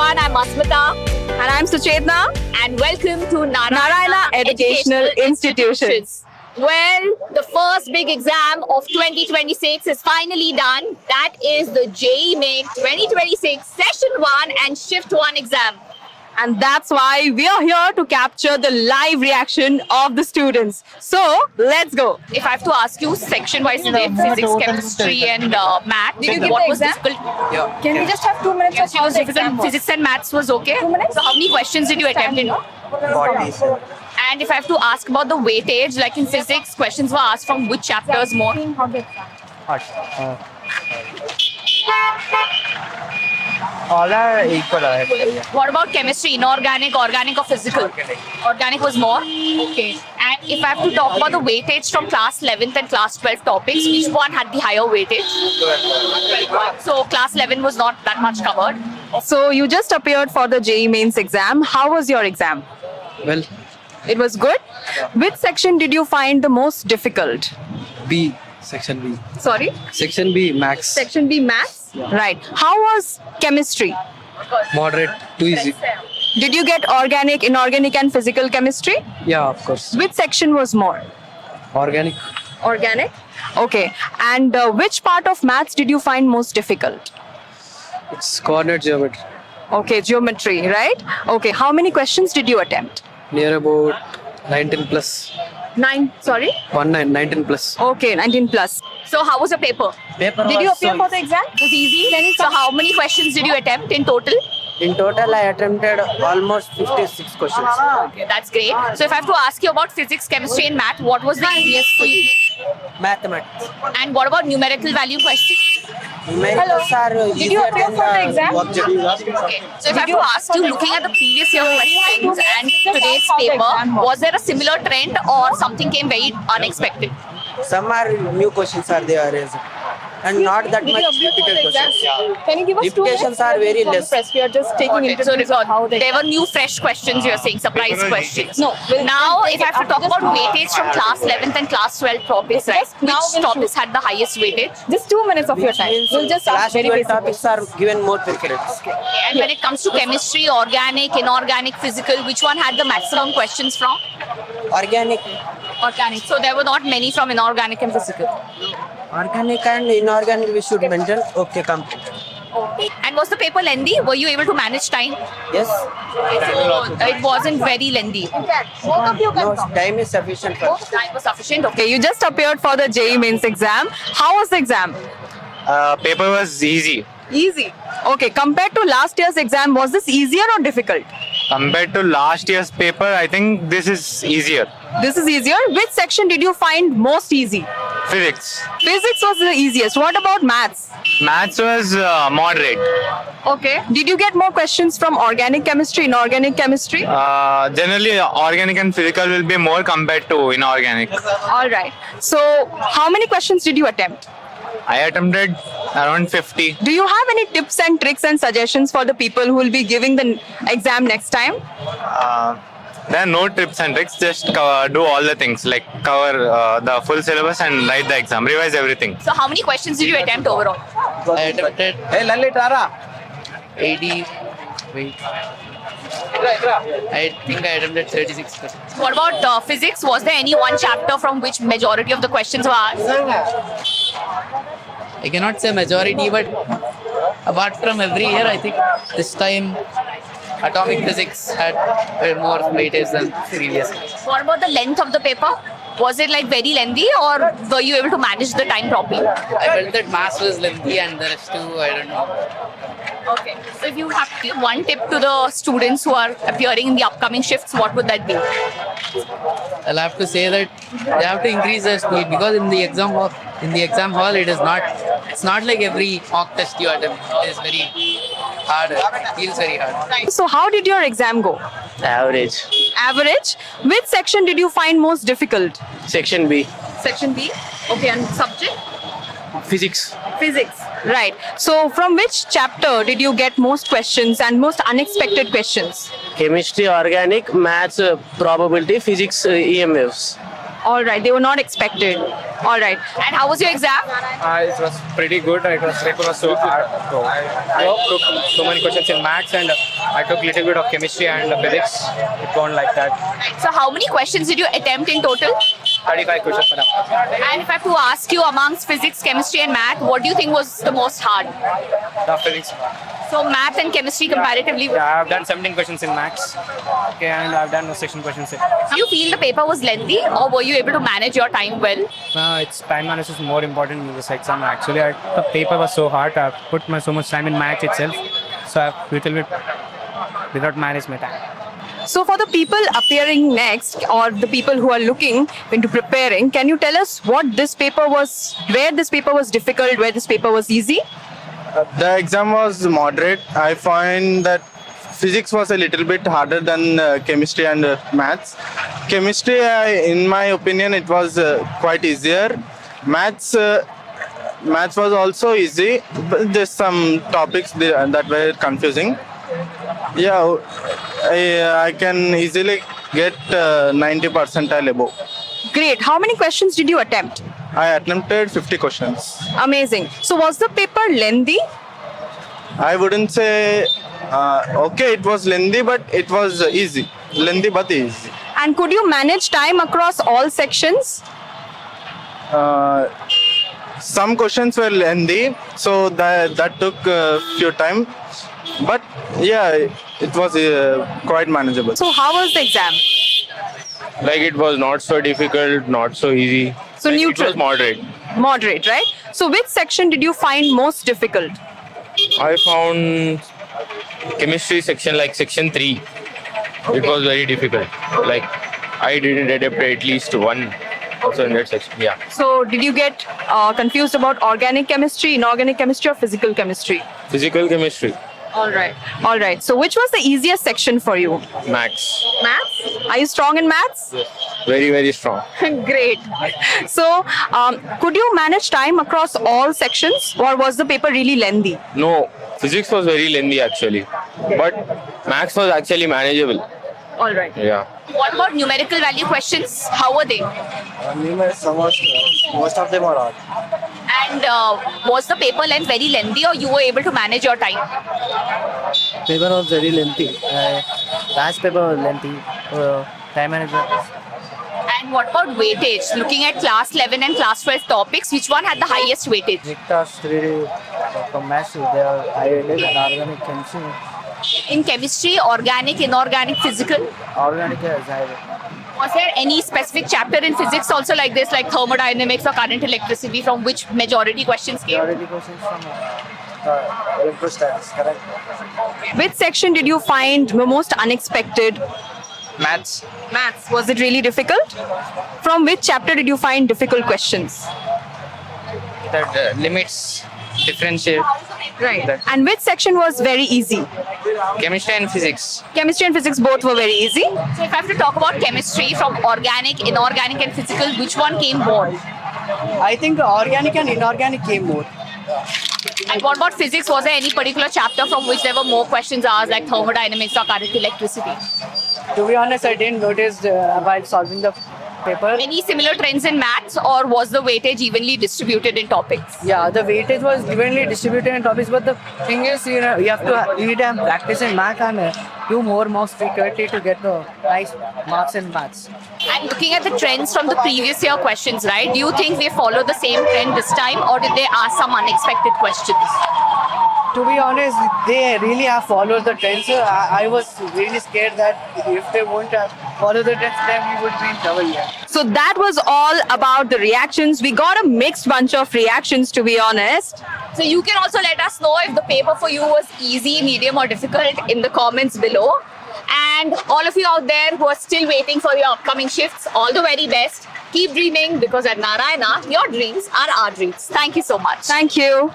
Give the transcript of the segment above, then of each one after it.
everyone, I'm Asmita And I'm Suchetna. and welcome to Narayana Educational Institutions. Well, the first big exam of 2026 is finally done. That is the JEE Main 2026 Session 1 and Shift 1 exam. And that's why we are here to capture the live reaction of the students. So, let's go. If I have to ask you section-wise today, physics, chemistry and math, Did you give what the was exam? difficult? Yeah. Can we just have 2 minutes of how the exam was? Physics and maths was okay? 2 minutes? So how many questions did you attempt in? 40, sir. And if I have to ask about the weightage, like in physics, questions were asked from which chapters more? All are equal. What about chemistry, inorganic, organic or physical? Organic was more? Okay. And if I have to talk about the weightage from class 11th and class 12 topics, which one had the higher weightage? So class 11 was not that much covered. So, you just appeared for the JEE Mains exam. How was your exam? Well, It was good. Which section did you find the most difficult? B, section B. Sorry? Section B, max. Section B, maths? Right. How was chemistry? Moderate, too easy. Did you get organic, inorganic and physical chemistry? Yeah, of course. Which section was more? Organic. Organic. Okay. And which part of maths did you find most difficult? It's coordinate geometry. Okay, geometry, right? Okay. How many questions did you attempt? Near about 19 plus. 9. Sorry? 19 plus. Okay, 19 plus. So how was your paper? Did you appear for the exam? It was easy. So how many questions did you attempt in total? In total, I attempted almost 56 questions. Okay, that's great. So if I have to ask you about physics, chemistry and math, what was the easiest for you? Mathematics. And what about numerical value questions? Numericals are Did you easier appear than for the exam? objectives. Okay. So if I have to ask you, looking at the previous year questions and today's paper, was there a similar trend or something came very unexpected? Some are new questions are there raised, and not that much difficult questions. Can you give us 2 minutes? Repetitions are very less. We are just taking Okay, so interviews on how they. there were new fresh questions you're saying, surprise questions. No, Now, if I have to talk about weightage from class 11th and class 12 topics, right? Just now Which we'll topics had the highest weightage? Just 2 minutes of your time. Means We'll just ask class very 12 basic topics are given more preference. And when it comes to chemistry, organic, inorganic, physical, which one had the maximum questions from? Organic, Organic. So there were not many from inorganic and physical. organic and inorganic we should mention. Okay, complete. And was the paper lengthy? Were you able to manage time? Yes. It wasn't very lengthy. No, time is sufficient for us. Time was sufficient. Okay. Okay, you just appeared for the JEE Mains exam. How was the exam? Paper was easy. Easy. Okay, compared to last year's exam, was this easier or difficult? Compared to last year's paper, I think this is easier. This is easier. Which section did you find most easy? Physics. Physics was the easiest. What about maths? Maths was moderate. Okay. Did you get more questions from organic chemistry, inorganic chemistry? Generally, organic and physical will be more compared to inorganic. All right. So, how many questions did you attempt? I attempted around 50. Do you have any tips and tricks and suggestions for the people who will be giving the exam next time? There are no tips and tricks, just do all the things, like cover the full syllabus and write the exam, revise everything. So how many questions did you attempt overall? I attempted 80. Wait. I think I attempted 36 questions. What about physics? Was there any one chapter from which majority of the questions were asked? I cannot say majority, but apart from every year, I think this time atomic physics had more weightage than previous years. What about the length of the paper? Was it like very lengthy or were you able to manage the time properly? I felt that maths was lengthy and the rest too, I don't know. Okay. So if you have to give one tip to the students who are appearing in the upcoming shifts, what would that be? I'll have to say that they have to increase their speed because in the exam hall, it's not like every mock test you attempt. It is very hard. It feels very hard. So, how did your exam go? Average. Average. Which section did you find most difficult? Section B. Section B. Okay, and subject? Physics. Physics. Right. So, from which chapter did you get most questions and most unexpected questions? Chemistry, organic, maths, probability, physics, EM waves. All right, they were not expected. All right. And how was your exam? It was pretty good. Paper was so hard. So I took so many questions in maths and I took a little bit of chemistry and physics. It went like that. So how many questions did you attempt in total? 35 questions for now. And if I have to ask you amongst physics, chemistry and math, what do you think was the most hard? The physics. So math and chemistry comparatively. Yeah, I have done 17 questions in maths. Okay, and I've done 16 questions in. Do you feel the paper was lengthy or were you able to manage your time well? It's time management is more important in this exam. Actually, the paper was so hard. I put so much time in maths itself. So I have little bit without manage my time. So for the people appearing next or the people who are looking into preparing, can you tell us what this paper was, where this paper was difficult, where this paper was easy? The exam was moderate. I find that physics was a little bit harder than chemistry and maths. Chemistry, in my opinion, it was quite easier. Maths was also easy, but there's some topics that were confusing. Yeah, I can easily get 90 percentile above. Great. How many questions did you attempt? I attempted 50 questions. Amazing. So was the paper lengthy? I wouldn't say, okay, it was lengthy, but it was easy. Lengthy but easy. And could you manage time across all sections? Some questions were lengthy, so that took a few time. But yeah, it was quite manageable. So how was the exam? Like it was not so difficult, not so easy. So Like, neutral. It was moderate. Moderate, right? So which section did you find most difficult? I found chemistry section like section 3. It was very difficult. Like I didn't adapt at least one also in that section. Yeah. So did you get confused about organic chemistry, inorganic chemistry or physical chemistry? Physical chemistry. All right. All right. So which was the easiest section for you? Maths. Maths? Are you strong in maths? Very, very strong. Great. So could you manage time across all sections or was the paper really lengthy? No, physics was very lengthy actually. But maths was actually manageable. All right. Yeah. What about numerical value questions? How were they? Most of them are hard. And was the paper length very lengthy or you were able to manage your time? Paper was very lengthy. Last paper was lengthy. Time management. And what about weightage? Looking at class 11 and class 12 topics, which one had the highest weightage? Victor's 3D from maths, they are ionic and organic chemistry. In chemistry, organic, inorganic, physical? Organic is high. Was there any specific chapter in physics also like this, like thermodynamics or current electricity, from which majority questions came? Majority questions from electrostatics, correct? Which section did you find the most unexpected? Maths. Maths. Was it really difficult? From which chapter did you find difficult questions? That limits, differentiate. Right. And which section was very easy? Chemistry and physics. Chemistry and physics both were very easy. So if I have to talk about chemistry from organic, inorganic and physical, which one came more? I think organic and inorganic came more. And what about physics? Was there any particular chapter from which there were more questions asked, like thermodynamics or current electricity? To be honest, I didn't notice while solving the paper. Any similar trends in maths, or was the weightage evenly distributed in topics? Yeah, the weightage was evenly distributed in topics, but the thing is, you need to have practice in math and do more frequently to get the nice marks in maths. And looking at the trends from the previous year questions, right? Do you think they follow the same trend this time, or did they ask some unexpected questions? To be honest, they really have followed the trends. I was really scared that if they won't have followed the trends, then we would be in trouble here. So that was all about the reactions. We got a mixed bunch of reactions, to be honest. So you can also let us know if the paper for you was easy, medium or difficult in the comments below. And all of you out there who are still waiting for your upcoming shifts, all the very best. Keep dreaming, because at Narayana, your dreams are our dreams. Thank you so much. Thank you.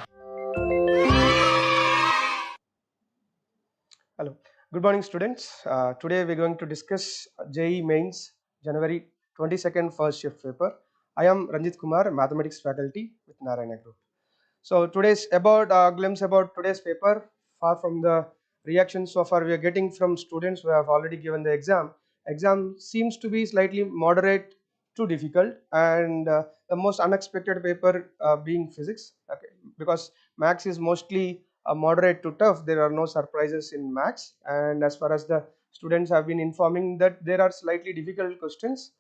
Hello, good morning students. Today we are going to discuss JEE Mains January 22nd first shift paper. I am Ranjit Kumar, Mathematics faculty with Narayana Group. So today's glimpse about today's paper. Far from the reactions so far we are getting from students who have already given the exam. Exam seems to be slightly moderate too difficult, and the most unexpected paper being physics. Okay, because max is mostly moderate to tough. There are no surprises in max, and as far as the students have been informing that there are slightly difficult questions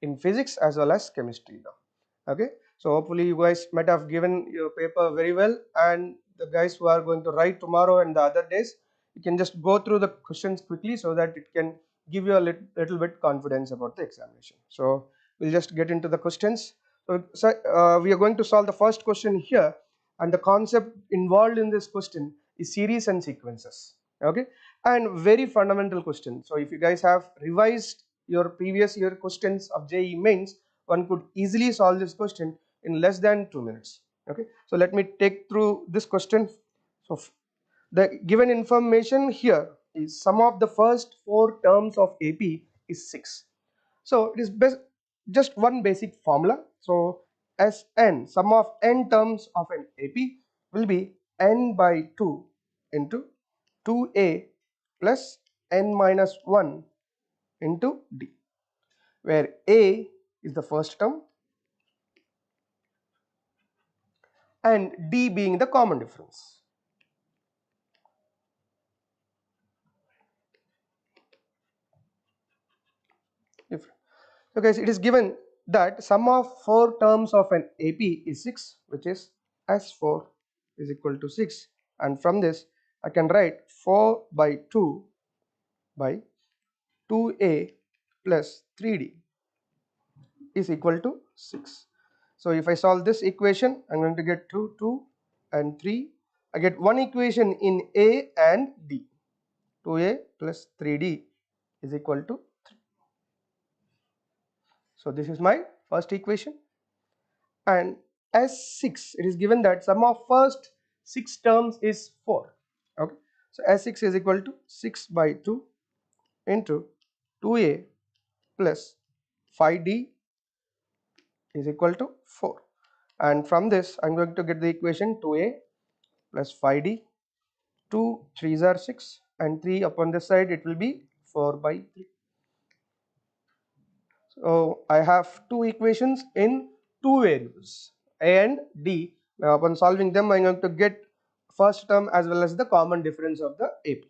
in physics as well as chemistry now. Okay, so hopefully you guys might have given your paper very well, and the guys who are going to write tomorrow and the other days, you can just go through the questions quickly so that it can give you a little bit confidence about the examination. So we'll just get into the questions. So we are going to solve the first question here, and the concept involved in this question is series and sequences. Okay, and very fundamental question. So if you guys have revised your previous year questions of JEE Mains, one could easily solve this question in less than 2 minutes. Okay, so let me take through this question. So the given information here is sum of the first 4 terms of AP is 6. So it is just one basic formula. So Sn, sum of n terms of an AP will be n by 2 into 2a plus n minus 1 into d, where a is the first term and d being the common difference. So guys, it is given that sum of 4 terms of an AP is 6, which is S4 is equal to 6, and from this I can write 4 by 2 by 2a plus 3d is equal to 6. So if I solve this equation, I'm going to get 2, 2 and 3. I get one equation in a and d. 2a plus 3d is equal to 3. So this is my first equation. And S6, it is given that sum of first 6 terms is 4. Okay, so S6 is equal to 6 by 2 into 2a plus 5d is equal to 4, and from this I'm going to get the equation 2a plus 5d. 2 3s are 6 and 3 upon this side it will be 4 by 3. So I have two equations in two variables, a and d. Now upon solving them I'm going to get first term as well as the common difference of the AP.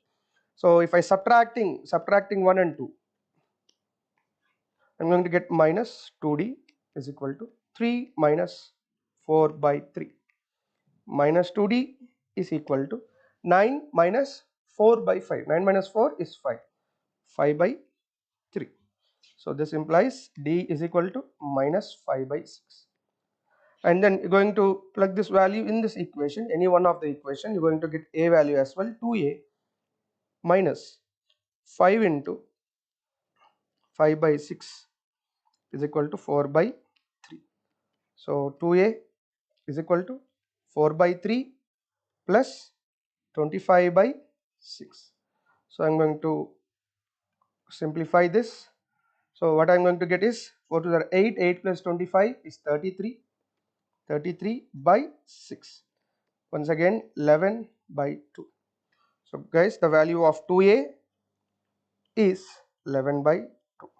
So if I subtracting 1 and 2, I'm going to get minus 2d is equal to 3 minus 4 by 3. Minus 2d is equal to 9 minus 4 by 5. 9 minus 4 is 5. 5 by 3. So this implies d is equal to minus 5 by 6. And then you're going to plug this value in this equation, any one of the equation, you're going to get a value as well. 2a minus 5 into 5 by 6 is equal to 4 by 3. So 2a is equal to 4 by 3 plus 25 by 6. So I'm going to simplify this. So what I'm going to get is 4 to the 8, 8 plus 25 is 33, 33 by 6. Once again 11 by 2. So guys, the value of 2a is 11 by 2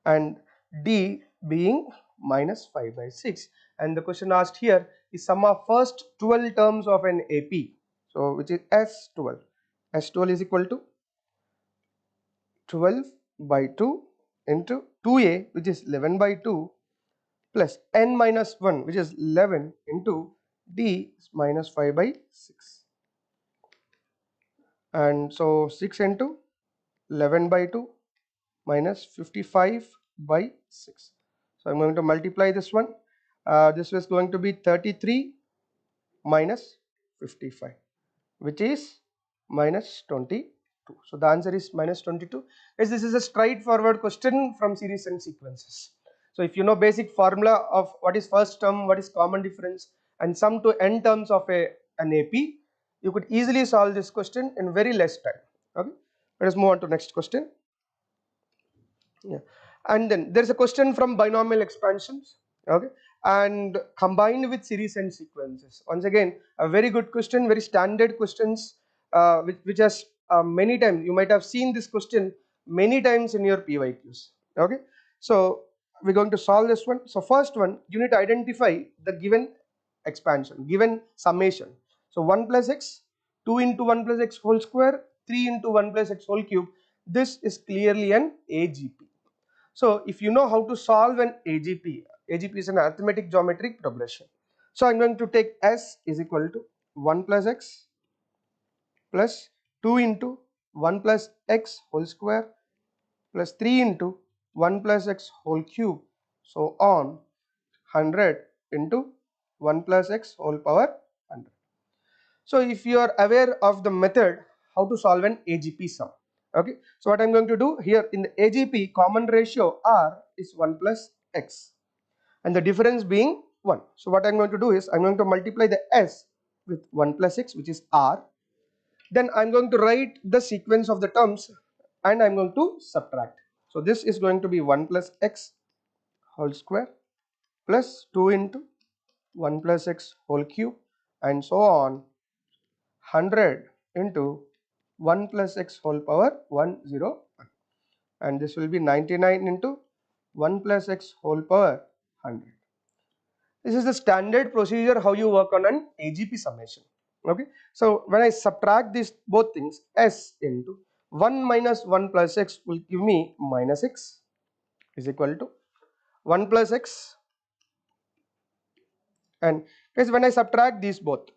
and d being minus 5 by 6, and the question asked here is sum of first 12 terms of an AP, so which is S12. S12 is equal to 12 by 2 into 2a which is 11 by 2 plus n minus 1 which is 11 into d is minus 5 by 6, and so 6 into 11 by 2 minus 55 by 6. So I'm going to multiply this one. This is going to be 33 minus 55, which is minus 22. So the answer is minus 22. Yes, this is a straightforward question from series and sequences. So if you know basic formula of what is first term, what is common difference, and sum to n terms of an AP, you could easily solve this question in very less time. Okay, let us move on to next question. Yeah, and then there is a question from binomial expansions. Okay, and combined with series and sequences. Once again, a very good question, very standard questions, which has many times you might have seen this question many times in your PYQs. Okay, So we're going to solve this one. So first one, you need to identify the given expansion, given summation. So 1 plus x, 2 into 1 plus x whole square, 3 into 1 plus x whole cube. This is clearly an AGP. So if you know how to solve an AGP, AGP is an arithmetic geometric progression. So I'm going to take S is equal to 1 plus x plus 2 into 1 plus x whole square plus 3 into 1 plus x whole cube, so on, 100 into 1 plus x whole power 100. So if you are aware of the method how to solve an AGP sum, okay, so what I'm going to do here, in the AGP common ratio R is 1 plus x and the difference being 1. So what I'm going to do is I'm going to multiply the S with 1 plus x, which is R. Then I'm going to write the sequence of the terms and I'm going to subtract. So this is going to be 1 plus x whole square plus 2 into 1 plus x whole cube and so on, 100 into 1 plus x whole power 101, and this will be 99 into 1 plus x whole power 100. This is the standard procedure how you work on an AGP summation. Okay, so when I subtract these both things, S into 1 minus 1 plus x will give me minus x is equal to 1 plus x, and guys, when I subtract these both,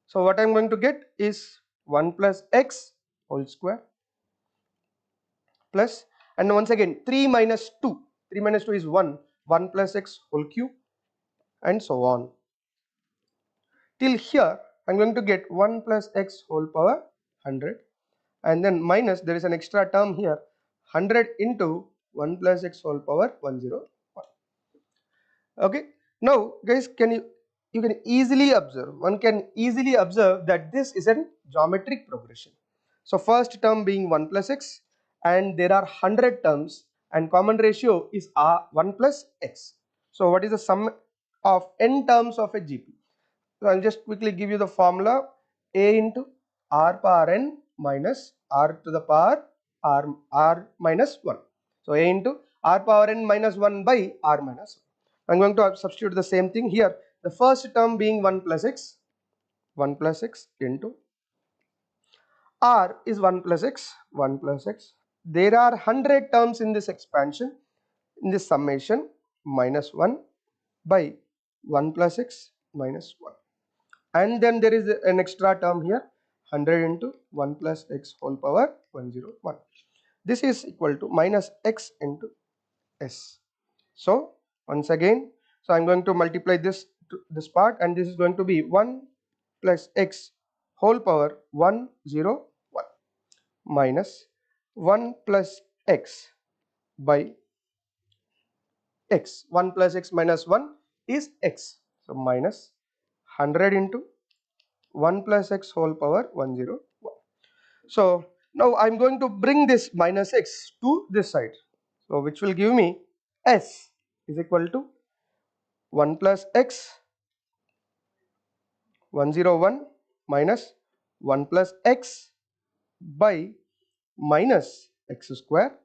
so what I am going to get is 1 plus x whole square plus, and once again 3 minus 2, 3 minus 2 is 1, 1 plus x whole cube and so on. Till here I am going to get 1 plus x whole power 100, and then minus, there is an extra term here, 100 into 1 plus x whole power 101. Okay, now guys, you can easily observe, one can easily observe that this is a geometric progression. So first term being 1 plus x and there are 100 terms and common ratio is 1 plus x. So what is the sum of n terms of a GP? So I'll just quickly give you the formula, a into r power n minus r to the power r minus 1. So a into r power n minus 1 by r minus 1. I'm going to substitute the same thing here. The first term being 1 plus x into r is 1 plus x, 1 plus x. There are 100 terms in this expansion, in this summation, minus 1 by 1 plus x minus 1. And then there is an extra term here, 100 into 1 plus x whole power 101. This is equal to minus x into s. So once again, so I'm going to multiply this part, and this is going to be 1 plus x whole power 101 minus 1 plus x by x. 1 plus x minus 1 is x. So minus 100 into 1 plus x whole power 101. So now I'm going to bring this minus x to this side. So which will give me s is equal to 1 plus x 101 minus 1 plus x by minus x square,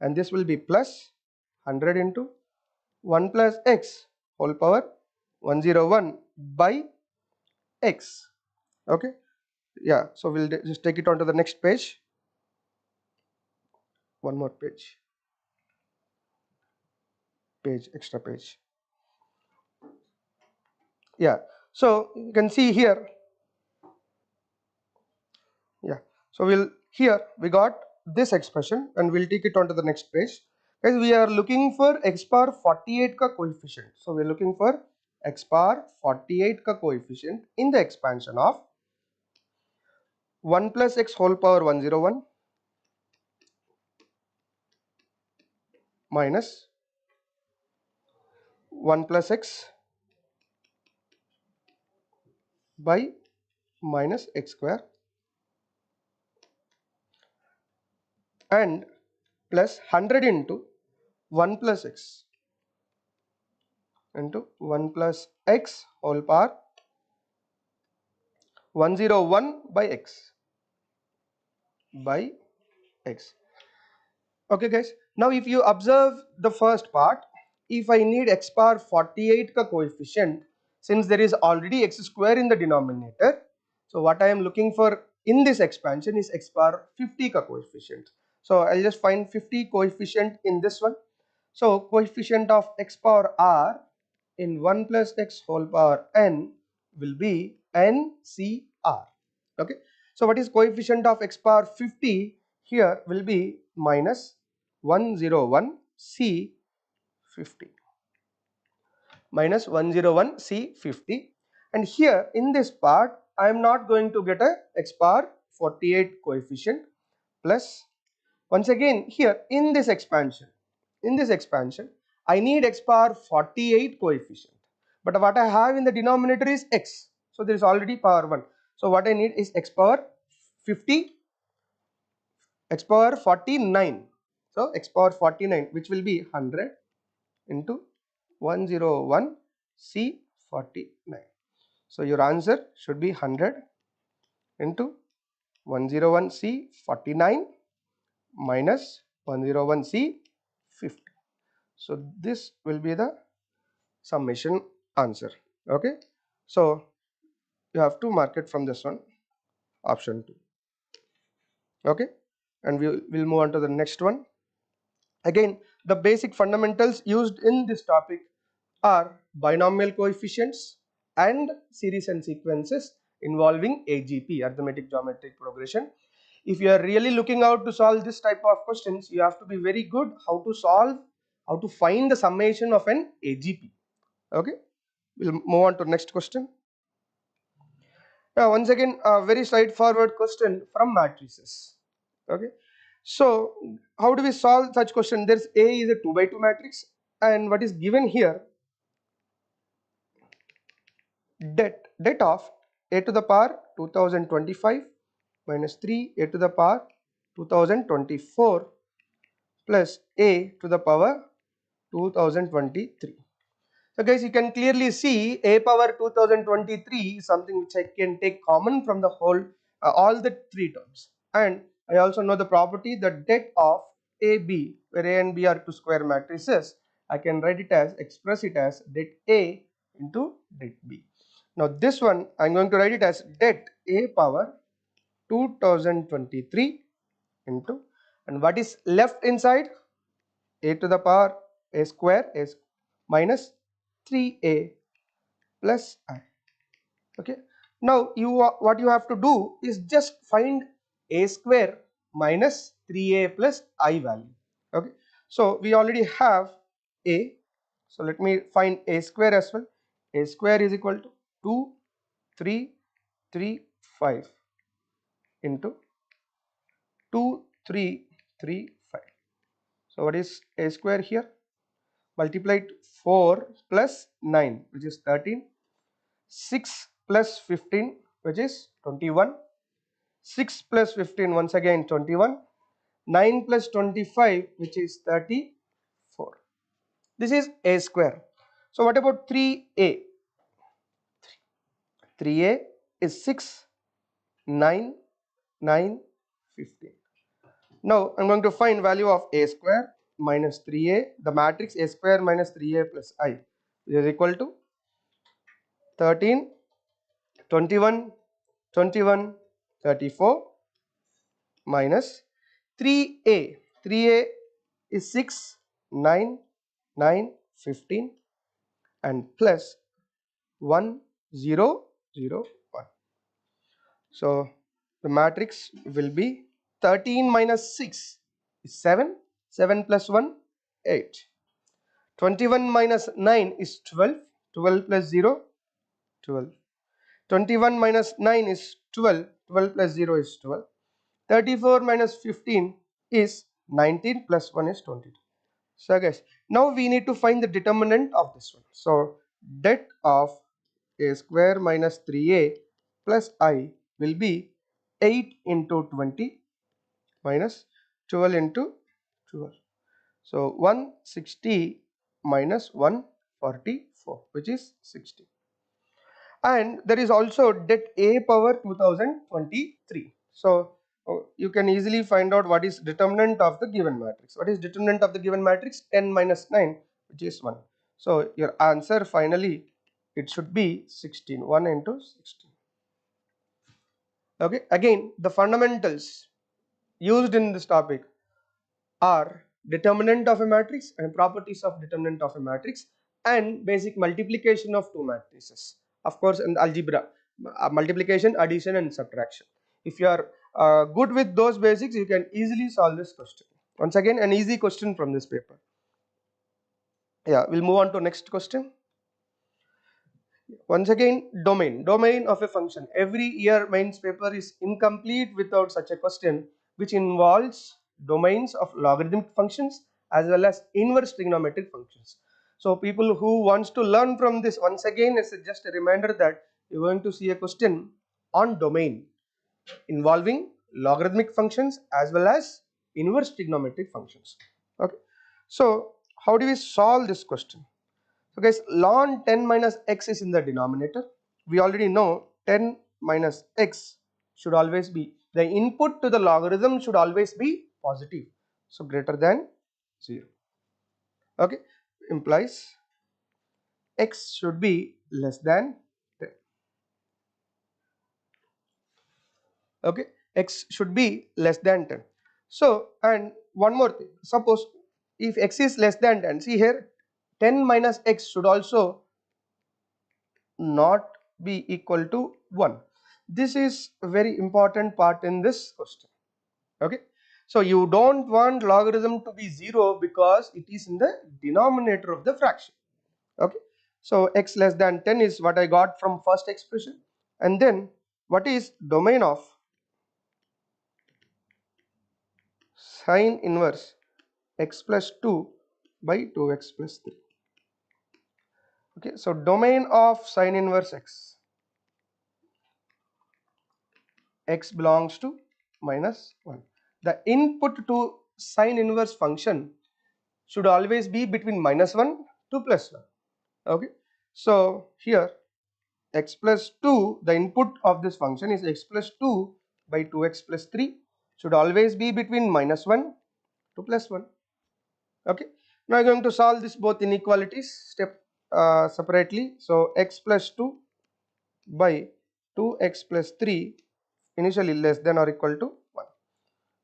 and this will be plus 100 into 1 plus x whole power 101 by x. Okay, yeah, so we'll just take it on to the next page, one more page, extra page. Yeah, so you can see here, yeah, so here we got this expression and we'll take it on to the next page. Guys, we are looking for x power 48 ka coefficient. So we are looking for x power 48 ka coefficient in the expansion of 1 plus x whole power 101 minus 1 plus x by minus x square and plus 100 into 1 plus x into 1 plus x whole power 101 by x. Okay guys, Now if you observe the first part, if I need x power 48 ka coefficient, since there is already x square in the denominator, so what I am looking for in this expansion is x power 50 ka coefficient. So I'll just find 50 coefficient in this one. So coefficient of x power r in 1 plus x whole power n will be NCR. Okay. So what is coefficient of x power 50 here will be minus 101 C 50, minus 101 C 50, and here in this part I am not going to get a x power 48 coefficient, plus once again here in this expansion I need x power 48 coefficient, but what I have in the denominator is x, so there is already power 1. So what I need is x power 50, x power 49. So x power 49, which will be 100 into 101 C 49. So your answer should be 100 into 101 C 49 minus 101 C 50. So this will be the summation answer. Okay. So you have to mark it from this one, option 2. Okay. And we will move on to the next one. Again, the basic fundamentals used in this topic are binomial coefficients and series and sequences involving AGP, arithmetic geometric progression. If you are really looking out to solve this type of questions, you have to be very good how to find the summation of an AGP. Okay, we'll move on to next question. Now once again a very straightforward question from matrices. Okay, so how do we solve such question? There's A is a 2 by 2 matrix, and what is given here, det of a to the power 2025 minus 3 a to the power 2024 plus a to the power 2023. So guys, you can clearly see a power 2023 is something which I can take common from the whole all the three terms, and I also know the property that det of AB, where A and B are two square matrices, I can write it as, express it as det A into det B. Now this one I am going to write it as det A power 2023 into, and what is left inside, a to the power a square is minus 3a plus I. Okay. Now what you have to do is just find a square minus 3a plus I value. Okay. So we already have a. So let me find a square as well. A square is equal to 2, 3, 3, 5 into 2, 3, 3, 5. So what is a square here? Multiplied 4 plus 9, which is 13, 6 plus 15, which is 21, 6 plus 15 once again 21, 9 plus 25, which is 34. This is a square. So what about 3a? 3a is 6, 9, 9, 15. Now I'm going to find value of a square minus 3a, the matrix a square minus 3a plus I, which is equal to 13, 21, 21, 34 minus 3a. 3a is 6, 9, 9, 15 and plus 1, 0, 0, 1. So the matrix will be 13 minus 6 is 7, 7 plus 1, 8. 21 minus 9 is 12, 12 plus 0, 12. 21 minus 9 is 12, 12 plus 0 is 12. 34 minus 15 is 19 plus 1 is 22. So guys, now we need to find the determinant of this one. So det of a square minus 3a plus I will be 8 into 20 minus 12 into 12. So 160 minus 144, which is 60. And there is also det A power 2023. So you can easily find out what is determinant of the given matrix. What is determinant of the given matrix? 10 minus 9, which is 1. So your answer finally, it should be 16. 1 into 16. Okay, again the fundamentals used in this topic are determinant of a matrix and properties of determinant of a matrix and basic multiplication of two matrices. Of course, in algebra, multiplication, addition and subtraction. If you are good with those basics, you can easily solve this question. Once again, an easy question from this paper. Yeah, we'll move on to next question. Once again, domain of a function. Every year mains paper is incomplete without such a question, which involves domains of logarithmic functions as well as inverse trigonometric functions. So people who wants to learn from this, once again, is just a reminder that you're going to see a question on domain involving logarithmic functions as well as inverse trigonometric functions. Okay, so how do we solve this question? So guys, ln 10 minus x is in the denominator. We already know 10 minus x should always be, the input to the logarithm should always be positive. So greater than 0. Okay, implies x should be less than 10. Okay, x should be less than 10. So, and one more thing, suppose if x is less than 10, see here 10 minus x should also not be equal to 1. This is a very important part in this question. Okay, so you don't want logarithm to be 0 because it is in the denominator of the fraction. Okay, so x less than 10 is what I got from first expression. And then what is domain of sine inverse x plus 2 by 2x plus 3. Okay, so domain of sine inverse x belongs to minus 1. The input to sine inverse function should always be between minus 1 to plus 1. Okay, so here x plus 2, the input of this function is x plus 2 by 2x plus 3, should always be between minus 1 to plus 1. Okay, now I'm going to solve this both inequalities separately. So x plus 2 by 2x plus 3 initially less than or equal to 1.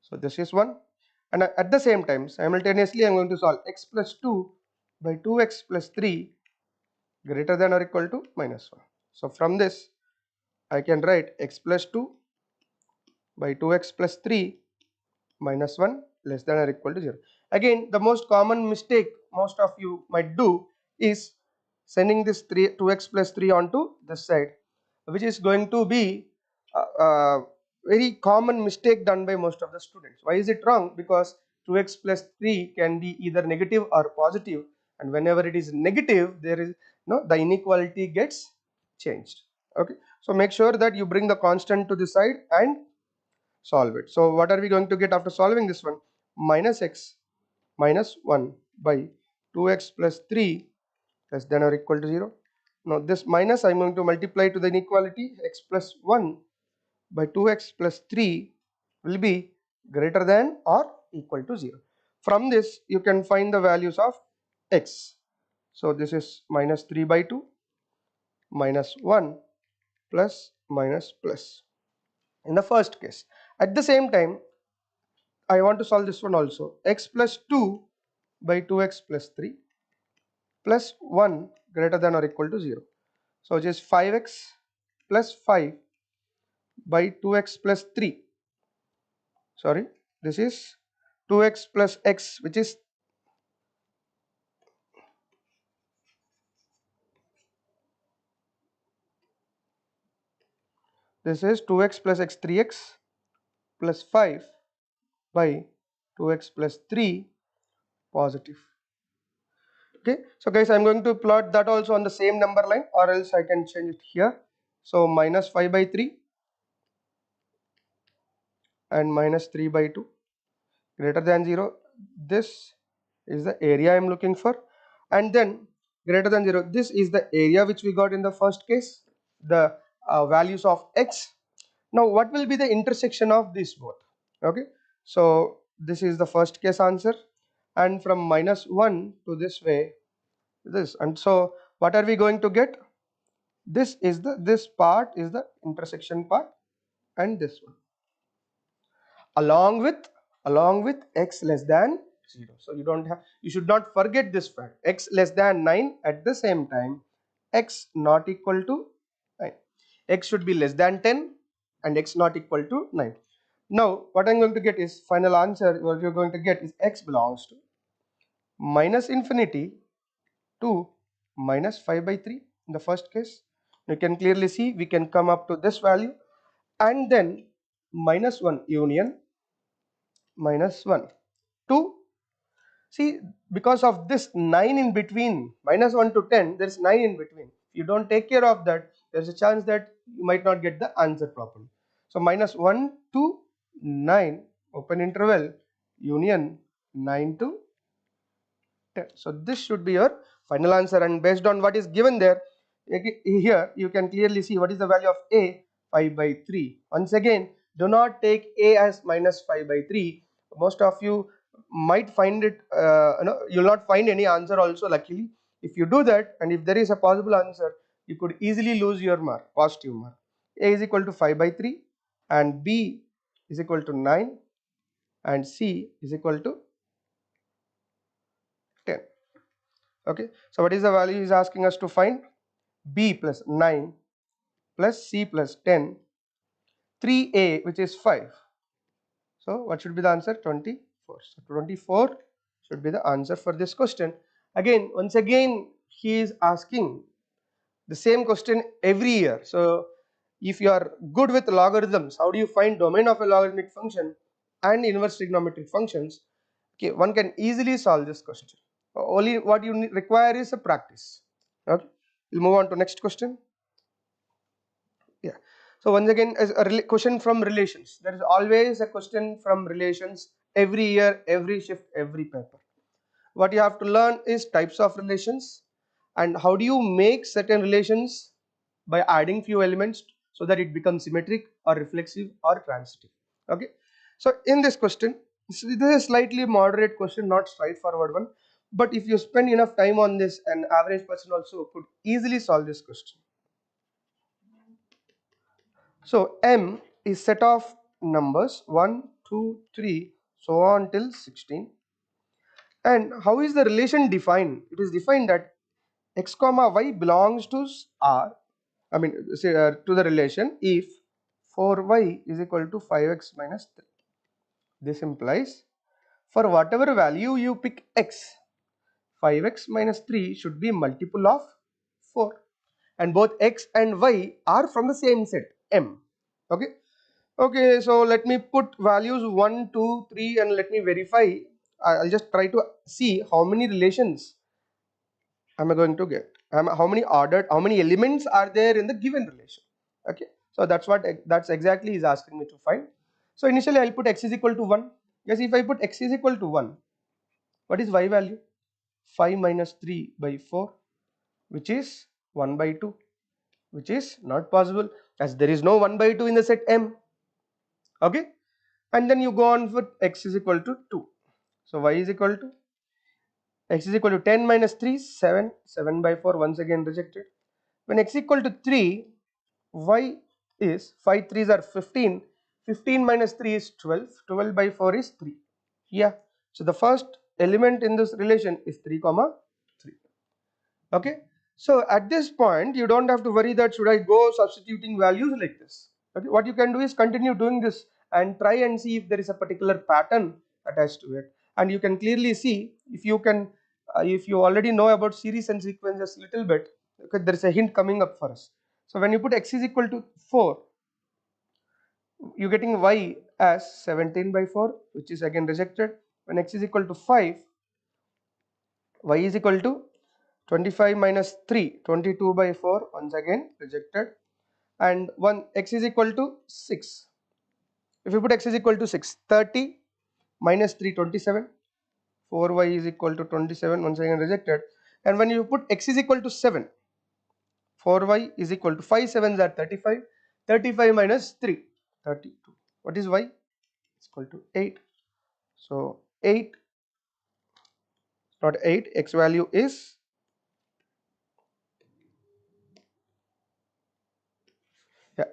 So this is 1, and at the same time simultaneously I am going to solve x plus 2 by 2x plus 3 greater than or equal to minus 1. So from this I can write x plus 2 by 2x plus 3 minus 1 less than or equal to 0. Again, the most common mistake most of you might do is sending this 2x plus 3 onto this side, which is going to be very common mistake done by most of the students. Why is it wrong? Because 2x plus 3 can be either negative or positive, and whenever it is negative, there is the inequality gets changed. Okay, so make sure that you bring the constant to the side and solve it. So what are we going to get after solving this one? Minus x minus 1 by 2x plus 3 less than or equal to 0. Now this minus I am going to multiply to the inequality, x plus 1 by 2x plus 3 will be greater than or equal to 0. From this you can find the values of x. So this is minus 3 by 2, minus 1, plus, minus, plus in the first case. At the same time I want to solve this one also. X plus 2 by 2x plus 3 plus 1 greater than or equal to 0. So it is 5x plus 5 by 2x plus 3. Sorry, this is 2x plus x, which is this is 2x plus x 3x plus 5 by 2x plus 3 positive. Okay, so guys, I'm going to plot that also on the same number line, or else I can change it here. So minus 5 by 3 and minus 3 by 2 greater than 0. This is the area I am looking for, and then greater than 0, this is the area which we got in the first case, the values of x. Now what will be the intersection of these both? Okay, so this is the first case answer, and from -1 to this way, this, and so what are we going to get? This part is the intersection part, and this one along with x less than 0. So you should not forget this fact, x less than 9, at the same time x not equal to 9. X should be less than 10 and x not equal to 9. Now what I'm going to get is final answer. What you're going to get is x belongs to minus infinity to minus 5 by 3 in the first case. You can clearly see we can come up to this value, and then -1 union -1 to, see, because of this 9 in between, -1 to 10, there is 9 in between. If you don't take care of that, there is a chance that you might not get the answer properly. So -1 to 9 open interval union 9 to 10. So this should be your final answer, and based on what is given there, here you can clearly see what is the value of a, 5 by 3. Once again, do not take a as -5 by 3. Most of you might find it, you will not find any answer also, luckily. If you do that, and if there is a possible answer, you could easily lose your mark, positive mark. A is equal to 5 by 3, and b is equal to 9, and c is equal to 10. Okay, so what is the value he is asking us to find? B plus 9 plus C plus 10, 3A, which is 5. So what should be the answer? 24. So 24 should be the answer for this question. Again, once again, he is asking the same question every year. So if you are good with logarithms, how do you find domain of a logarithmic function and inverse trigonometric functions? Okay, one can easily solve this question. Only what you require is a practice. Okay, we'll move on to next question. Yeah, so once again, as a question from relations, there is always a question from relations every year, every shift, every paper. What you have to learn is types of relations, and how do you make certain relations by adding few elements so that it becomes symmetric or reflexive or transitive. Okay, so in this question, this is a slightly moderate question, not straightforward one, but if you spend enough time on this, an average person also could easily solve this question. So M is set of numbers 1, 2, 3, so on till 16. And how is the relation defined? It is defined that x comma y belongs to R, I mean say, to the relation if 4y is equal to 5x minus 3. This implies for whatever value you pick x, 5x minus 3 should be multiple of 4, and both x and y are from the same set M. Okay. Okay, so let me put values 1, 2, 3 and let me verify. I'll just try to see how many relations am I going to get. How many elements are there in the given relation. Okay, so that's exactly he's asking me to find. So initially I'll put x is equal to 1. Yes, if I put x is equal to 1, what is y value? 5 minus 3 by 4, which is 1 by 2, which is not possible as there is no 1 by 2 in the set M. Okay, and then you go on with x is equal to 2. So y is equal to, x is equal to 10 minus 3, 7, 7 by 4, once again rejected. When x equal to 3, y is 5 3s are 15, 15 minus 3 is 12, 12 by 4 is 3. Yeah, so the first element in this relation is 3 comma 3. Okay, so at this point you don't have to worry that should I go substituting values like this. Okay, what you can do is continue doing this and try and see if there is a particular pattern attached to it, and you can clearly see if you can if you already know about series and sequences little bit. Okay, there is a hint coming up for us. So when you put x is equal to 4, you're getting y as 17 by 4, which is again rejected. When x is equal to 5, y is equal to 25 minus 3, 22 by 4, once again rejected. And one x is equal to 6. If you put x is equal to 6, 30 minus 3, 27, 4y is equal to 27, once again rejected. And when you put x is equal to 7, 4y is equal to 5 7s are 35, 35 minus 3, 32. What is y? is equal to 8. So 8, not 8, x value is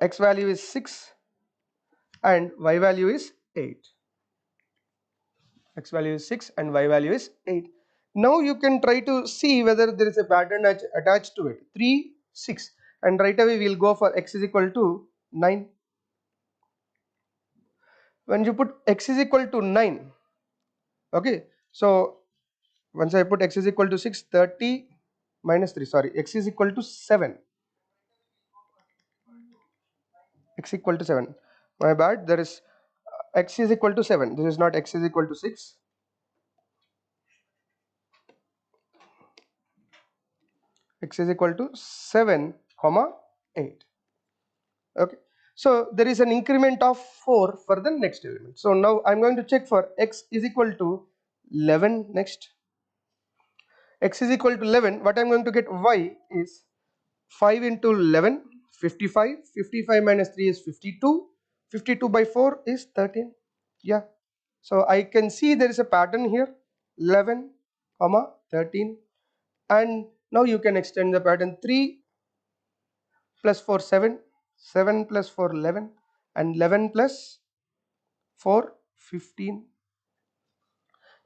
x value is 6 and y value is 8. X value is 6 and y value is 8. Now you can try to see whether there is a pattern attached to it. 3, 6, and right away we will go for x is equal to 9. When you put x is equal to 9, okay, so once I put x is equal to 6, 30 minus 3, sorry, x is equal to 7. X equal to 7. My bad, there is x is equal to 7. This is not x is equal to 6. X is equal to 7 comma 8. Okay, so there is an increment of 4 for the next element. So now I'm going to check for x is equal to 11 next. X is equal to 11. What I'm going to get y is 5 into 11, 55. 55 minus 3 is 52. 52 by 4 is 13. Yeah. So I can see there is a pattern here, 11, comma 13. And now you can extend the pattern. 3 plus 4, 7. 7 plus 4, 11. And 11 plus 4, 15.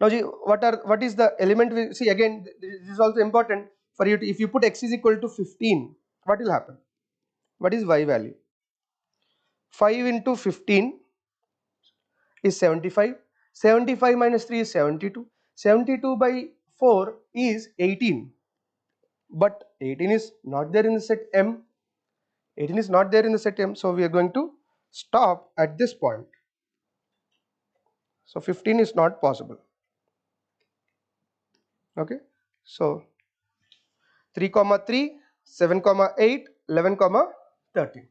Now what is the element? See, again, this is also important for you to, if you put x is equal to 15, what will happen? What is y value? 5 into 15 is 75. 75 minus 3 is 72. 72 by 4 is 18. But 18 is not there in the set M. 18 is not there in the set M. So we are going to stop at this point. So 15 is not possible. Okay. So 3 comma 3, 7 comma 8, 11 comma 13.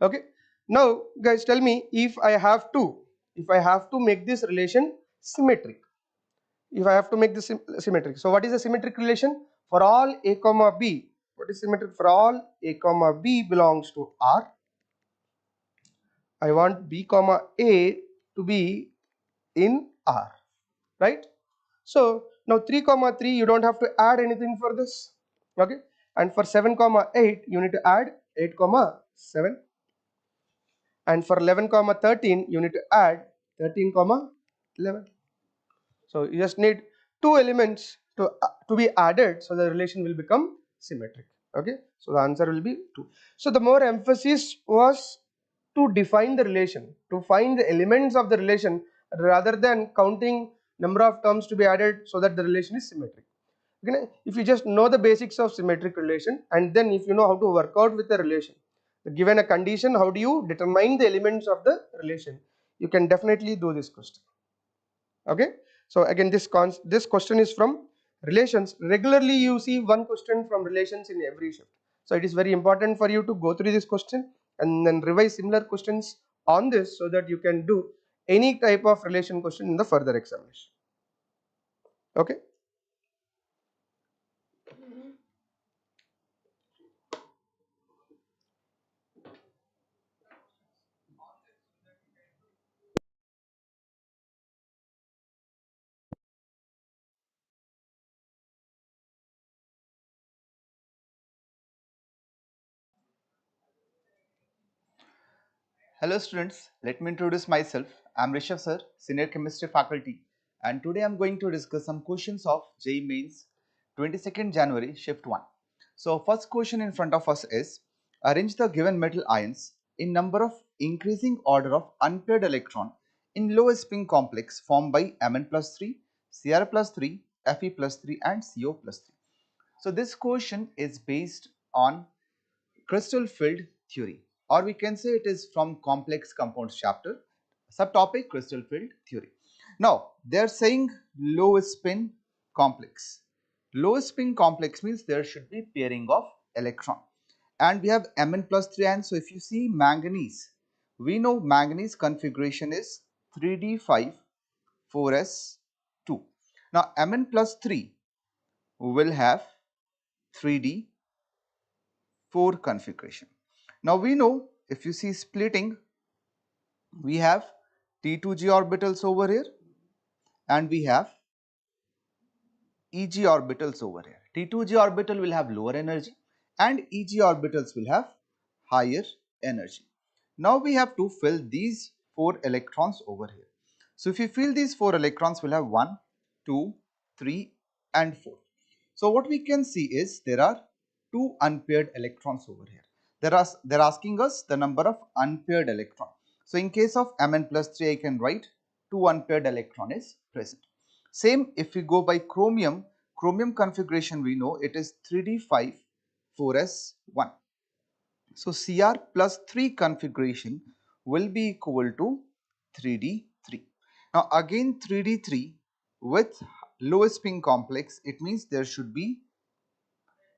Okay. Now guys, tell me, if I have to make this relation symmetric. If I have to make this symmetric. So what is the symmetric relation? For all a comma b, what is symmetric? For all a comma b belongs to R, I want b comma a to be in R, right? So now 3 comma 3, you don't have to add anything for this. Okay. And for 7 comma 8, you need to add 8 comma 7. And for 11 comma 13, you need to add 13 comma 11. So you just need two elements to be added, so the relation will become symmetric. Okay, so the answer will be 2. So the more emphasis was to define the relation, to find the elements of the relation, rather than counting number of terms to be added so that the relation is symmetric. Okay, if you just know the basics of symmetric relation, and then if you know how to work out with the relation, given a condition, how do you determine the elements of the relation, you can definitely do this question. Okay, so again, this question is from relations. Regularly you see one question from relations in every shift, so it is very important for you to go through this question and then revise similar questions on this, so that you can do any type of relation question in the further examination. Okay. Hello students, let me introduce myself. I am Rishabh sir, Senior Chemistry Faculty, and today I am going to discuss some questions of JEE Mains 22nd January Shift 1. So first question in front of us is, arrange the given metal ions in number of increasing order of unpaired electron in low spin complex formed by Mn plus 3, Cr plus 3, Fe plus 3 and Co plus 3. So this question is based on crystal field theory, or we can say it is from complex compounds chapter, subtopic crystal field theory. Now they are saying low spin complex. Low spin complex means there should be pairing of electron, and we have Mn plus 3 ions. So if you see manganese, we know manganese configuration is 3d5 4s2. Now Mn plus 3 will have 3d 4 configuration. Now we know, if you see splitting, we have T2g orbitals over here, and we have Eg orbitals over here. T2g orbital will have lower energy and Eg orbitals will have higher energy. Now we have to fill these 4 electrons over here. So if you fill these 4 electrons, we'll have 1, 2, 3 and 4. So what we can see is there are 2 unpaired electrons over here. They're asking us the number of unpaired electron. So in case of Mn plus 3, I can write 2 unpaired electron is present. Same if we go by chromium configuration, we know it is 3d5 4s1. So Cr plus 3 configuration will be equal to 3d3. Now again 3d3 with low spin complex, it means there should be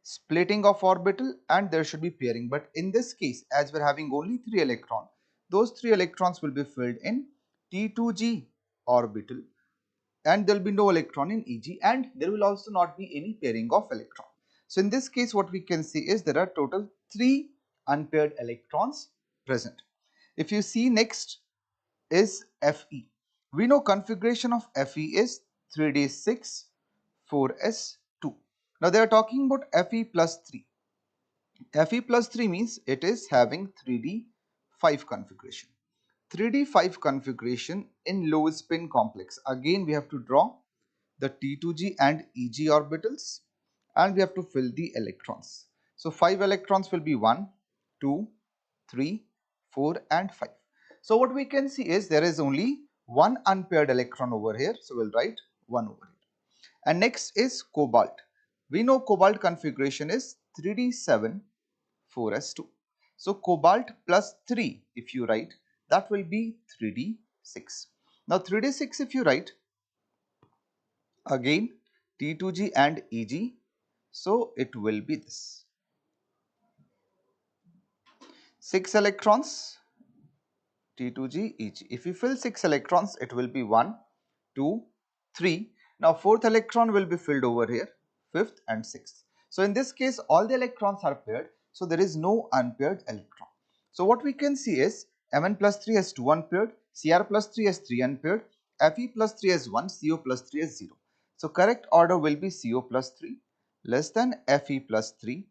splitting of orbital and there should be pairing. But in this case, as we're having only 3 electrons, those 3 electrons will be filled in T2g orbital and there will be no electron in Eg, and there will also not be any pairing of electron. So in this case, what we can see is there are total 3 unpaired electrons present. If you see next is Fe. We know configuration of Fe is 3d6 4s2. Now they are talking about Fe plus 3. Fe plus 3 means it is having 3d5 configuration. 3d5 configuration in low spin complex. Again we have to draw the T2g and Eg orbitals and we have to fill the electrons. So 5 electrons will be 1, 2, 3, 4 and 5. So what we can see is there is only one unpaired electron over here. So we'll write 1 over here. And next is cobalt. We know cobalt configuration is 3d7 4s2. So cobalt plus 3 if you write, that will be 3d6. Now 3d6 if you write, again T2g and Eg, so it will be this 6 electrons T2g Eg. If you fill 6 electrons, it will be 1, 2, 3. Now 4th electron will be filled over here, 5th and 6th. So in this case all the electrons are paired, so there is no unpaired electron. So what we can see is Mn plus 3 has 2 unpaired, Cr plus 3 has 3 unpaired, Fe plus 3 has 1, Co plus 3 has 0. So correct order will be Co plus 3 less than Fe plus 3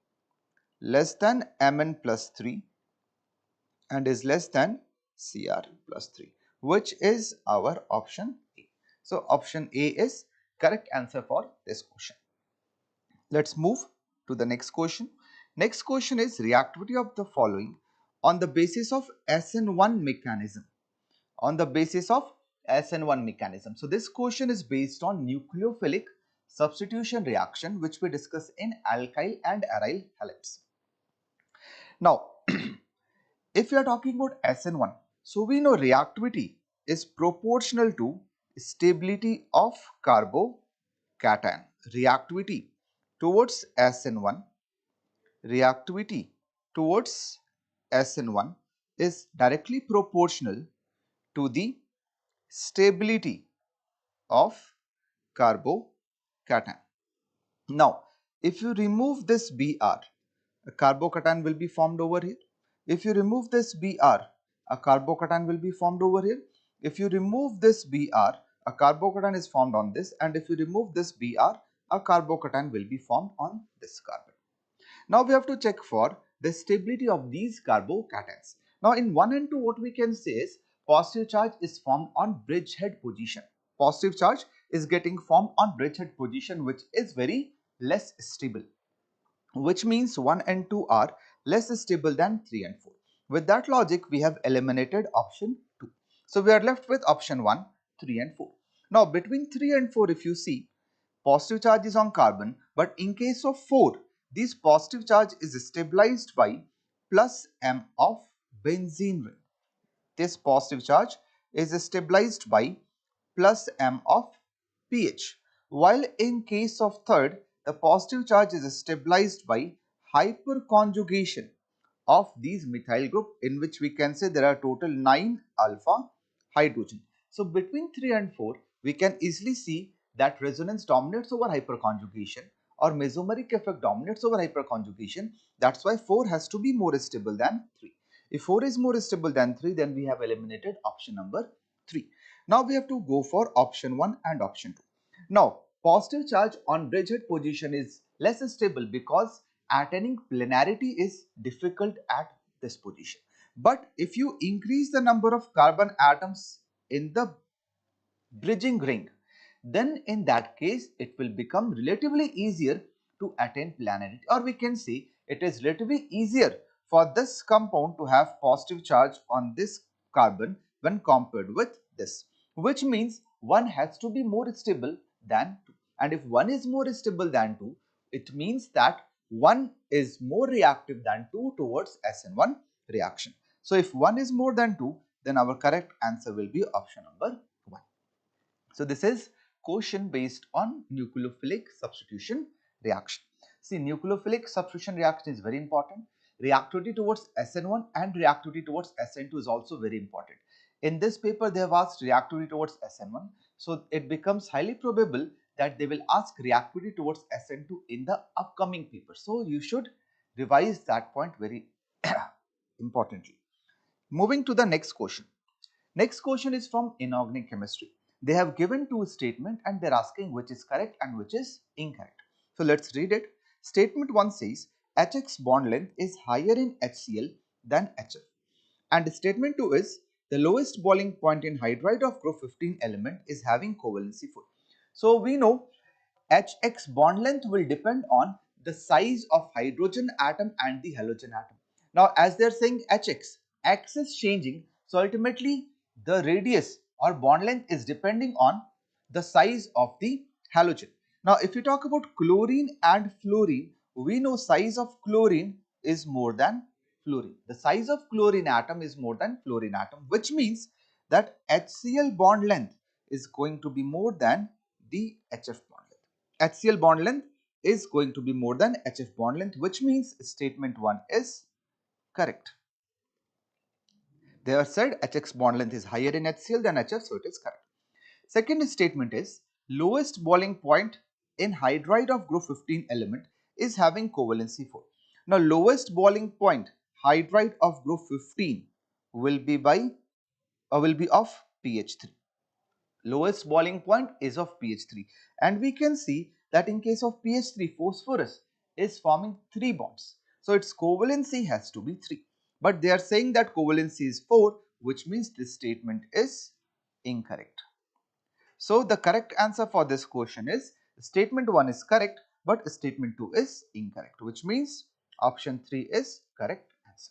less than Mn plus 3 and is less than Cr plus 3, which is our option A. So option A is correct answer for this question. Let's move to the next question. Next question is reactivity of the following on the basis of SN1 mechanism. On the basis of SN1 mechanism. So this question is based on nucleophilic substitution reaction, which we discuss in alkyl and aryl halides. Now, if we are talking about SN1, so we know reactivity is proportional to stability of carbocation. Reactivity towards SN1, reactivity towards SN1 is directly proportional to the stability of carbocation. Now, if you remove this Br, a carbocation will be formed over here. If you remove this Br, a carbocation will be formed over here. If you remove this Br, a carbocation is formed on this, and if you remove this Br, a carbocation will be formed on this carbon. Now we have to check for the stability of these carbocations. Now in 1 and 2, what we can say is positive charge is formed on bridgehead position. Positive charge is getting formed on bridgehead position, which is very less stable, which means 1 and 2 are less stable than 3 and 4. With that logic, we have eliminated option 2. So we are left with option 1, 3 and 4. Now between 3 and 4, if you see, positive charge is on carbon, but in case of 4, this positive charge is stabilized by plus M of benzene ring. This positive charge is stabilized by plus M of pH. While in case of third, the positive charge is stabilized by hyperconjugation of these methyl group, in which we can say there are total 9 alpha hydrogen. So between 3 and 4, we can easily see that resonance dominates over hyperconjugation or mesomeric effect dominates over hyperconjugation. That's why 4 has to be more stable than 3. If 4 is more stable than 3, then we have eliminated option number 3. Now we have to go for option 1 and option 2. Now positive charge on bridgehead position is less stable because attaining planarity is difficult at this position. But if you increase the number of carbon atoms in the bridging ring, then in that case it will become relatively easier to attain planarity, or we can say it is relatively easier for this compound to have positive charge on this carbon when compared with this, which means one has to be more stable than 2, and if one is more stable than 2, it means that one is more reactive than 2 towards SN1 reaction. So if 1 is more than 2, then our correct answer will be option number 1. So this is question based on nucleophilic substitution reaction. See, nucleophilic substitution reaction is very important. Reactivity towards SN1 and reactivity towards SN2 is also very important. In this paper, they have asked reactivity towards SN1. So it becomes highly probable that they will ask reactivity towards SN2 in the upcoming paper. So you should revise that point very importantly. Moving to the next question. Next question is from inorganic chemistry. They have given two statements and they are asking which is correct and which is incorrect. So let's read it. Statement 1 says HX bond length is higher in HCl than HF. And statement 2 is the lowest boiling point in hydride of group 15 element is having covalency 4. So we know HX bond length will depend on the size of hydrogen atom and the halogen atom. Now as they are saying HX, X is changing, so ultimately the radius or bond length is depending on the size of the halogen. Now if you talk about chlorine and fluorine, we know size of chlorine is more than fluorine. The size of chlorine atom is more than fluorine atom, which means that HCl bond length is going to be more than the HF bond length. HCl bond length is going to be more than HF bond length, which means statement 1 is correct. They have said HX bond length is higher in HCl than HF, so it is correct. Second statement is lowest boiling point in hydride of group 15 element is having covalency 4. Now lowest boiling point hydride of group 15 will be of pH 3. Lowest boiling point is of pH 3, and we can see that in case of pH 3, phosphorus is forming 3 bonds, so its covalency has to be 3. But they are saying that covalency is 4, which means this statement is incorrect. So the correct answer for this question is statement 1 is correct, but statement 2 is incorrect, which means option 3 is correct answer.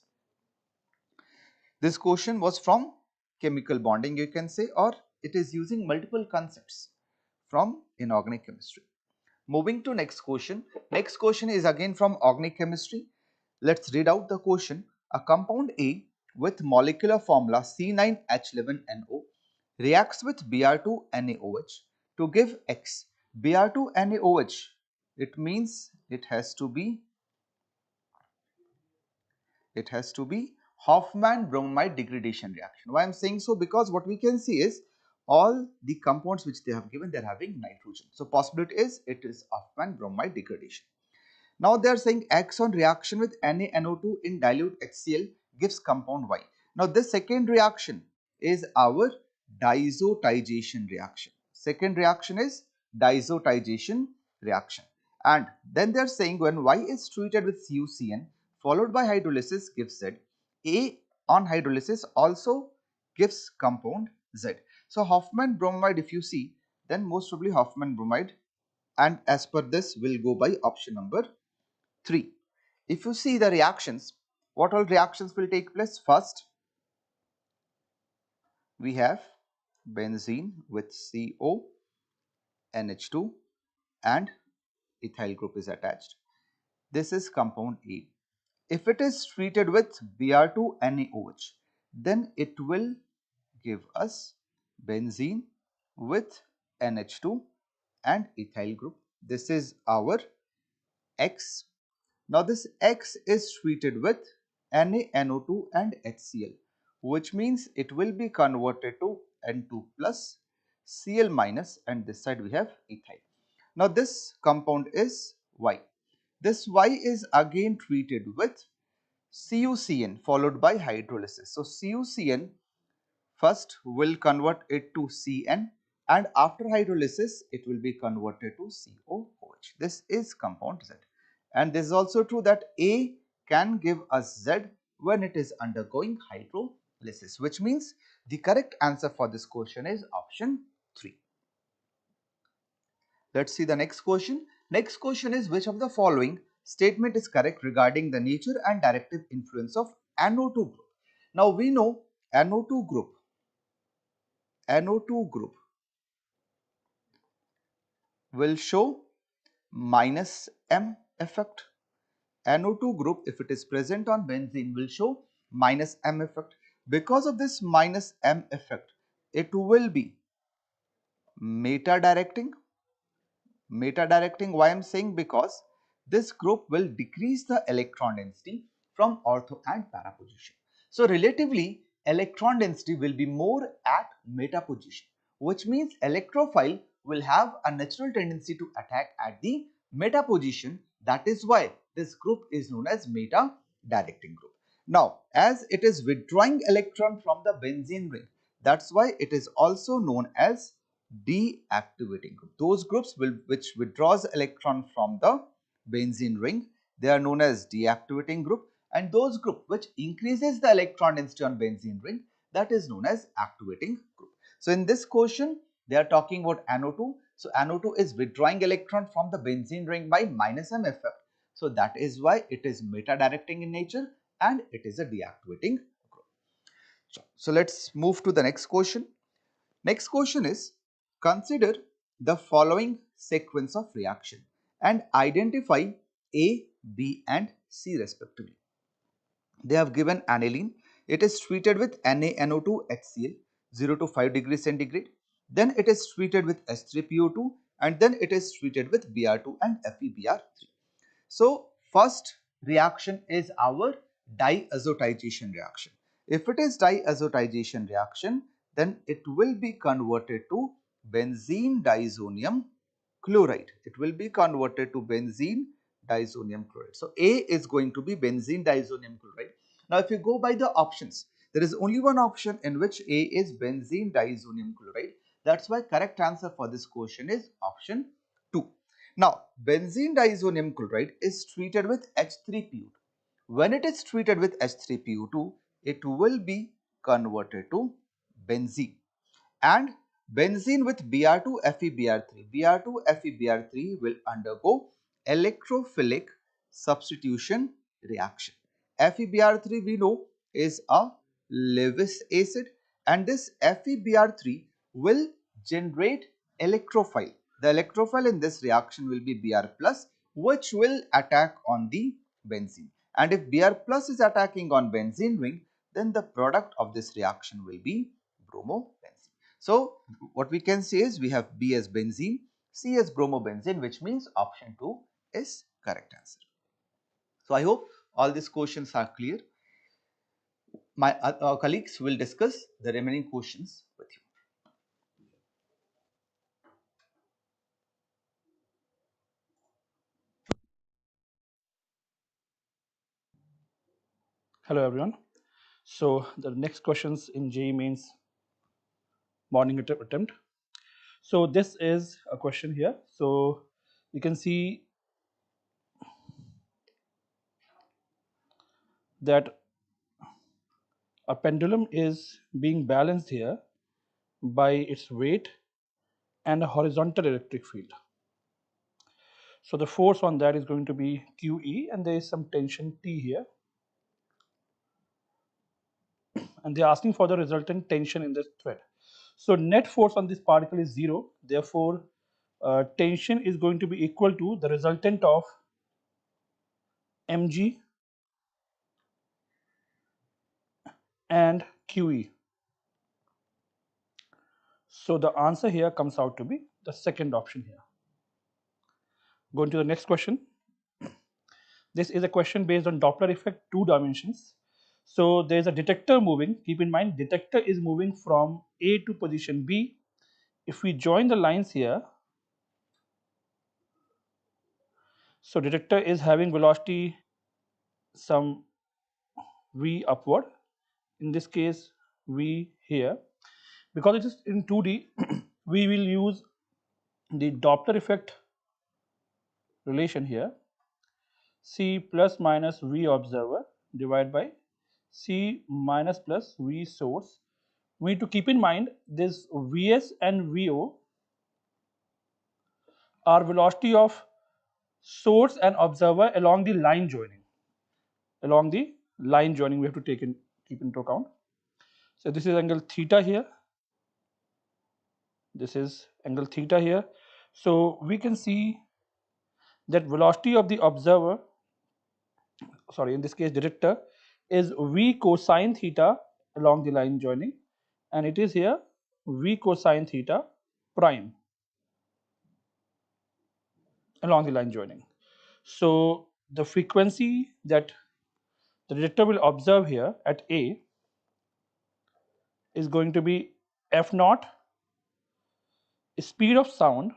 This question was from chemical bonding, you can say, or it is using multiple concepts from inorganic chemistry. Moving to next question. Next question is again from organic chemistry. Let's read out the question. A compound A with molecular formula C9H11NO reacts with Br2NaOH to give X. Br2NaOH, it means it has to be Hofmann bromide degradation reaction. Why I am saying so? Because what we can see is all the compounds which they have given, they are having nitrogen. So possibility is it is Hofmann bromide degradation. Now they are saying X on reaction with NaNO2 in dilute HCl gives compound Y. Now this second reaction is our diazotization reaction. Second reaction is diazotization reaction. And then they are saying when Y is treated with CuCN followed by hydrolysis gives Z. A on hydrolysis also gives compound Z. So Hofmann bromide, if you see, then most probably Hofmann bromide, and as per this will go by option number 3. If you see the reactions, what all reactions will take place? First, we have benzene with CO, NH2 and ethyl group is attached. This is compound A. If it is treated with Br2NaOH, then it will give us benzene with NH2 and ethyl group. This is our X. Now this X is treated with NaNO2 and HCl, which means it will be converted to N2 plus Cl minus, and this side we have ethyl. Now this compound is Y. This Y is again treated with CuCN followed by hydrolysis. So CuCN First, we'll convert it to Cn, and after hydrolysis, it will be converted to COOH. This is compound Z. And this is also true that A can give us Z when it is undergoing hydrolysis, which means the correct answer for this question is option 3. Let's see the next question. Next question is, which of the following statement is correct regarding the nature and directive influence of NO2 group? Now we know NO2 group will show minus M effect. NO2 group, if it is present on benzene, will show minus M effect. Because of this minus M effect, it will be meta-directing. Meta-directing, why I am saying? Because this group will decrease the electron density from ortho and para position. So relatively, electron density will be more at meta position, which means electrophile will have a natural tendency to attack at the meta position. That is why this group is known as meta-directing group. Now, as it is withdrawing electron from the benzene ring, that's why it is also known as deactivating group. Those groups which withdraws electron from the benzene ring, they are known as deactivating group, and those group which increases the electron density on benzene ring, that is known as activating group. So in this question, they are talking about NO2. So NO2 is withdrawing electron from the benzene ring by minus M effect. So that is why it is meta-directing in nature and it is a deactivating group. So let's move to the next question. Next question is, consider the following sequence of reaction and identify A, B and C respectively. They have given aniline. It is treated with NaNO2 HCl 0 to 5 degrees centigrade. Then it is treated with H3PO2 and then it is treated with Br2 and FeBr3. So first reaction is our diazotization reaction. If it is diazotization reaction, then it will be converted to benzene diazonium chloride. It will be converted to benzene diazonium chloride. So A is going to be benzene diazonium chloride. Now if you go by the options, there is only one option in which A is benzene diazonium chloride. That's why correct answer for this question is option 2. Now, benzene diazonium chloride is treated with H3PO2. When it is treated with H3PO2, it will be converted to benzene. And benzene with Br2 FeBr3. Br2 FeBr3 will undergo electrophilic substitution reaction. FeBr3 we know is a Lewis acid, and this FeBr3 will generate electrophile. The electrophile in this reaction will be Br plus, which will attack on the benzene. And if Br plus is attacking on benzene ring, then the product of this reaction will be bromobenzene. So what we can say is we have B as benzene, C as bromobenzene, which means option 2 is correct answer. So I hope all these questions are clear. My colleagues will discuss the remaining questions with you. Hello everyone. So the next questions in JEE Main's morning attempt. So this is a question here. So you can see that a pendulum is being balanced here by its weight and a horizontal electric field. So the force on that is going to be QE, and there is some tension T here. And they are asking for the resultant tension in the thread. So net force on this particle is 0. Therefore, tension is going to be equal to the resultant of mg and QE. So the answer here comes out to be the second option here. Going to the next question. This is a question based on Doppler effect, 2 dimensions. So there is a detector moving. Keep in mind, detector is moving from A to position B. If we join the lines here, so detector is having velocity some v upward. In this case, v here. Because it is in 2D, we will use the Doppler effect relation here. C plus minus V observer divided by C minus plus V source. We need to keep in mind this Vs and Vo are velocity of source and observer along the line joining. Along the line joining, we have to keep into account. So this is angle theta here. This is angle theta here. So we can see that velocity of the observer, sorry, in this case detector, is V cosine theta along the line joining, and it is here V cosine theta prime along the line joining. So the frequency that the detector will observe here at A is going to be f naught, speed of sound.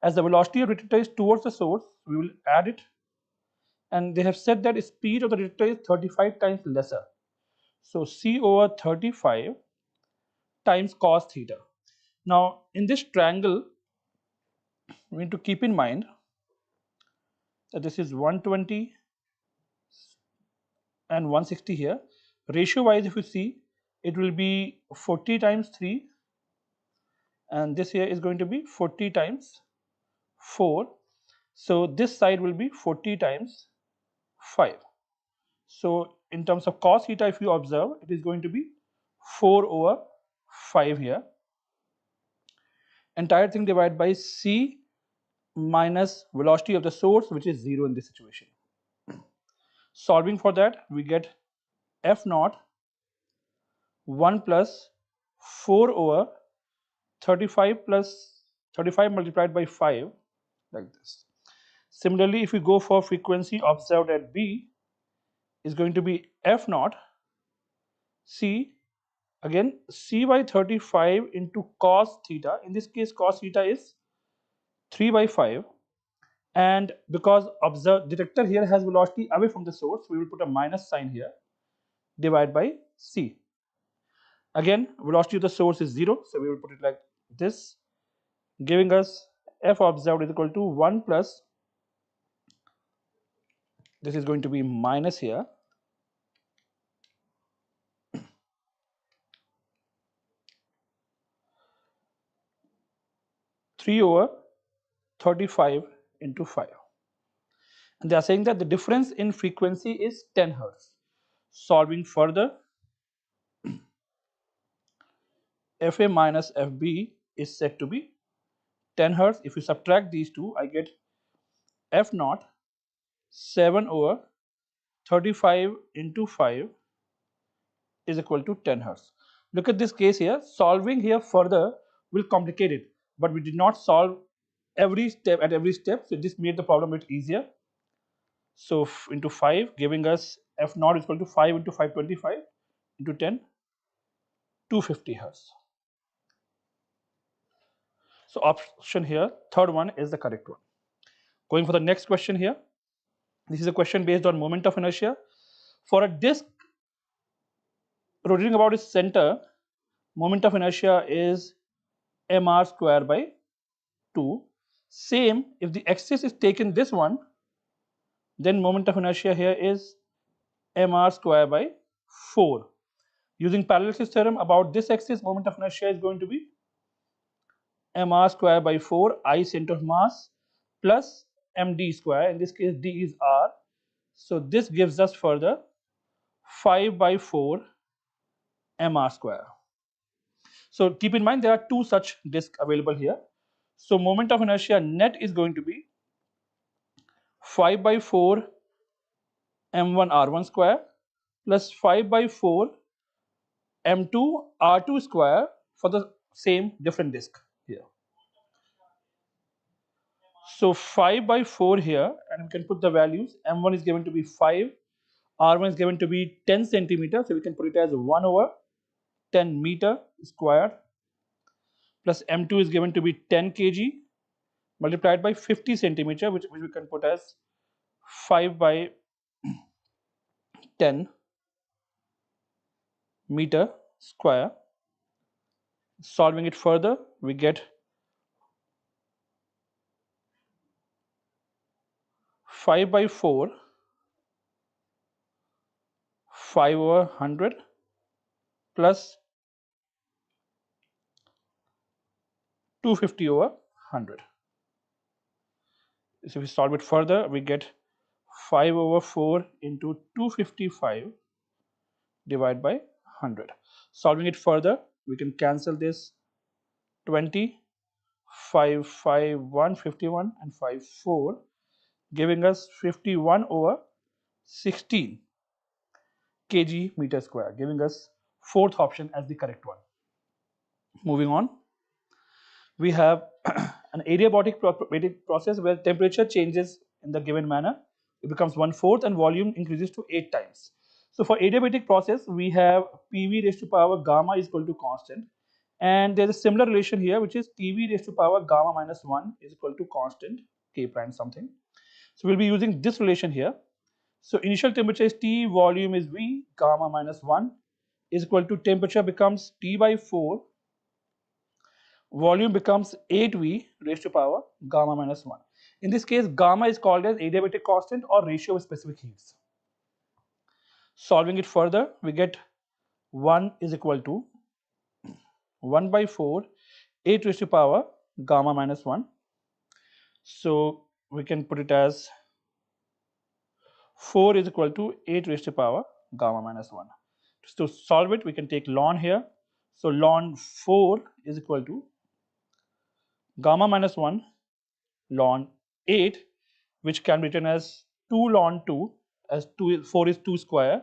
As the velocity of detector is towards the source, we will add it, and they have said that speed of the detector is 35 times lesser. So C over 35 times cos theta. Now in this triangle, we need to keep in mind that this is 120 and 160 here. Ratio wise, if you see, it will be 40 times 3, and this here is going to be 40 times 4. So this side will be 40 times 5. So in terms of cos theta, if you observe, it is going to be 4 over 5 here. Entire thing divided by C minus velocity of the source, which is 0 in this situation. Solving for that, we get f naught 1 plus 4 over 35 plus 35 multiplied by 5, like this. Similarly, if we go for frequency observed at B, is going to be f naught C, again C by 35 into cos theta. In this case, cos theta is 3 by 5, and because observed detector here has velocity away from the source, we will put a minus sign here, divided by C. Again, velocity of the source is 0, so we will put it like this, giving us f observed is equal to 1 plus, this is going to be minus here, 3 over 35 into 5. And they are saying that the difference in frequency is 10 hertz. Solving further, Fa minus Fb is said to be 10 hertz. If you subtract these two, I get f naught 7 over 35 into 5 is equal to 10 hertz. Look at this case here. Solving here further will complicate it, but we did not solve every step at every step, so this made the problem a bit easier. So into 5, giving us f naught is equal to 5 into 525 into 10, 250 hertz. So option here, third one, is the correct one. Going for the next question here. This is a question based on moment of inertia. For a disk rotating about its center, moment of inertia is mr square by 2. Same, if the axis is taken this one, then moment of inertia here is mr square by 4. Using parallaxis theorem, about this axis, moment of inertia is going to be mr square by 4, I center of mass, plus md square. In this case, d is r. So this gives us further 5 by 4 mr square. So keep in mind there are two such disks available here. So moment of inertia net is going to be 5 by 4 m1 r1 square plus 5 by 4 m2 r2 square for the same different disk here. So 5 by 4 here, and we can put the values. M1 is given to be 5, R1 is given to be 10 centimeter, so we can put it as 1 over 10 meter squared, plus M2 is given to be 10 kg multiplied by 50 centimeter, which we can put as 5 by 10 meter square. Solving it further, we get 5 by 4, 5 over 100 plus 250 over 100. So if we solve it further, we get 5 over 4 into 255 divided by 100. Solving it further, we can cancel this 20, 5, 5, 1, 51 and 5, 4, giving us 51 over 16 kg meter square, giving us fourth option as the correct one. Moving on, we have an adiabatic process where temperature changes in the given manner. It becomes 1/4 and volume increases to 8 times. So for adiabatic process, we have PV raised to power gamma is equal to constant. And there's a similar relation here, which is TV raised to power gamma minus 1 is equal to constant K prime something. So we'll be using this relation here. So initial temperature is T, volume is V, gamma minus 1 is equal to temperature becomes T by 4, volume becomes 8V raised to power gamma minus 1. In this case, gamma is called as adiabatic constant or ratio of specific heats. Solving it further, we get 1 is equal to 1 by 4, 8 raised to power gamma minus 1. So we can put it as 4 is equal to 8 raised to power gamma minus 1. To solve it, we can take ln here. So ln 4 is equal to gamma minus 1 ln 8, which can be written as 2 ln 2, as 4 is 2 square,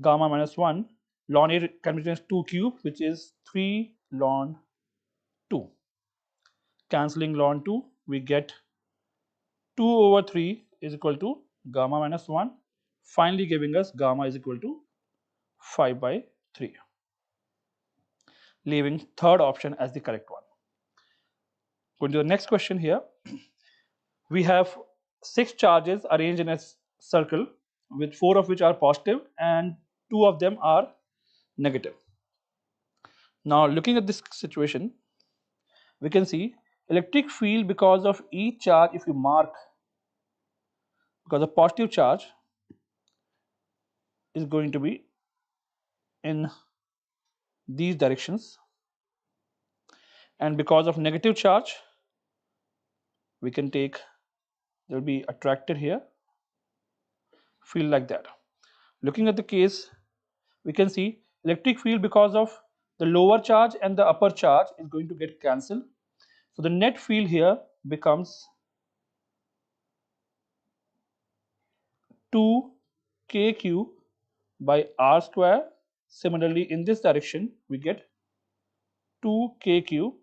gamma minus 1 ln 8 can be written as 2 cube, which is 3 ln 2. Cancelling ln 2, we get 2 over 3 is equal to gamma minus 1, finally giving us gamma is equal to 5 by 3, leaving third option as the correct one. Going to the next question here, we have 6 charges arranged in a circle with 4 of which are positive and 2 of them are negative. Now looking at this situation, we can see electric field because of each charge, if you mark, because a positive charge is going to be in these directions, and because of negative charge, we can take, there will be attracted here, field like that. Looking at the case, we can see electric field because of the lower charge and the upper charge is going to get cancelled. So the net field here becomes 2kq by r square. Similarly, in this direction, we get 2kq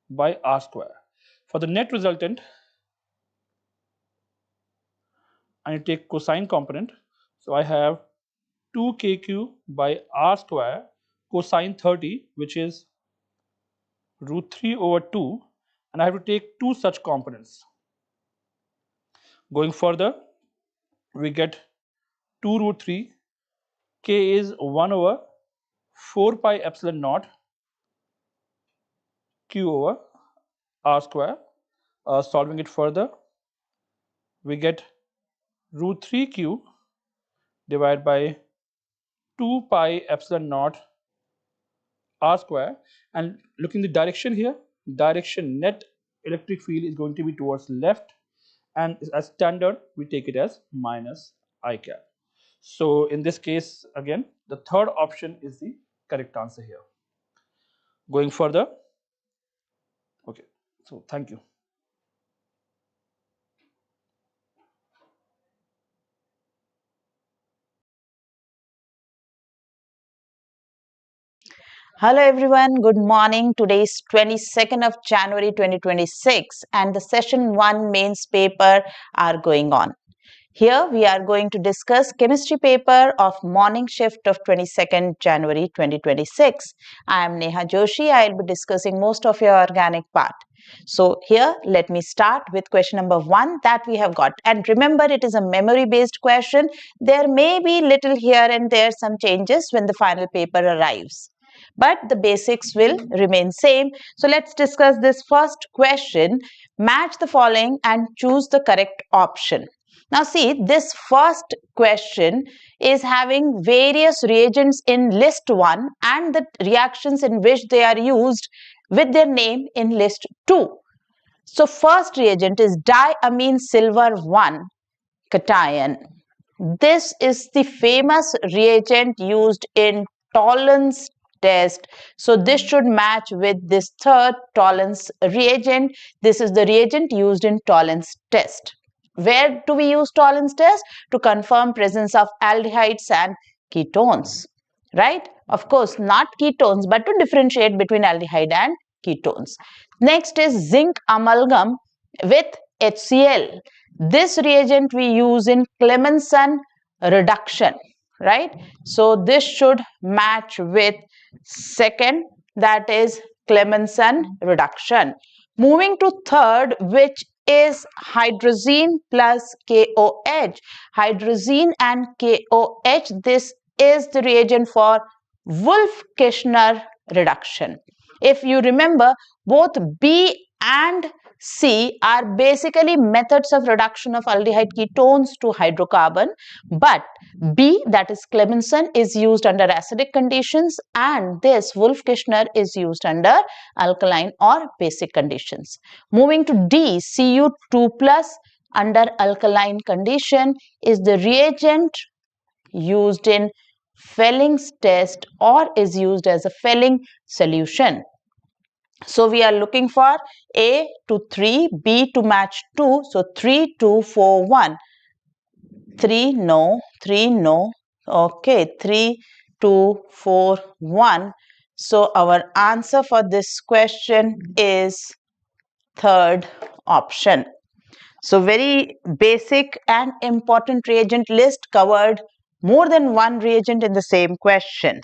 by r square. For the net resultant, I need to take cosine component. So I have 2kq by r square cosine 30, which is root 3 over 2, and I have to take 2 such components. Going further, we get 2 root 3, k is 1 over 4 pi epsilon naught q over r square. Solving it further, we get root 3q divided by 2 pi epsilon naught r square, and looking the direction here, direction net electric field is going to be towards left, and as standard we take it as minus I cap. So in this case, again, the third option is the correct answer here. Going further, okay, so thank you. Hello everyone, good morning. Today is 22nd of January 2026 and the session 1 mains paper are going on. Here we are going to discuss chemistry paper of morning shift of 22nd January 2026. I am Neha Joshi. I will be discussing most of your organic part. So here let me start with question number 1 that we have got. And remember, it is a memory based question. There may be little here and there some changes when the final paper arrives. but the basics will remain same. So let's discuss this first question. Match the following and choose the correct option. Now see, this first question is having various reagents in list 1 and the reactions in which they are used with their name in list 2. So first reagent is diamine silver 1 cation. This is the famous reagent used in tolerance test. So this should match with this third tolerance reagent. This is the reagent used in tolerance test. Where do we use tolerance test? To confirm presence of aldehydes and ketones, right? Of course, not ketones, but to differentiate between aldehyde and ketones. Next is zinc amalgam with HCl. This reagent we use in Clemmensen reduction, right? So this should match with second, that is Clemmensen reduction. Moving to third, which is hydrazine plus KOH. Hydrazine and KOH, this is the reagent for Wolff-Kishner reduction. If you remember, both B and C are basically methods of reduction of aldehyde ketones to hydrocarbon, but B, that is Clemmensen, is used under acidic conditions, and this Wolff-Kishner is used under alkaline or basic conditions. Moving to D, Cu2 plus under alkaline condition is the reagent used in Felling's test or is used as a Felling solution. So we are looking for A to 3, B to match 2. So 3, 2, 4, 1. 3 no, 3 no. Okay, 3, 2, 4, 1. So our answer for this question is third option. So very basic and important reagent list covered more than one reagent in the same question.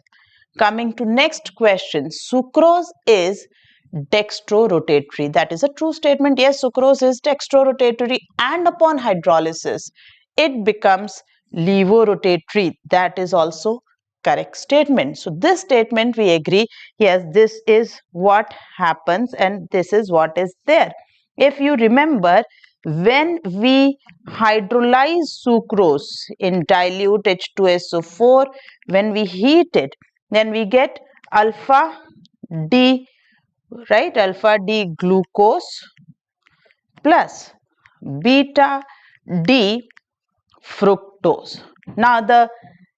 Coming to next question, sucrose is dextrorotatory. That is a true statement. Yes, sucrose is dextrorotatory, and upon hydrolysis, it becomes levorotatory. That is also correct statement. So this statement we agree, yes, this is what happens and this is what is there. If you remember, when we hydrolyze sucrose in dilute H2SO4, when we heat it, then we get alpha D, right, alpha D glucose plus beta D fructose. Now the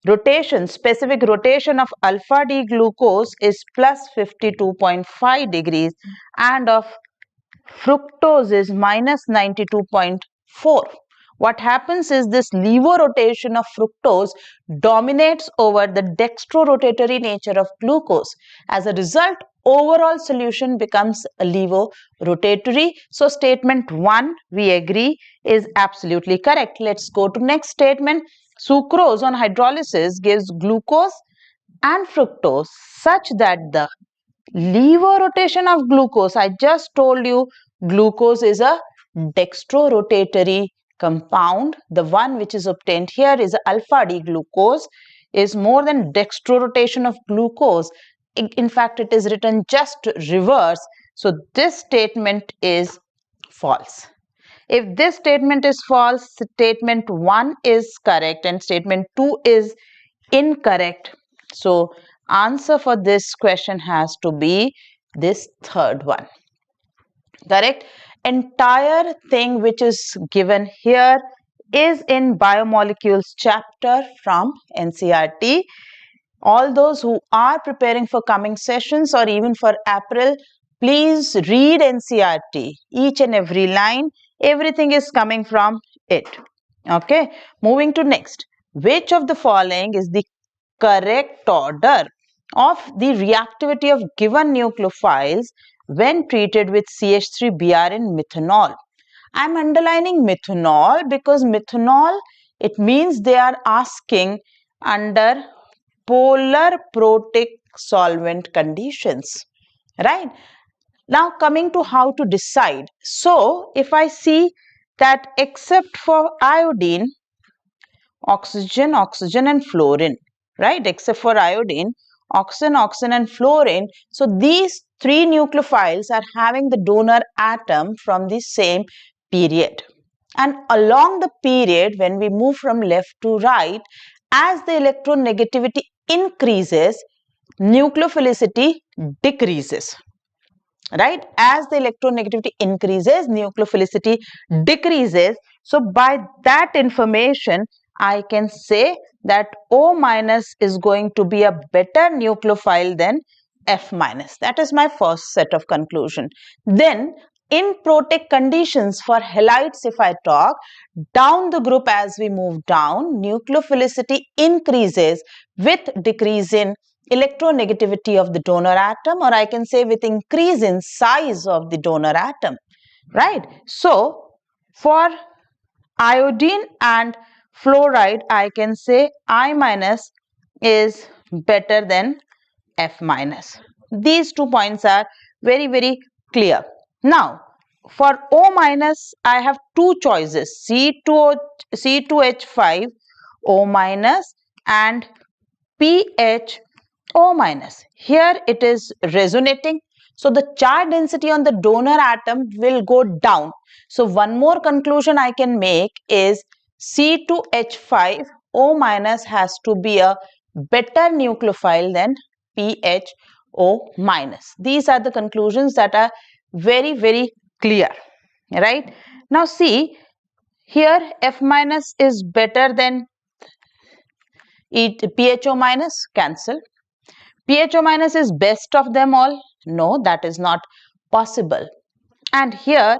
rotation, specific rotation of alpha D glucose is plus 52.5 degrees and of fructose is minus 92.4. What happens is this levorotation of fructose dominates over the dextrorotatory nature of glucose. As a result, overall solution becomes levorotatory. So statement 1 we agree is absolutely correct. Let's go to next statement. Sucrose on hydrolysis gives glucose and fructose such that the levorotation of glucose, I just told you glucose is a dextrorotatory compound. The one which is obtained here is alpha D glucose is more than dextrorotation of glucose. In fact, it is written just reverse. So this statement is false. If this statement is false, statement 1 is correct and statement 2 is incorrect. So answer for this question has to be this third one. Correct? Entire thing which is given here is in Biomolecules chapter from NCERT. All those who are preparing for coming sessions or even for April, please read NCERT. Each and every line, everything is coming from it. Okay, moving to next. Which of the following is the correct order of the reactivity of given nucleophiles when treated with CH3Br in methanol? I am underlining methanol because methanol, it means they are asking under polar protic solvent conditions, right? Now coming to how to decide. So if I see that except for iodine, oxygen and fluorine, right, except for iodine, oxygen, oxygen and fluorine. So these three nucleophiles are having the donor atom from the same period. And along the period, when we move from left to right, as the electronegativity increases, nucleophilicity decreases. Right? As the electronegativity increases, nucleophilicity decreases. So by that information, I can say that O minus is going to be a better nucleophile than F minus. That is my first set of conclusion. Then in protic conditions for halides, if I talk, down the group as we move down, nucleophilicity increases with decrease in electronegativity of the donor atom, or I can say with increase in size of the donor atom, right? So for iodine and fluoride, I can say I minus is better than F minus. These 2 points are very, very clear. Now, for O minus, I have two choices, C2H5 O minus and PHO minus. Here it is resonating. So the charge density on the donor atom will go down. So one more conclusion I can make is C2H5 O minus has to be a better nucleophile than PHO minus. These are the conclusions that are very, very clear. Right? Now see, here F minus is better than PHO minus, cancel. PHO minus is best of them all. No, that is not possible. And here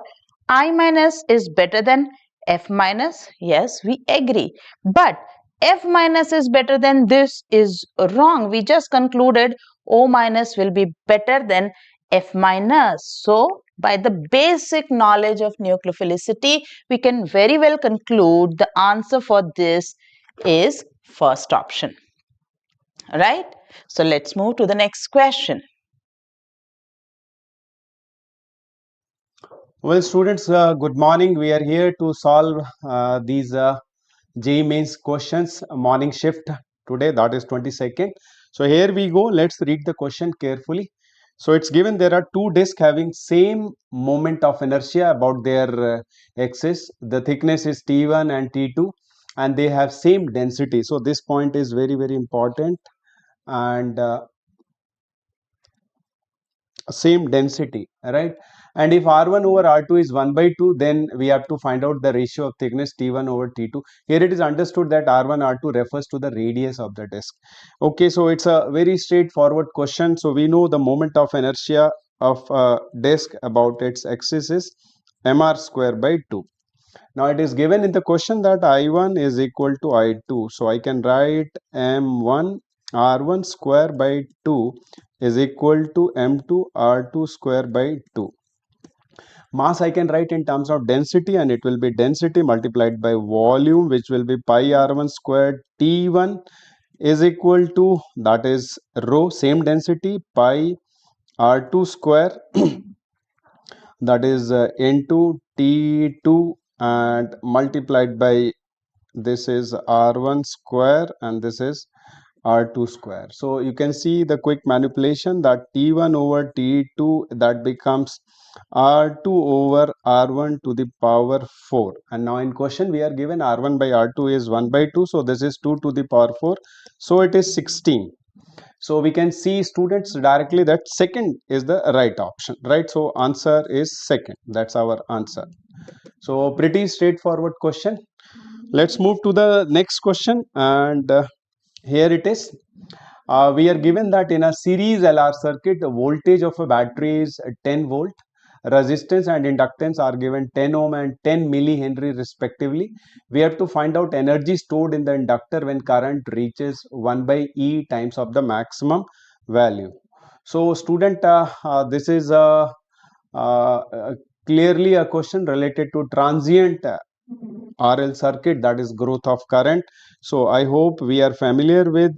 I minus is better than F minus. Yes, we agree. But F minus is better than this is wrong. We just concluded O minus will be better than F minus. So by the basic knowledge of nucleophilicity, we can very well conclude the answer for this is first option. Right? So let's move to the next question. Well, students, good morning. We are here to solve these JEE Mains questions, morning shift today, that is 22nd. So here we go. Let's read the question carefully. So it's given there are two discs having same moment of inertia about their axis. The thickness is T1 and T2 and they have same density. So this point is very, very important, and same density, right? And if R1 over R2 is 1 by 2, then we have to find out the ratio of thickness T1 over T2. Here it is understood that R1 R2 refers to the radius of the disk. Okay, so it's a very straightforward question. So we know the moment of inertia of a disk about its axis is mr square by 2. Now it is given in the question that I1 is equal to I2. So I can write M1 R1 square by 2 is equal to M2 R2 square by 2. Mass I can write in terms of density, and it will be density multiplied by volume, which will be pi R1 squared. T1 is equal to, that is rho, same density, pi R2 square that is into T2 and multiplied by, this is R1 square and this is R2 square. So you can see the quick manipulation that T1 over T2, that becomes R2 over R1 to the power 4. And now in question we are given R1 by R2 is 1 by 2. So this is 2 to the power 4. So it is 16. So we can see, students, directly that second is the right option, right? So answer is second. That's our answer. So pretty straightforward question. Let's move to the next question, and here it is. We are given that in a series LR circuit, the voltage of a battery is 10 volt. Resistance and inductance are given 10 ohm and 10 millihenry respectively. We have to find out energy stored in the inductor when current reaches 1 by E times of the maximum value. So student, this is clearly a question related to transient RL circuit, that is growth of current. So I hope we are familiar with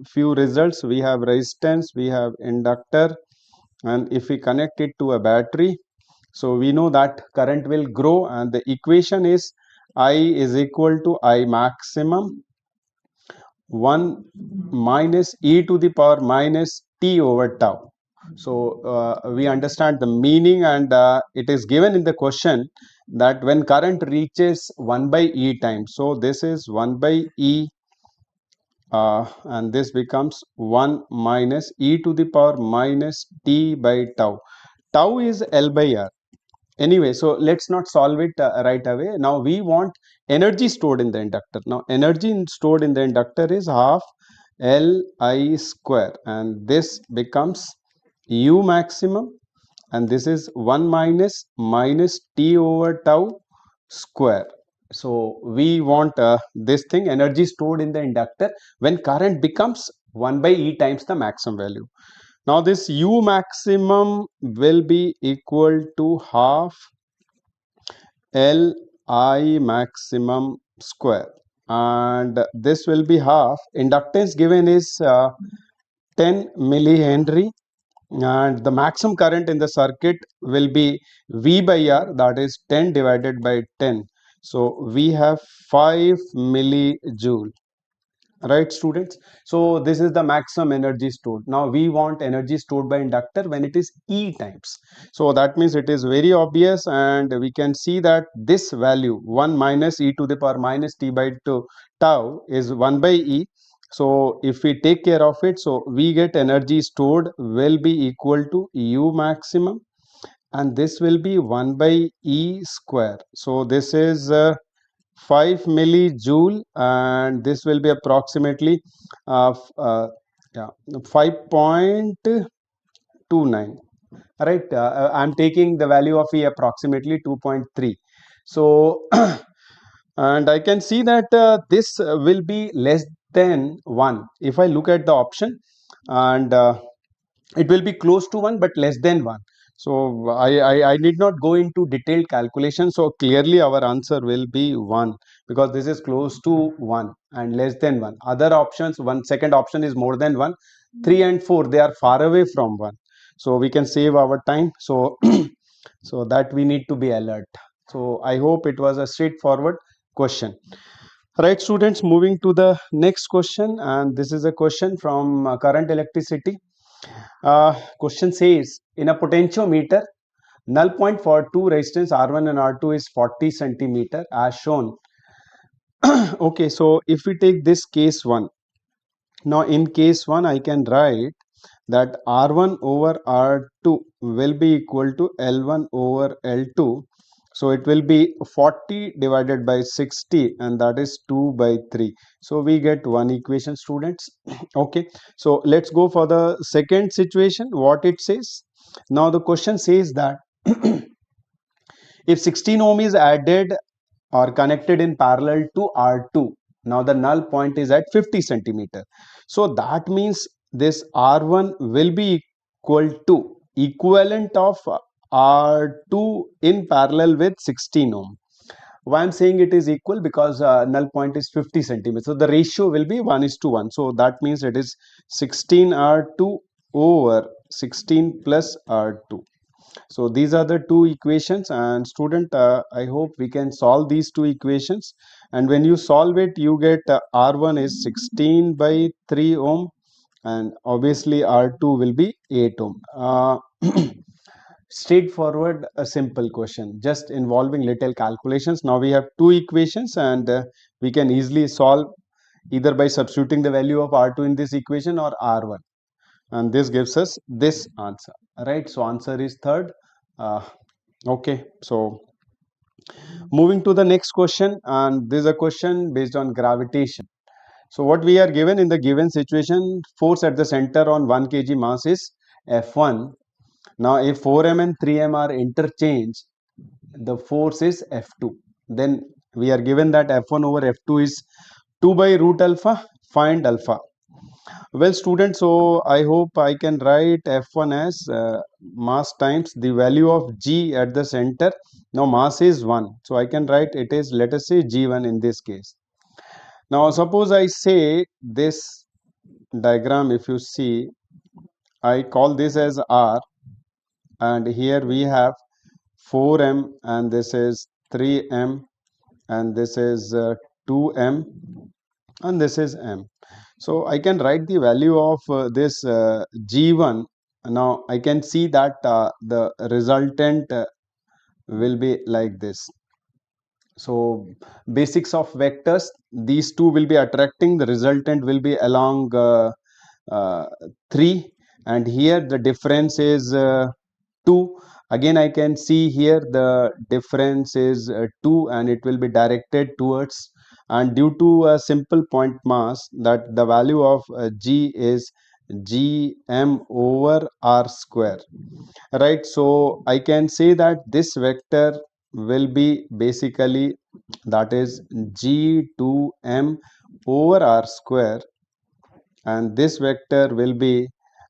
few results. We have resistance, we have inductor, and if we connect it to a battery, so we know that current will grow, and the equation is I is equal to I maximum 1 minus e to the power minus t over tau. So we understand the meaning, and it is given in the question that when current reaches 1 by e times, so this is 1 by e and this becomes 1 minus e to the power minus t by tau. Tau is L by R. Anyway, so let's not solve it right away. Now we want energy stored in the inductor. Now energy stored in the inductor is half Li square, and this becomes U maximum, and this is 1 minus t over tau square. So we want this thing, energy stored in the inductor when current becomes 1 by e times the maximum value. Now this U maximum will be equal to half Li maximum square, and this will be half. Inductance given is 10 millihenry, and the maximum current in the circuit will be V by R, that is 10 divided by 10. So we have 5 millijoule. Right, students? So this is the maximum energy stored. Now we want energy stored by inductor when it is E times. So that means it is very obvious, and we can see that this value 1 minus e to the power minus t by 2 tau is 1 by e. So if we take care of it, so we get energy stored will be equal to U maximum, and this will be 1 by e square. So this is 5 millijoule, and this will be approximately yeah, 5.29. Right, I'm taking the value of E approximately 2.3. So and I can see that this will be less than 1 if I look at the option, and it will be close to 1 but less than 1. So I need not go into detailed calculation. So clearly our answer will be 1, because this is close to 1 and less than 1. Other options, second option is more than 1. 3 and 4, they are far away from 1. So we can save our time. So so that we need to be alert. So I hope it was a straightforward question. Right, students, moving to the next question, and this is a question from current electricity. Question says, in a potentiometer, null point for two resistance R1 and R2 is 40 centimeter as shown. Okay, so if we take this case 1, now in case 1 I can write that R1 over R2 will be equal to L1 over L2. So it will be 40 divided by 60, and that is 2 by 3. So we get one equation, students. Okay, so let's go for the second situation. What it says? Now the question says that if 16 ohm is added or connected in parallel to R2, now the null point is at 50 centimeter. So that means this R1 will be equal to equivalent of R2 in parallel with 16 ohm. Why I'm saying it is equal? Because null point is 50 centimeters. So the ratio will be 1:1. So that means it is 16 R2 over 16 plus R2. So these are the two equations, and student, I hope we can solve these two equations. And when you solve it, you get R1 is 16 by 3 ohm, and obviously R2 will be 8 ohm. Straightforward, a simple question, just involving little calculations. Now we have two equations, and we can easily solve either by substituting the value of R2 in this equation or R1, and this gives us this answer. Right, so answer is third. Okay, so moving to the next question, and this is a question based on gravitation. So what we are given in the given situation, force at the center on 1 kg mass is F1. Now if 4m and 3m are interchanged, the force is F2. Then we are given that F1 over F2 is 2 by root alpha. Find alpha. Well, students, so I hope I can write F1 as mass times the value of G at the center. Now mass is 1, so I can write it is, let us say, G1 in this case. Now suppose I say this diagram, if you see, I call this as R, and here we have 4m, and this is 3m, and this is 2m, and this is m. So I can write the value of this G1. Now I can see that the resultant will be like this. So basics of vectors, these two will be attracting, the resultant will be along uh, 3, and here the difference is 2. Again I can see here the difference is 2, and it will be directed towards, and due to a simple point mass, that the value of G is Gm over r square, right? So I can say that this vector will be basically, that is G2m over r square, and this vector will be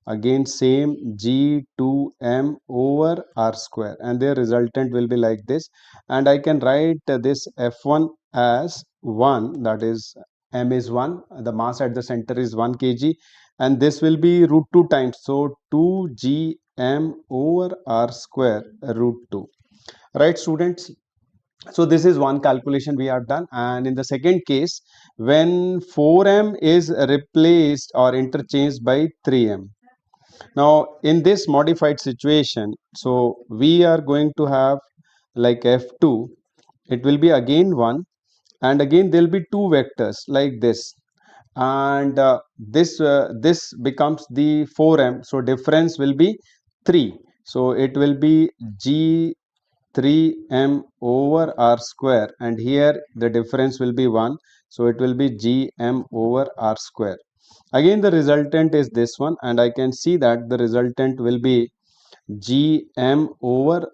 again same G2m over r square, and their resultant will be like this. And I can write this F1 as 1, that is m is 1, the mass at the center is 1 kg, and this will be root 2 times, so 2gm over r square root 2, right students? So this is one calculation we have done. And in the second case, when 4m is replaced or interchanged by 3m, now in this modified situation, so we are going to have like f2, it will be again 1, and again there will be two vectors like this, and this becomes the 4m, so difference will be 3, so it will be g 3m over r square, and here the difference will be 1, so it will be gm over r square. Again the resultant is this one, and I can see that the resultant will be gm over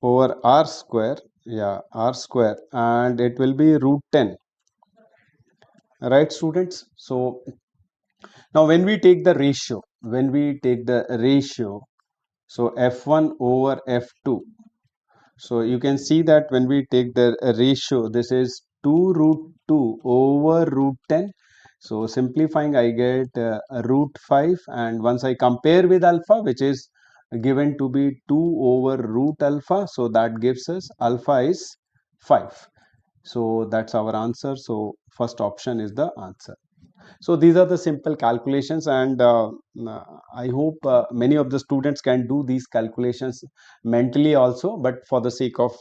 r square, yeah, r square, and it will be root 10, right students? So now when we take the ratio, so f1 over f2, so you can see that when we take the ratio, this is 2 root 2 over root 10. So simplifying, I get root 5, and once I compare with alpha, which is given to be 2 over root alpha, so that gives us alpha is 5. So that's our answer. So first option is the answer. So these are the simple calculations, and I hope many of the students can do these calculations mentally also, but for the sake of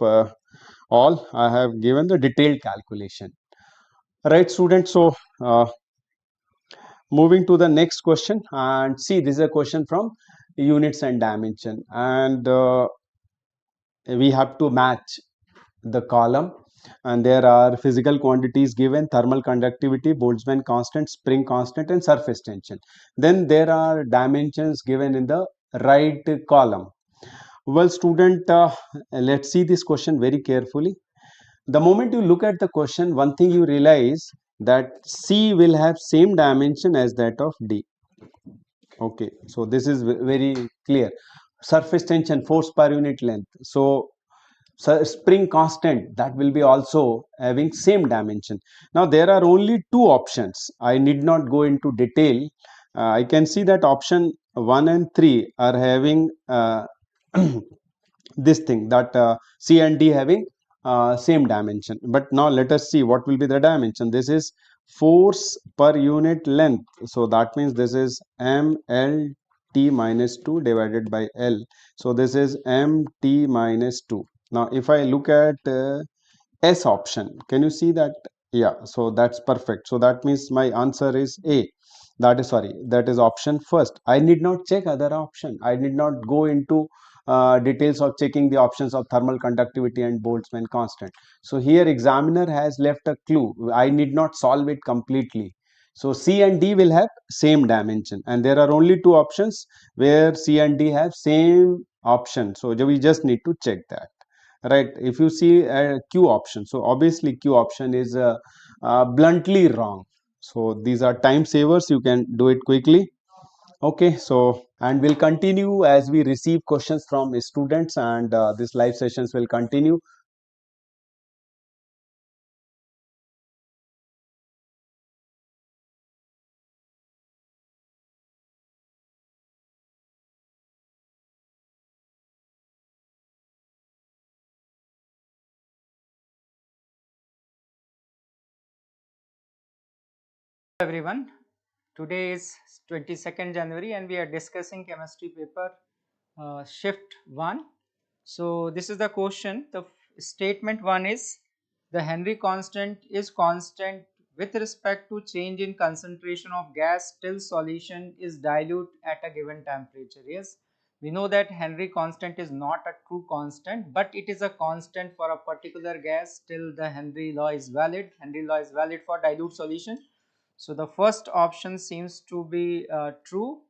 all, I have given the detailed calculation. Right students, so moving to the next question, and see, this is a question from units and dimension, and we have to match the column, and there are physical quantities given: thermal conductivity, Boltzmann constant, spring constant, and surface tension. Then there are dimensions given in the right column. Well student, let's see this question very carefully. The moment you look at the question, one thing you realize, that C will have same dimension as that of D. Okay, so this is very clear. Surface tension, force per unit length, so spring constant, that will be also having same dimension. Now there are only two options, I need not go into detail. I can see that option 1 and 3 are having this thing, that C and D having same dimension. But now let us see what will be the dimension. This is force per unit length, so that means this is mlt minus 2 divided by L, so this is mt minus 2. Now if I look at S option, can you see that? Yeah, so that's perfect. So that means my answer is A. That is, sorry, that is option first. I need not check other option. I need not go into details of checking the options of thermal conductivity and Boltzmann constant. So here examiner has left a clue. I need not solve it completely. So C and D will have same dimension, and there are only two options where C and D have same option. So we just need to check that. Right, if you see a Q option, so obviously Q option is bluntly wrong. So these are time savers, you can do it quickly. Okay, so and we'll continue as we receive questions from students, and this live sessions will continue. everyone. Today is 22nd January and we are discussing chemistry paper shift 1. So this is the question. The statement 1 is the Henry constant is constant with respect to change in concentration of gas till solution is dilute at a given temperature. Yes, we know that Henry constant is not a true constant, but it is a constant for a particular gas till the Henry law is valid. Henry law is valid for dilute solution. So the first option seems to be true.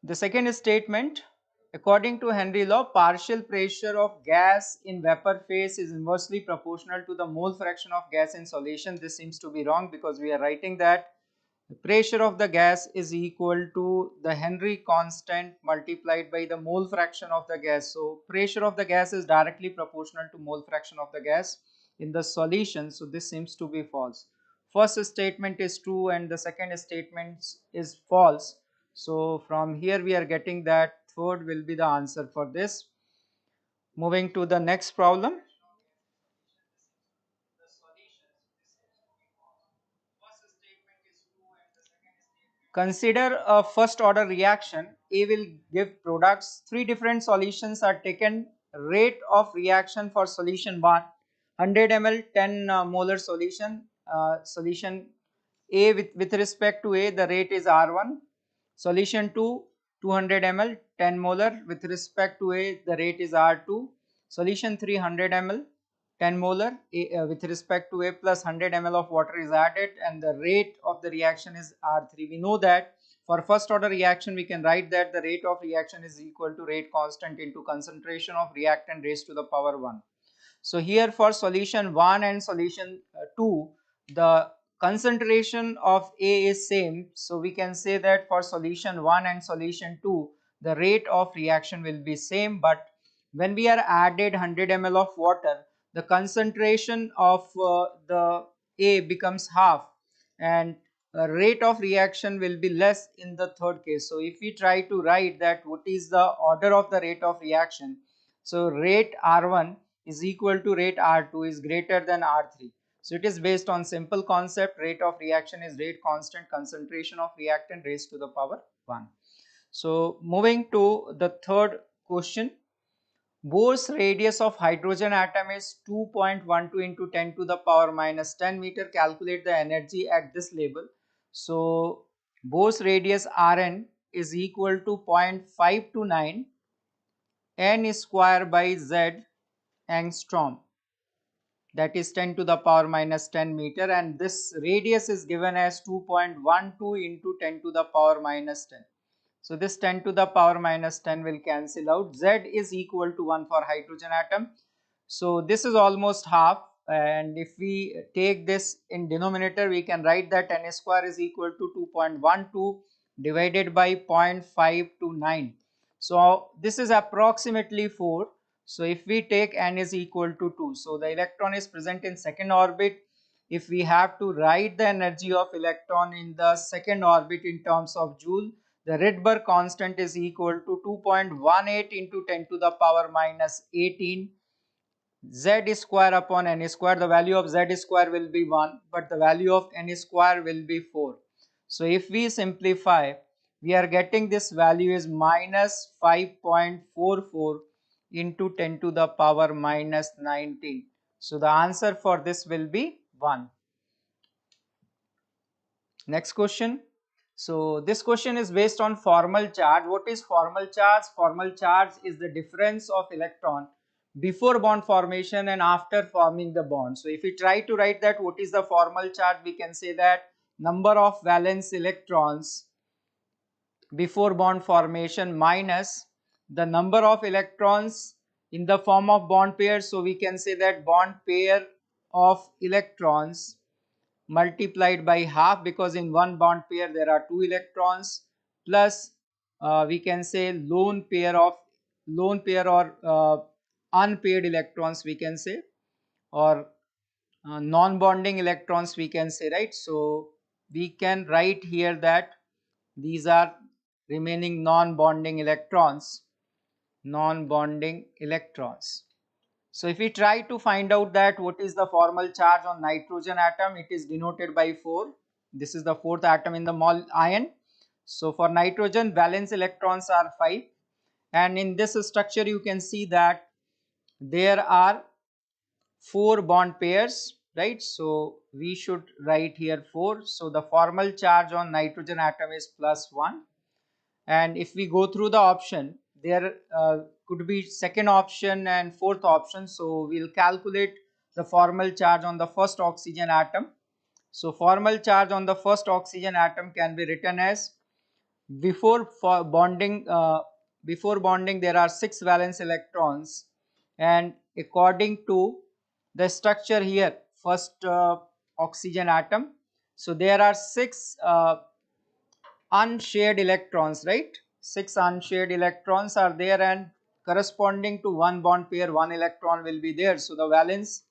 The second statement, according to Henry law, partial pressure of gas in vapor phase is inversely proportional to the mole fraction of gas in solution. This seems to be wrong because we are writing that the pressure of the gas is equal to the Henry constant multiplied by the mole fraction of the gas. So pressure of the gas is directly proportional to mole fraction of the gas in the solution. So this seems to be false. First statement is true and the second statement is false. So from here we are getting that third will be the answer for this. Moving to the next problem. Consider a first order reaction. A will give products. Three different solutions are taken. Rate of reaction for solution 1, 100 ml 10 molar solution. Solution A with respect to A, the rate is R1. Solution 2, 200 ml 10 molar with respect to A, the rate is R2. Solution 3, 100 ml 10 molar with respect to A plus 100 ml of water is added and the rate of the reaction is R3. We know that for first order reaction we can write that the rate of reaction is equal to rate constant into concentration of reactant raised to the power 1. So here for solution 1 and solution 2 the concentration of A is same, so we can say that for solution 1 and solution 2 the rate of reaction will be same, but when we are added 100 ml of water the concentration of the A becomes half and rate of reaction will be less in the third case. So if we try to write that what is the order of the rate of reaction, so rate R1 is equal to rate R2 is greater than R3. So it is based on simple concept, rate of reaction is rate constant, concentration of reactant raised to the power 1. So moving to the third question. Bohr's radius of hydrogen atom is 2.12 into 10 to the power minus 10 meter. Calculate the energy at this level. So Bohr's radius Rn is equal to 0.529 n square by z angstrom, that is 10 to the power minus 10 meter, and this radius is given as 2.12 into 10 to the power minus 10. So this 10 to the power minus 10 will cancel out. Z is equal to 1 for hydrogen atom. So this is almost half, and if we take this in denominator we can write that n square is equal to 2.12 divided by 0.529. So this is approximately 4. So if we take n is equal to 2, so the electron is present in second orbit. If we have to write the energy of electron in the second orbit in terms of joule, the Rydberg constant is equal to 2.18 into 10 to the power minus 18 z square upon n square. The value of z square will be 1, but the value of n square will be 4. So if we simplify, we are getting this value is minus 5.44 into 10 to the power minus 19. So the answer for this will be 1. Next question. So this question is based on formal charge. What is formal charge? Formal charge is the difference of electron before bond formation and after forming the bond. So if we try to write that what is the formal charge, we can say that number of valence electrons before bond formation minus the number of electrons in the form of bond pairs. So we can say that bond pair of electrons multiplied by half, because in one bond pair there are 2 electrons, plus we can say lone pair or unpaired electrons we can say, or non-bonding electrons we can say, right? So we can write here that these are remaining non-bonding electrons, So if we try to find out that what is the formal charge on nitrogen atom, it is denoted by 4. This is the fourth atom in the mol ion. So for nitrogen, valence electrons are 5, and in this structure you can see that there are 4 bond pairs, right? So we should write here 4. So the formal charge on nitrogen atom is +1. And if we go through the option, there could be second option and fourth option. So we'll calculate the formal charge on the first oxygen atom. So formal charge on the first oxygen atom can be written as before bonding. Before bonding, there are 6 valence electrons, and according to the structure here, first oxygen atom. So there are 6 unshared electrons, right? 6 unshared electrons are there, and corresponding to one bond pair, one electron will be there. So the valence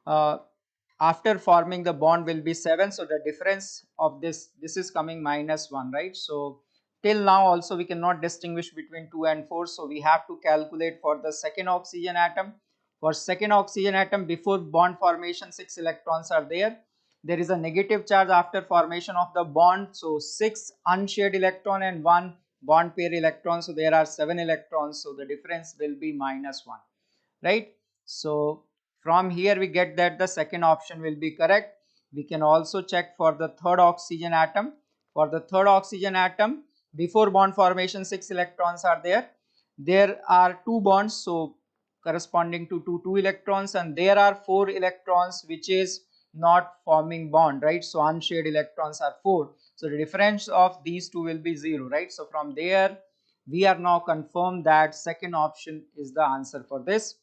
uh, after forming the bond will be 7. So the difference of this is coming -1, right? So till now also we cannot distinguish between 2 and 4. So we have to calculate for the second oxygen atom. For second oxygen atom, before bond formation, 6 electrons are there. There is a negative charge after formation of the bond. So 6 unshared electron and 1 bond pair electron. So there are 7 electrons. So the difference will be -1, right? So from here we get that the second option will be correct. We can also check for the third oxygen atom. For the third oxygen atom, before bond formation, 6 electrons are there. There are 2 bonds, so corresponding to 2 electrons, and there are 4 electrons which is not forming bond, right? So unshared electrons are 4. So the difference of these two will be 0, right? So from there we are now confirmed that second option is the answer for this.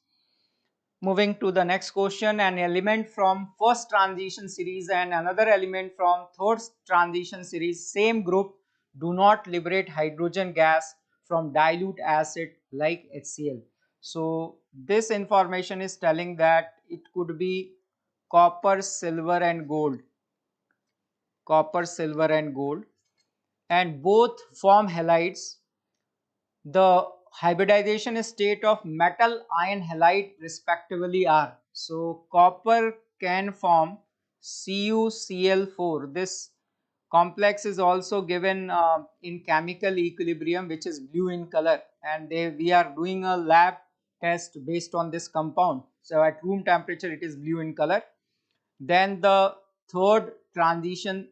Moving to the next question, an element from first transition series and another element from third transition series, same group, do not liberate hydrogen gas from dilute acid like HCl. So this information is telling that it could be copper, silver and gold. Copper, silver and gold, and both form halides. The hybridization state of metal ion halide respectively are. So copper can form CuCl4. This complex is also given in chemical equilibrium, which is blue in color, and we are doing a lab test based on this compound. So at room temperature it is blue in color. Then the third transition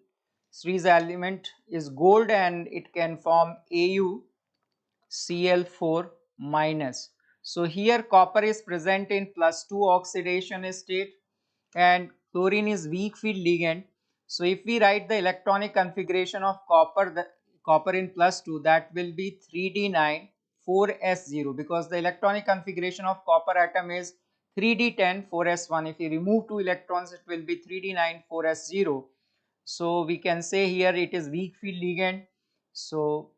series element is gold, and it can form AuCl4 minus. So here copper is present in +2 oxidation state and chlorine is weak field ligand. So if we write the electronic configuration of copper, the copper in +2, that will be 3d9 4s0, because the electronic configuration of copper atom is 3d10 4s1. If you remove 2 electrons, it will be 3d9 4s0. So we can say here it is weak field ligand. So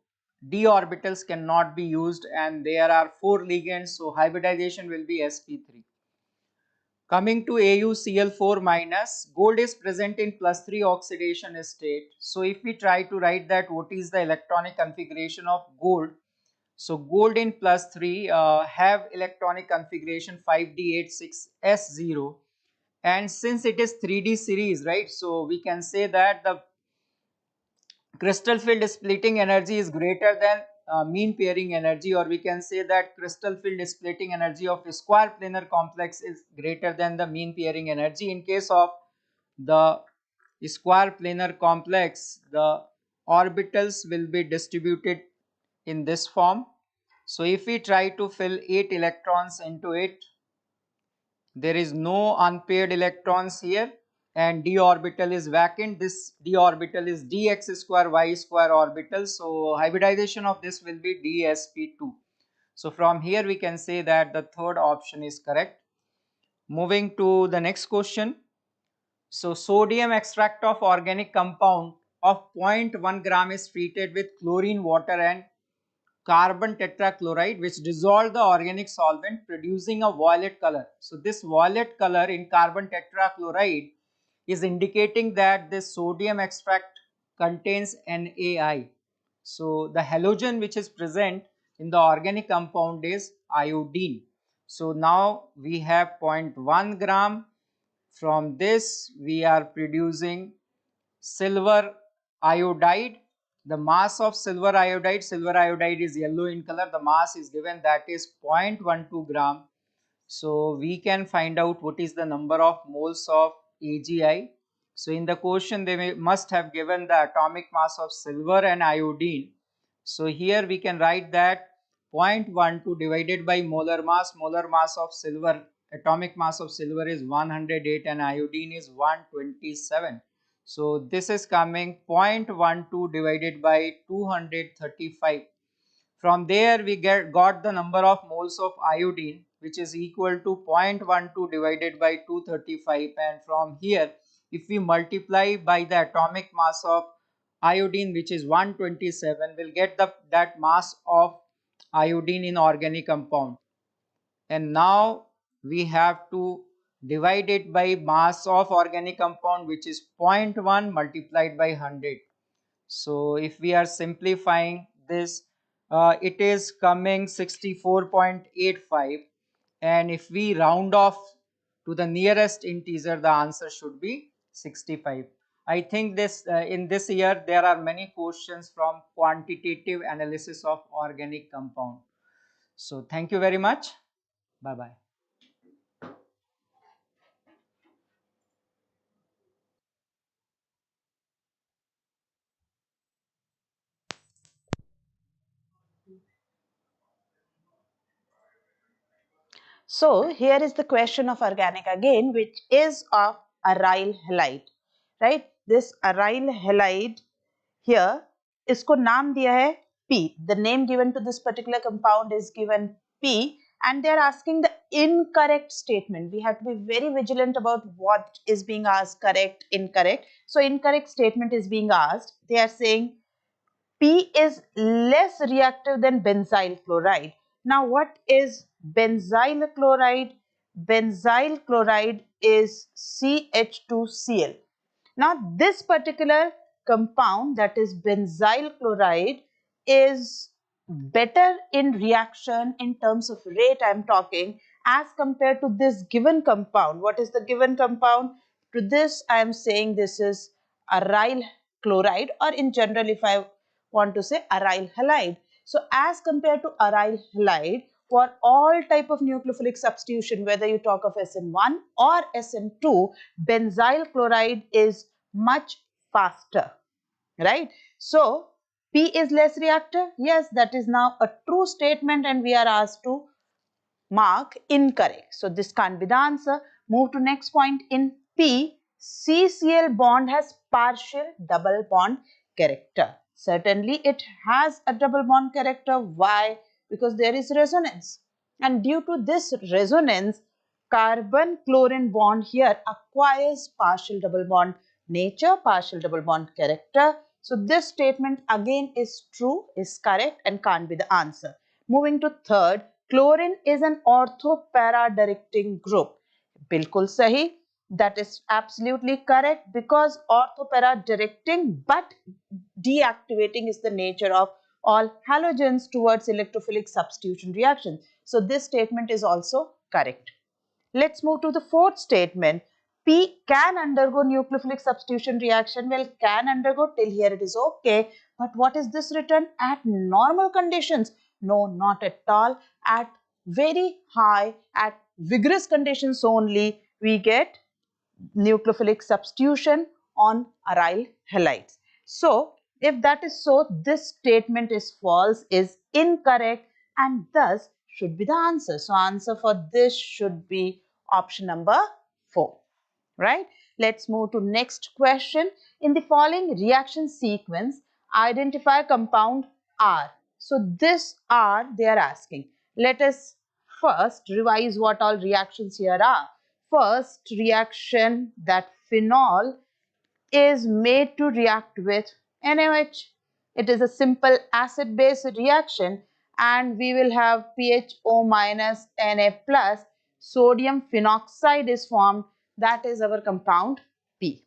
d orbitals cannot be used, and there are 4 ligands, so hybridization will be sp3. Coming to AuCl4 minus, gold is present in +3 oxidation state. So if we try to write that what is the electronic configuration of gold, so gold in +3 have electronic configuration 5d86s0, and since it is 3d series, right, so we can say that the crystal field splitting energy is greater than mean pairing energy, or we can say that crystal field splitting energy of a square planar complex is greater than the mean pairing energy. In case of the square planar complex, the orbitals will be distributed in this form. So if we try to fill 8 electrons into it, there is no unpaired electrons here, and d orbital is vacant. This d orbital is dx square y square orbital, so hybridization of this will be dsp2. So from here we can say that the third option is correct. Moving to the next question. So sodium extract of organic compound of 0.1 gram is treated with chlorine water and carbon tetrachloride, which dissolve the organic solvent, producing a violet color. So this violet color in carbon tetrachloride is indicating that this sodium extract contains NaI. So the halogen which is present in the organic compound is iodine. So now we have 0.1 gram. From this we are producing silver iodide. The mass of silver iodide is yellow in color. The mass is given, that is 0.12 gram. So we can find out what is the number of moles of AgI. So in the question they must have given the atomic mass of silver and iodine. So here we can write that 0.12 divided by molar mass of silver, atomic mass of silver is 108 and iodine is 127. So this is coming 0.12 divided by 235. From there we got the number of moles of iodine, which is equal to 0.12 divided by 235, and from here if we multiply by the atomic mass of iodine, which is 127, we'll get that mass of iodine in organic compound. And now we have to divide it by mass of organic compound, which is 0.1 multiplied by 100. So if we are simplifying this, it is coming 64.85, and if we round off to the nearest integer, the answer should be 65. I think this in this year there are many questions from quantitative analysis of organic compound. So thank you very much. Bye bye. So here is the question of organic again, which is of aryl halide, right? This aryl halide here, इसको नाम दिया है P. The name given to this particular compound is given P, and they are asking the incorrect statement. We have to be very vigilant about what is being asked, correct, incorrect. So incorrect statement is being asked. They are saying P is less reactive than benzyl chloride. Now what is benzyl chloride? Benzyl chloride is CH2Cl. Now this particular compound, that is benzyl chloride, is better in reaction in terms of rate I am talking, as compared to this given compound. What is the given compound? To this I am saying this is aryl chloride, or in general if I want to say aryl halide. So as compared to aryl halide, for all type of nucleophilic substitution, whether you talk of SN1 or SN2, benzyl chloride is much faster, right? So P is less reactive. Yes, that is now a true statement, and we are asked to mark incorrect. So this can't be the answer. Move to next point. In P, CCl bond has partial double bond character. Certainly it has a double bond character. Why? Because there is resonance, and due to this resonance, carbon chlorine bond here acquires partial double bond nature, partial double bond character. So this statement again is true, is correct, and can't be the answer. Moving to third, chlorine is an ortho-para directing group. Bilkul sahi. That is absolutely correct, because ortho-para directing but deactivating is the nature of all halogens towards electrophilic substitution reaction. So this statement is also correct. Let's move to the fourth statement. P can undergo nucleophilic substitution reaction. Well, can undergo, till here it is okay. But what is this written? At normal conditions? No, not at all. At very high, at vigorous conditions only, we get nucleophilic substitution on aryl halides. So, if that is so, this statement is false, is incorrect, and thus should be the answer. So, answer for this should be option number 4. Right? Let's move to next question. In the following reaction sequence, identify compound R. So, this R they are asking. Let us first revise what all reactions here are. First reaction, that phenol is made to react with NaOH. It is a simple acid-base reaction, and we will have PHO minus Na plus, sodium phenoxide is formed. That is our compound P.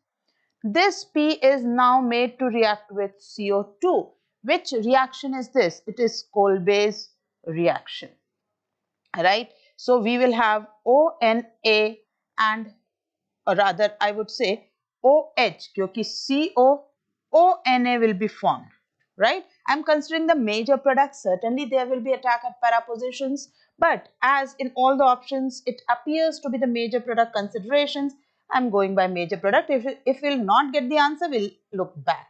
This P is now made to react with CO2. Which reaction is this? It is coal-base reaction, right? So we will have ONA and, or rather I would say OH, क्योंकि COONA will be formed, right? I'm considering the major product. Certainly there will be attack at para positions, but as in all the options, it appears to be the major product considerations. I'm going by major product. If we'll not get the answer, we'll look back.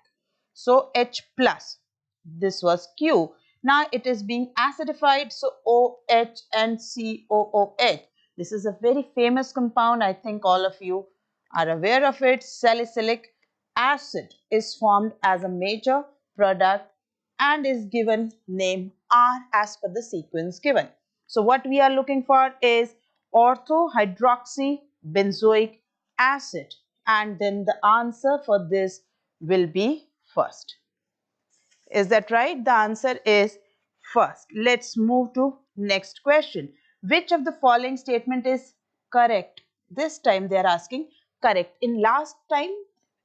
So H plus, this was Q. Now it is being acidified, so OH and COOH. This is a very famous compound. I think all of you are aware of it. Salicylic acid is formed as a major product and is given name R as per the sequence given. So what we are looking for is orthohydroxybenzoic acid, and then the answer for this will be first. Is that right? The answer is first. Let's move to next question. Which of the following statement is correct? This time they are asking correct. In last time,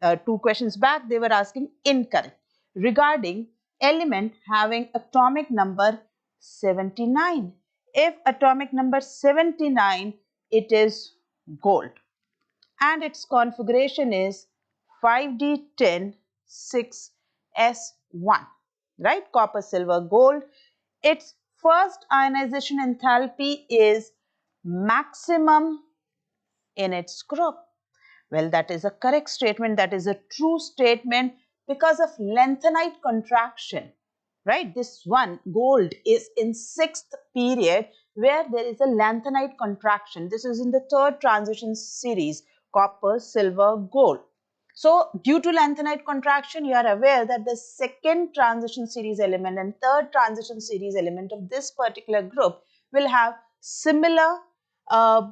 2 questions back, they were asking incorrect regarding element having atomic number 79. If atomic number 79, it is gold and its configuration is 5D10 6S1, right? Copper, silver, gold. Its first ionization enthalpy is maximum in its group. Well, that is a correct statement. That is a true statement because of lengthenite contraction, right? This one, gold, is in 6th period where there is a lengthenite contraction. This is in the 3rd transition series, copper, silver, gold. So due to lengthenite contraction, you are aware that the 2nd transition series element and 3rd transition series element of this particular group will have similar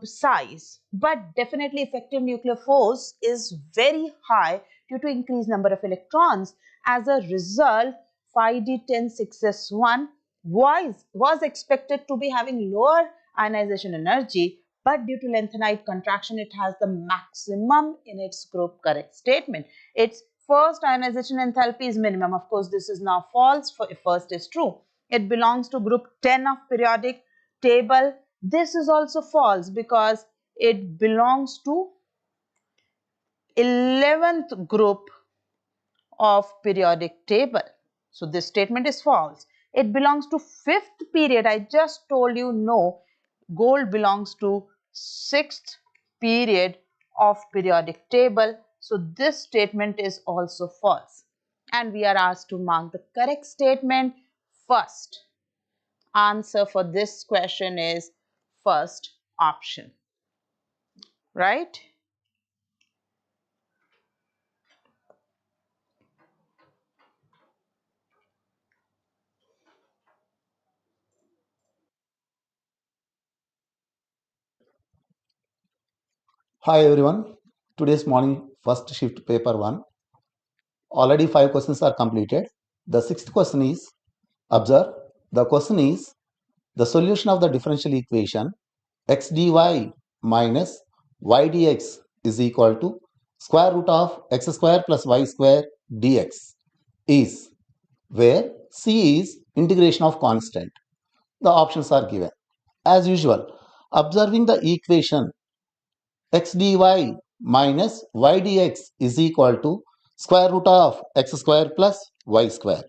size, but definitely effective nuclear force is very high due to increased number of electrons. As a result, 5D10 6S1 was expected to be having lower ionization energy, but due to lengthenite contraction, it has the maximum in its group. Correct statement. Its first ionization enthalpy is minimum. Of course, this is now false. First is true. It belongs to group 10 of periodic table. This is also false because it belongs to 11th group of periodic table. So this statement is false. It belongs to 5th period. I just told you no. Gold belongs to 6th period of periodic table. So this statement is also false. And we are asked to mark the correct statement first. Answer for this question is first option, right? Hi everyone. Today's morning first shift paper 1. Already 5 questions are completed. The 6th question is, observe, the question is the solution of the differential equation x dy minus y dx is equal to square root of x square plus y square dx is, where c is integration of constant. The options are given. As usual, observing the equation x dy minus y dx is equal to square root of x square plus y square.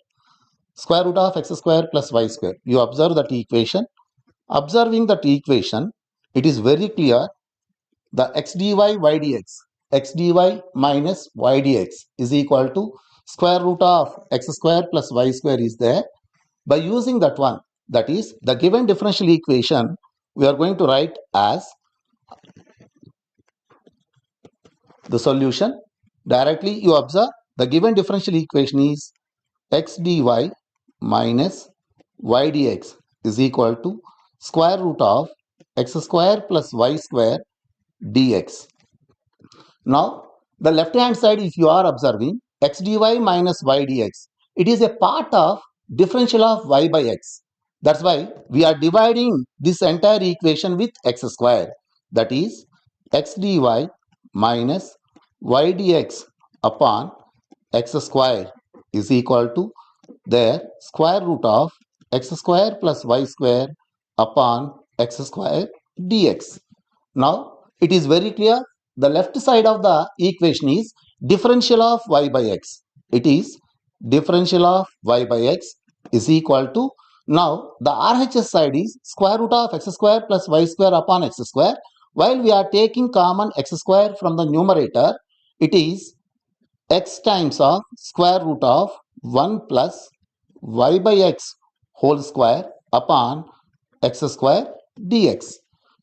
Square root of x square plus y square. You observe that equation. Observing that equation, it is very clear the x dy y dx minus y dx is equal to square root of x square plus y square is there. By using that one, that is the given differential equation, we are going to write as the solution. Directly you observe the given differential equation is x dy minus y dx is equal to square root of x square plus y square dx. Now the left hand side, if you are observing x dy minus y dx, it is a part of differential of y by x. That's why we are dividing this entire equation with x square. That is x dy minus y dx upon x square is equal to their square root of x square plus y square upon x square dx. Now it is very clear, the left side of the equation is differential of y by x. It is differential of y by x is equal to, now the RHS side is square root of x square plus y square upon x square. While we are taking common x square from the numerator, it is x times of square root of 1 plus y by x whole square upon x square dx.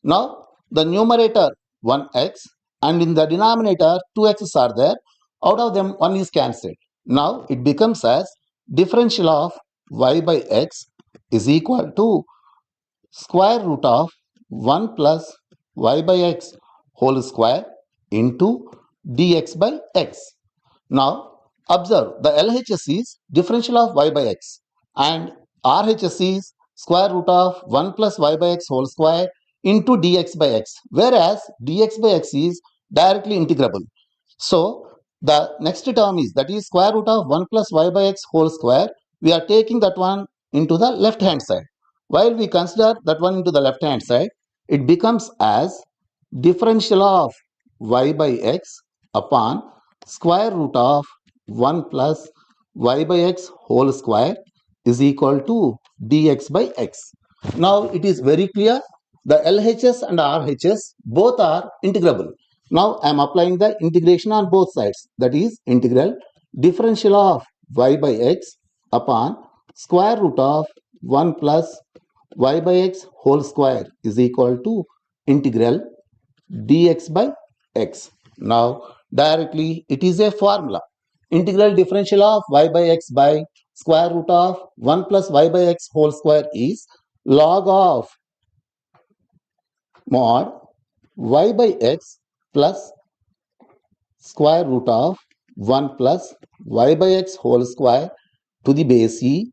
Now the numerator 1x and in the denominator 2x's are there. Out of them 1 is cancelled. Now it becomes as differential of y by x is equal to square root of 1 plus y by x whole square into dx by x. Now observe, the LHS is differential of y by x and RHS is square root of 1 plus y by x whole square into dx by x, whereas dx by x is directly integrable. So the next term is, that is square root of 1 plus y by x whole square. We are taking that one into the left hand side. While we consider that one into the left hand side, it becomes as differential of y by x upon square root of 1 plus y by x whole square is equal to dx by x. Now it is very clear, the LHS and RHS both are integrable. Now I am applying the integration on both sides, that is integral differential of y by x upon square root of 1 plus y by x whole square is equal to integral dx by x. Now directly it is a formula. Integral differential of y by x by square root of 1 plus y by x whole square is log of mod y by x plus square root of 1 plus y by x whole square to the base e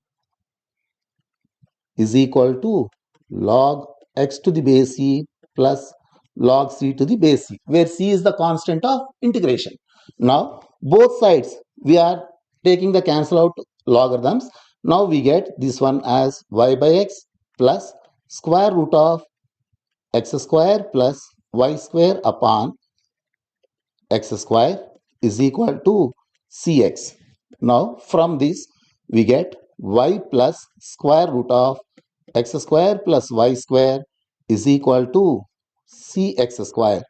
is equal to log x to the base e plus log c to the base c, where c is the constant of integration. Now both sides we are taking the cancel out logarithms. Now we get this one as y by x plus square root of x square plus y square upon x square is equal to cx. Now from this we get y plus square root of x square plus y square is equal to cx square.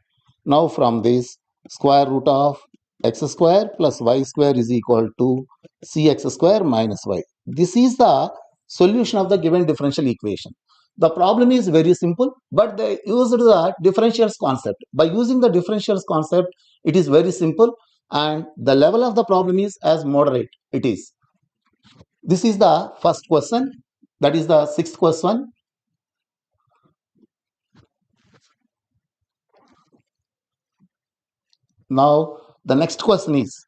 Now from this square root of x square plus y square is equal to cx square minus y. This is the solution of the given differential equation. The problem is very simple, but they used the differentials concept. By using the differentials concept, it is very simple and the level of the problem is as moderate it is. This is the first question, that is the sixth question. Now the next question is,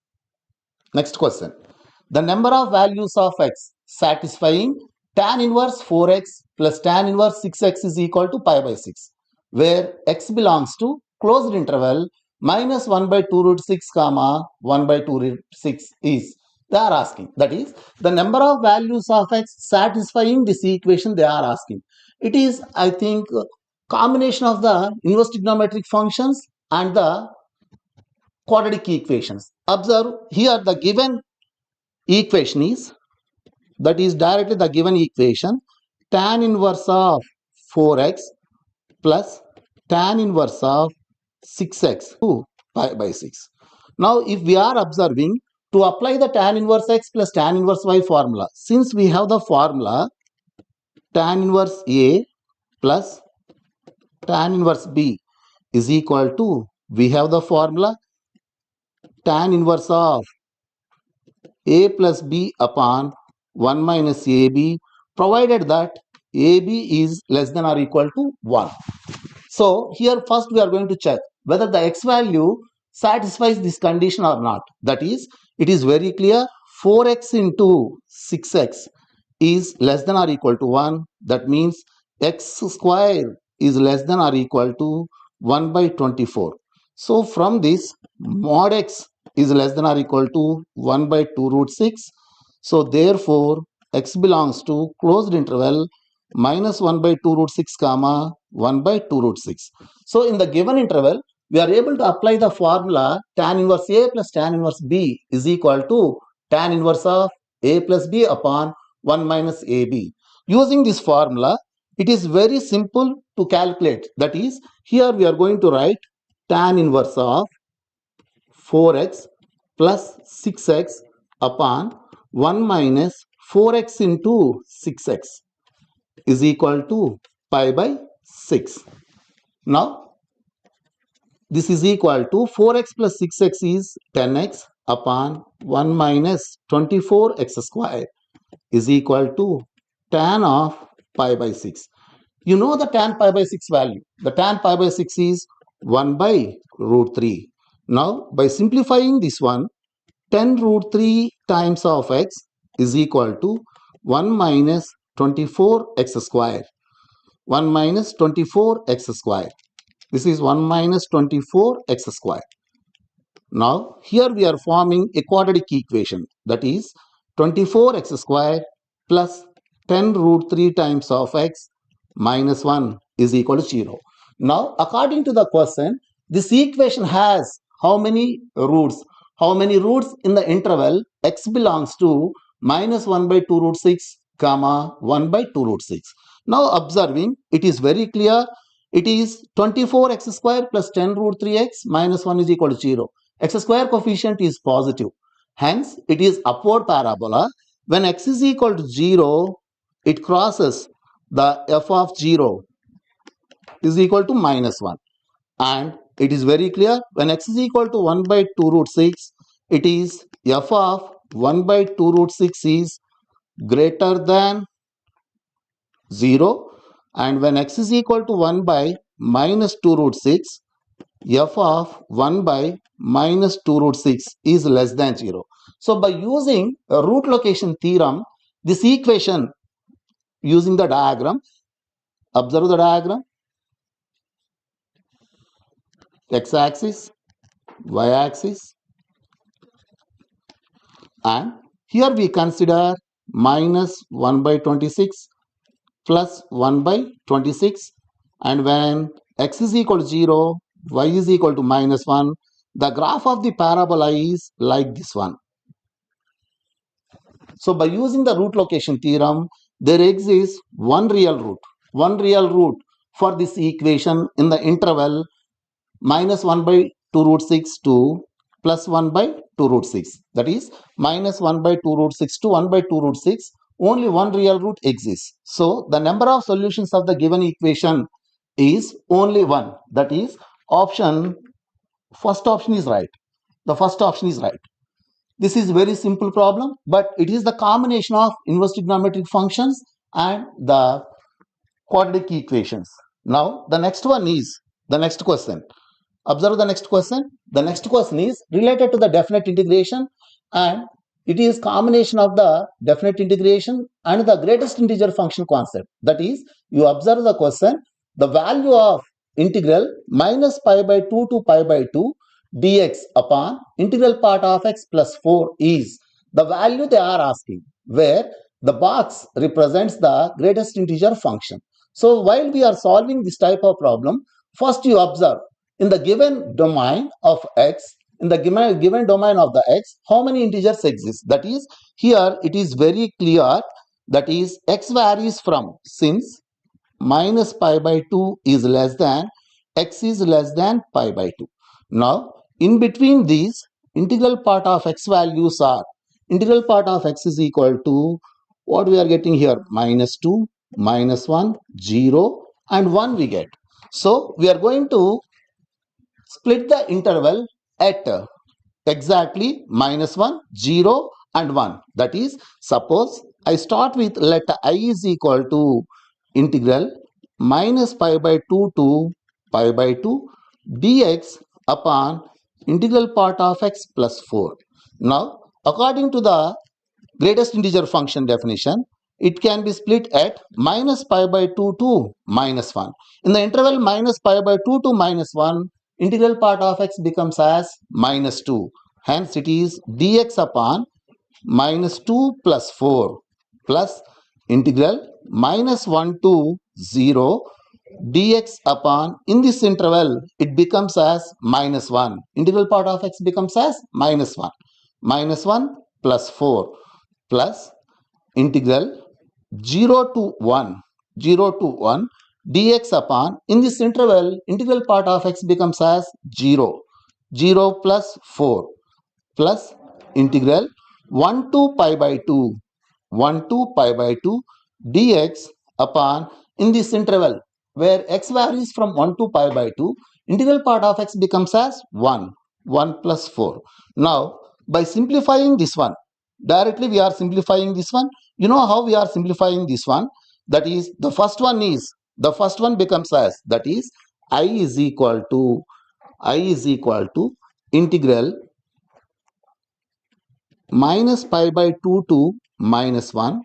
the number of values of x satisfying tan inverse 4x plus tan inverse 6x is equal to pi by 6, where x belongs to closed interval minus 1 by 2 root 6 comma 1 by 2 root 6 is, they are asking, that is the number of values of x satisfying this equation they are asking. It is, I think, combination of the inverse trigonometric functions and the quadratic equations. Observe here the given equation is, that is directly the given equation, tan inverse of 4x plus tan inverse of 6x to pi by 6. Now if we are observing, to apply the tan inverse x plus tan inverse y formula, since we have the formula tan inverse a plus tan inverse b is equal to, we have the formula tan inverse of a plus b upon 1 minus ab, provided that ab is less than or equal to 1. So here first we are going to check whether the x value satisfies this condition or not. That is, it is very clear, 4x into 6x is less than or equal to 1. That means x square is less than or equal to 1 by 24. So from this, mod x is less than or equal to 1 by 2 root 6. So therefore x belongs to closed interval minus 1 by 2 root 6 comma 1 by 2 root 6. So in the given interval, we are able to apply the formula tan inverse A plus tan inverse B is equal to tan inverse of A plus B upon 1 minus AB. Using this formula, it is very simple to calculate. That is, here we are going to write tan inverse of 4x plus 6x upon 1 minus 4x into 6x is equal to pi by 6. Now, this is equal to 4x plus 6x is 10x upon 1 minus 24x square is equal to tan of pi by 6. You know the tan pi by 6 value. The tan pi by 6 is 1 by root 3. Now, by simplifying this one, 10 root 3 times of x is equal to 1 minus 24x square. 1 minus 24x square. This is 1 minus 24x square. Now, here we are forming a quadratic equation. That is 24x square plus 10 root 3 times of x minus 1 is equal to 0. Now, according to the question, this equation has how many roots? How many roots in the interval x belongs to minus 1 by 2 root 6 comma 1 by 2 root 6. Now, observing, it is very clear. It is 24x square plus 10 root 3x minus 1 is equal to 0. X square coefficient is positive. Hence, it is upward parabola. When x is equal to 0, it crosses the f of 0 is equal to minus 1. And it is very clear, when x is equal to 1 by 2 root 6, it is f of 1 by 2 root 6 is greater than 0. And when x is equal to 1 by minus 2 root 6, f of 1 by minus 2 root 6 is less than 0. So by using a root location theorem, this equation using the diagram, observe the diagram, x-axis, y-axis, and here we consider minus 1 by 26 plus 1 by 26, and when x is equal to 0, y is equal to minus 1, the graph of the parabola is like this one. So by using the root location theorem, there exists one real root for this equation in the interval minus 1 by 2 root 6 to plus 1 by 2 root 6. That is minus 1 by 2 root 6 to 1 by 2 root 6. Only one real root exists. So the number of solutions of the given equation is only one. That is first option is right. The first option is right. This is very simple problem, but it is the combination of inverse trigonometric functions and the quadratic equations. Now, the next one is the next question. Observe the next question. The next question is related to the definite integration, and it is combination of the definite integration and the greatest integer function concept. That is, you observe the question, the value of integral minus pi by 2 to pi by 2 dx upon integral part of x plus 4 is the value they are asking, where the box represents the greatest integer function. So while we are solving this type of problem, first you observe in the given domain of x, in the given domain of the x, how many integers exist. That is, here it is very clear, that is x varies from, since minus pi by 2 is less than, x is less than pi by 2. Now, in between these, integral part of x values are, integral part of x is equal to, what we are getting here, minus 2, minus 1, 0 and 1 we get. So, we are going to split the interval at exactly minus 1, 0 and 1. That is, suppose I start with let I is equal to integral minus pi by 2 to pi by 2 dx upon integral part of x plus 4. Now, according to the greatest integer function definition, it can be split at minus pi by 2 to minus 1. In the interval minus pi by 2 to minus 1, integral part of x becomes as minus 2. Hence, it is dx upon minus 2 plus 4 plus integral minus 1 to 0 dx upon, in this interval, it becomes as -1. Integral part of x becomes as -1. -1 plus 4 plus integral 0 to 1, 0 to 1 dx upon, in this interval, integral part of x becomes as 0. 0 plus 4 plus integral 1 to pi by 2, 1 to pi by 2 dx upon, in this interval where x varies from 1 to pi by 2, integral part of x becomes as 1, 1 plus 4. Now, by simplifying this one, directly we are simplifying this one. You know how we are simplifying this one? That is, the first one becomes as, that is, I is equal to integral minus pi by 2 to -1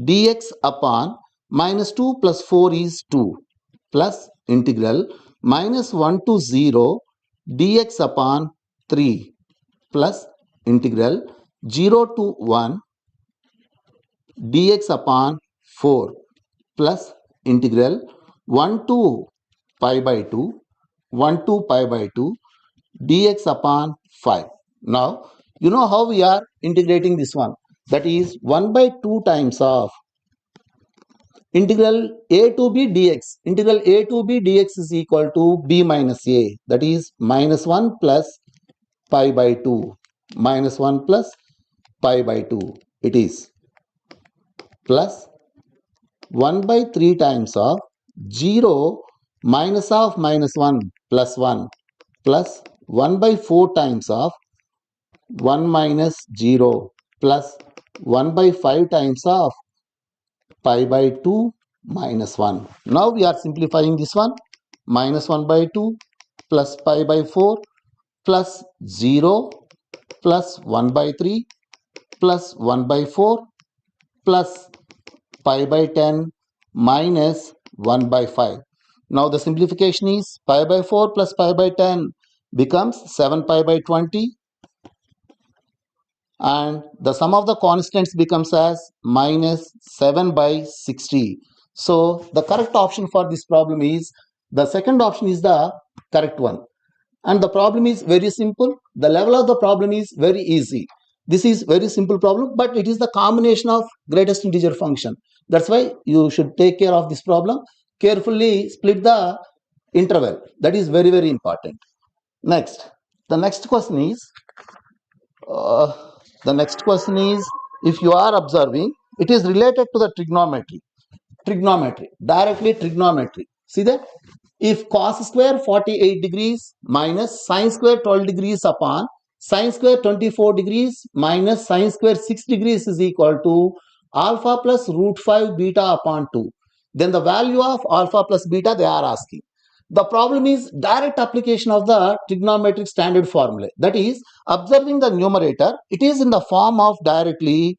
dx upon -2 plus 4 is 2 plus integral -1 to 0 dx upon 3 plus integral 0 to 1 dx upon 4 plus integral 1 to pi by 2 dx upon 5. Now, you know how we are integrating this one? That is 1 by 2 times of integral a to b dx. Integral a to b dx is equal to b minus a. That is -1 plus pi by 2. -1 plus pi by 2. It is plus 1 by 3 times of 0 minus of -1 plus 1 plus 1 by 4 times of 1 minus 0 plus 1 by 5 times of pi by 2 minus 1. Now we are simplifying this one. -1 by 2 plus pi by 4 plus 0 plus 1 by 3 plus 1 by 4 plus pi by 10 minus 1 by 5. Now the simplification is pi by 4 plus pi by 10 becomes 7 pi by 20, and the sum of the constants becomes as -7 by 60. So the correct option for this problem is, the second option is the correct one. And the problem is very simple. The level of the problem is very easy. This is very simple problem, but it is the combination of greatest integer function. That's why you should take care of this problem. Carefully split the interval. That is very, very important. Next, the next question is, if you are observing, it is related to the trigonometry. Directly trigonometry. See that? If cos square 48 degrees minus sin square 12 degrees upon sin square 24 degrees minus sin square 6 degrees is equal to alpha plus root 5 beta upon 2. Then the value of alpha plus beta they are asking. The problem is direct application of the trigonometric standard formula. That is, observing the numerator, it is in the form of directly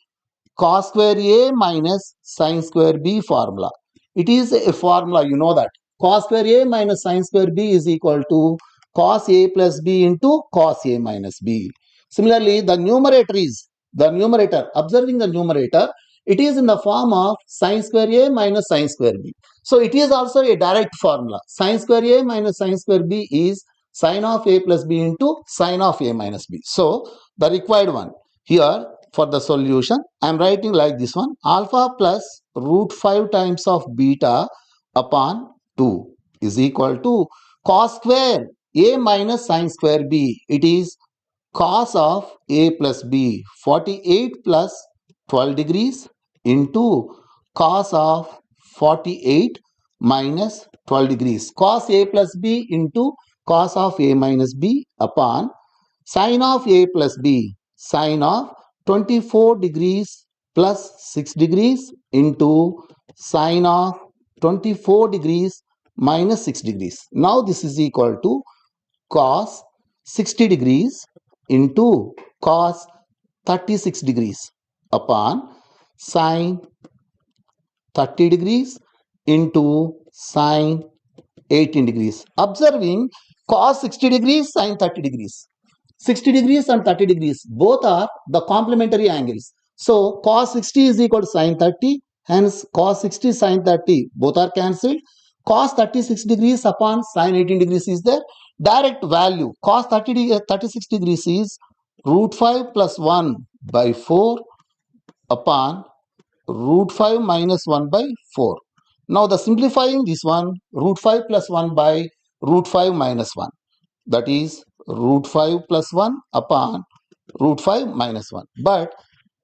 cos square a minus sin square b formula. It is a formula, you know that. Cos square a minus sin square b is equal to cos a plus b into cos a minus b. Similarly, the numerator, observing the numerator, it is in the form of sin square a minus sin square b. So it is also a direct formula. Sin square a minus sin square b is sin of a plus b into sin of a minus b. So the required one here for the solution, I am writing like this one: alpha plus root 5 times of beta upon 2 is equal to cos square a minus sin square b. It is cos of a plus b, 48 plus 12 degrees into cos of 48 minus 12 degrees. Cos a plus b into cos of a minus b upon sin of a plus b, sin of 24 degrees plus 6 degrees into sin of 24 degrees minus 6 degrees. Now this is equal to cos 60 degrees into cos 36 degrees upon sin 30 degrees into sin 18 degrees. Observing cos 60 degrees, sin 30 degrees. 60 degrees and 30 degrees, both are the complementary angles. So cos 60 is equal to sin 30, hence cos 60 sin 30, both are cancelled. cos 36 degrees upon sin 18 degrees is the direct value. Cos 36 degrees is root 5 plus 1 by 4 upon root 5 minus 1 by 4. Now the simplifying this one, root 5 plus 1 by root 5 minus 1. That is root 5 plus 1 upon root 5 minus 1. But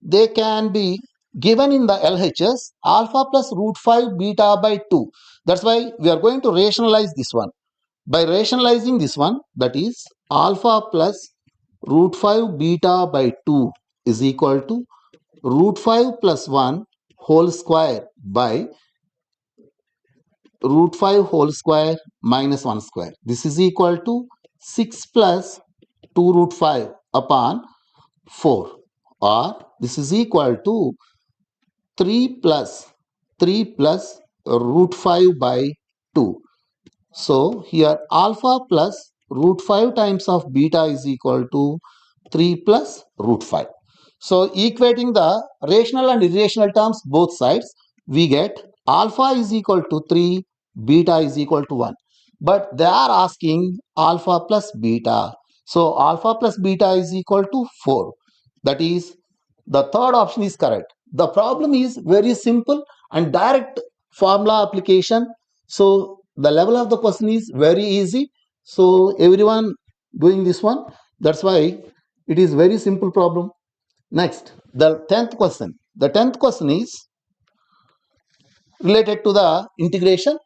they can be given in the LHS alpha plus root 5 beta by 2. That's why we are going to rationalize this one. By rationalizing this one, that is alpha plus root 5 beta by 2 is equal to root 5 plus 1 whole square by root 5 whole square minus 1 square. This is equal to 6 plus 2 root 5 upon 4, or this is equal to 3 plus root 5 by 2. So here alpha plus root 5 times of beta is equal to 3 plus root 5. So equating the rational and irrational terms both sides, we get alpha is equal to 3, beta is equal to 1. But they are asking alpha plus beta. So alpha plus beta is equal to 4. That is, the third option is correct. The problem is very simple and direct formula application. So the level of the question is very easy. So everyone doing this one. That's why it is very simple problem. Next, the 10th question. The 10th question is related to the integration.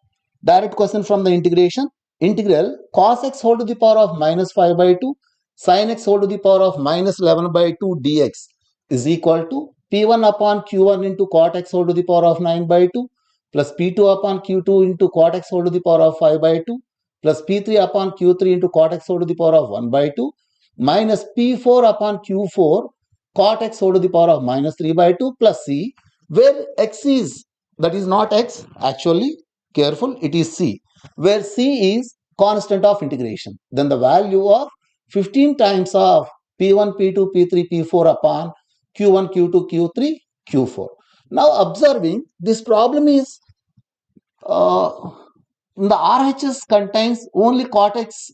Direct question from the integration. Integral cos x whole to the power of minus 5 by 2 sin x whole to the power of minus 11 by 2 dx is equal to p1 upon q1 into cot x whole to the power of 9 by 2 plus p2 upon q2 into cot x whole to the power of 5 by 2 plus p3 upon q3 into cot x whole to the power of 1 by 2 minus p4 upon q4 cot x whole to the power of minus 3 by 2 plus c, where x is, that is not x, actually careful, it is c, where c is constant of integration. Then the value of 15 times of p1, p2, p3, p4 upon q1, q2, q3, q4. Now observing this problem is the RHS contains only cot x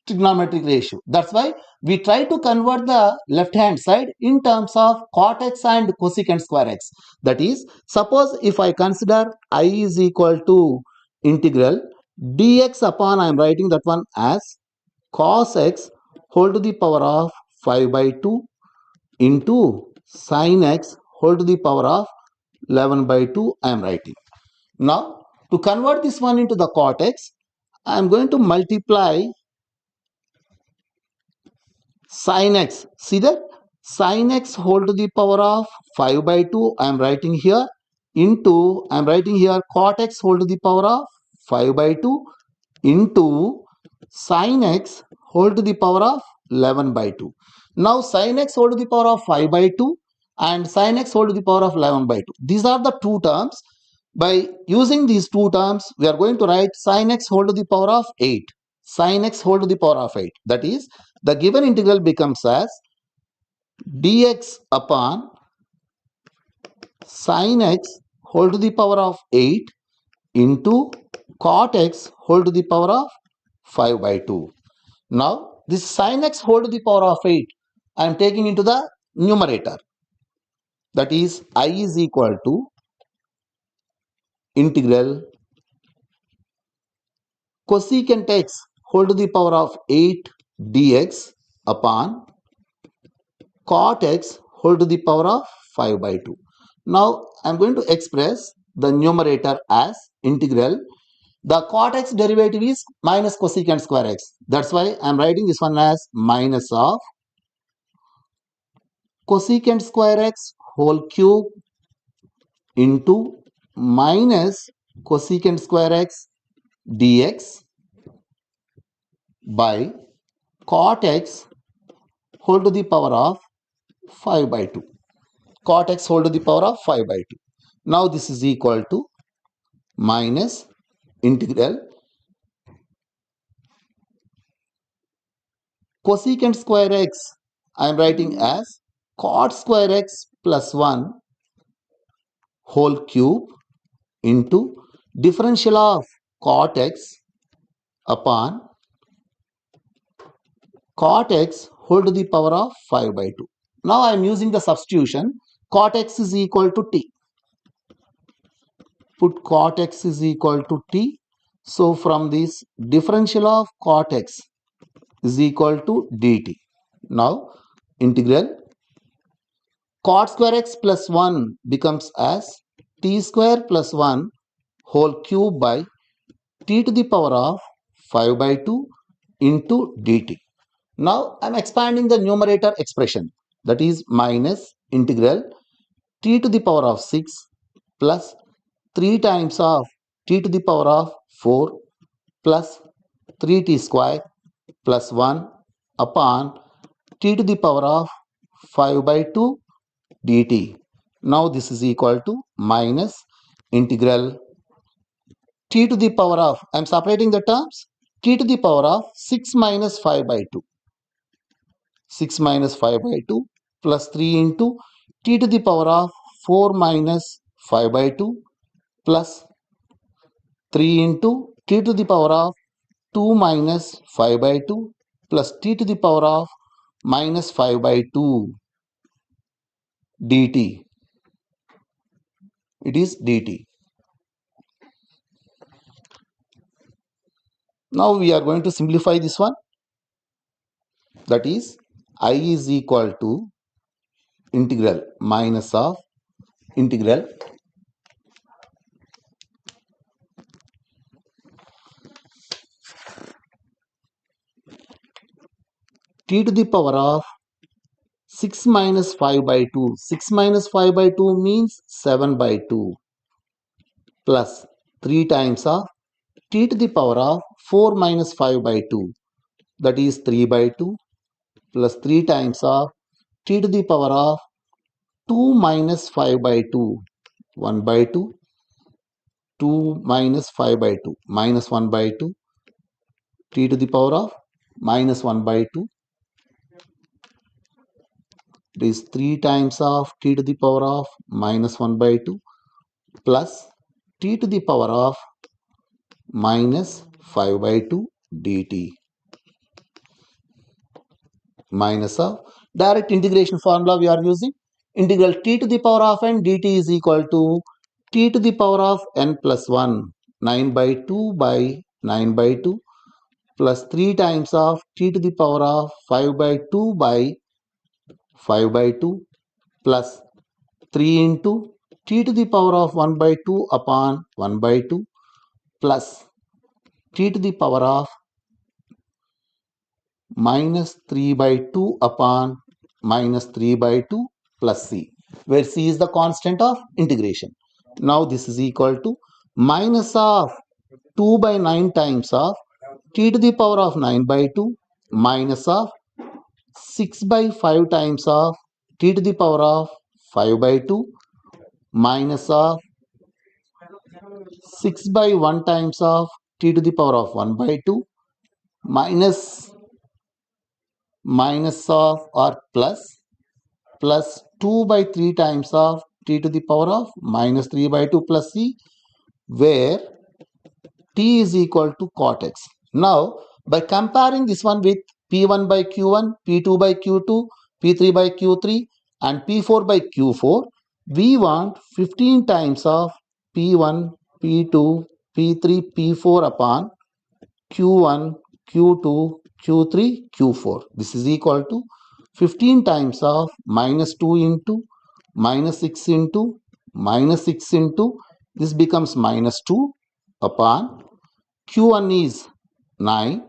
trigonometric ratio. That's why we try to convert the left hand side in terms of cot x and cosecant square x. That is, suppose if I consider I is equal to integral dx upon, I am writing that one as cos x whole to the power of 5 by 2 into sin x whole to the power of 11 by 2 I am writing. Now to convert this one into the cot x, I am going to multiply sin x. See that? Sin x whole to the power of 5 by 2 I am writing here into, I am writing here cot x whole to the power of 5 by 2 into sin x whole to the power of 11 by 2. Now sin x whole to the power of 5 by 2 and sin x whole to the power of 11 by 2. These are the two terms. By using these two terms, we are going to write sin x whole to the power of 8. Sin x whole to the power of 8. That is, the given integral becomes as dx upon sin x whole to the power of 8 into cot x whole to the power of 5 by 2. Now, this sin x whole to the power of 8, I am taking into the numerator. That is, I is equal to integral cosecant x whole to the power of 8 dx upon cot x whole to the power of 5 by 2. Now, I am going to express the numerator as integral. The cot x derivative is minus cosecant square x. That's why I am writing this one as minus of cosecant square x whole cube into minus cosecant square x dx by cot x whole to the power of 5 by 2. Cot x whole to the power of 5 by 2. Now this is equal to minus integral cosecant square x, I am writing as cot square x plus 1 whole cube into differential of cot x upon cot x whole to the power of 5 by 2. Now I am using the substitution. Cot x is equal to t. Put cot x is equal to t. So from this, differential of cot x is equal to dt. Now integral cot square x plus 1 becomes as t square plus 1 whole cube by t to the power of 5 by 2 into dt. Now I am expanding the numerator expression, that is minus integral t to the power of 6 plus 3 times of t to the power of 4 plus 3t square plus 1 upon t to the power of 5 by 2 dt. Now this is equal to minus integral t to the power of, I am separating the terms, t to the power of 6 minus 5 by 2. 6 minus 5 by 2 plus 3 into t to the power of 4 minus 5 by 2 plus 3 into t to the power of 2 minus 5 by 2 plus t to the power of minus 5 by 2 dt. It is dt. Now we are going to simplify this one. That is I is equal to integral minus of integral t to the power of 6 minus 5 by 2. 6 minus 5 by 2 means 7 by 2 plus 3 times of t to the power of 4 minus 5 by 2, that is 3 by 2 plus 3 times of t to the power of 2 minus 5 by 2, 1 by 2, 2 minus 5 by 2, minus 1 by 2, t to the power of minus 1 by 2. It is 3 times of t to the power of minus 1 by 2 plus t to the power of minus 5 by 2 dt. Minus of direct integration formula we are using. Integral t to the power of n dt is equal to t to the power of n plus 1, 9 by 2 by 9 by 2 plus 3 times of t to the power of 5 by 2 by 5 by 2 plus 3 into t to the power of 1 by 2 upon 1 by 2 plus t to the power of minus 3 by 2 upon minus 3 by 2 plus c, where c is the constant of integration. Now this is equal to minus of 2 by 9 times of t to the power of 9 by 2 minus of 6 by 5 times of t to the power of 5 by 2 minus of 6 by 1 times of t to the power of 1 by 2 minus of or plus 2 by 3 times of t to the power of minus 3 by 2 plus c, where t is equal to cot x. Now by comparing this one with p1 by q1, p2 by q2, p3 by q3 and p4 by q4, we want 15 times of p1, p2, p3, p4 upon q1, q2, q3, q4. This is equal to 15 times of minus 2 into minus 6 into minus 6 into, this becomes minus 2 upon q1 is 9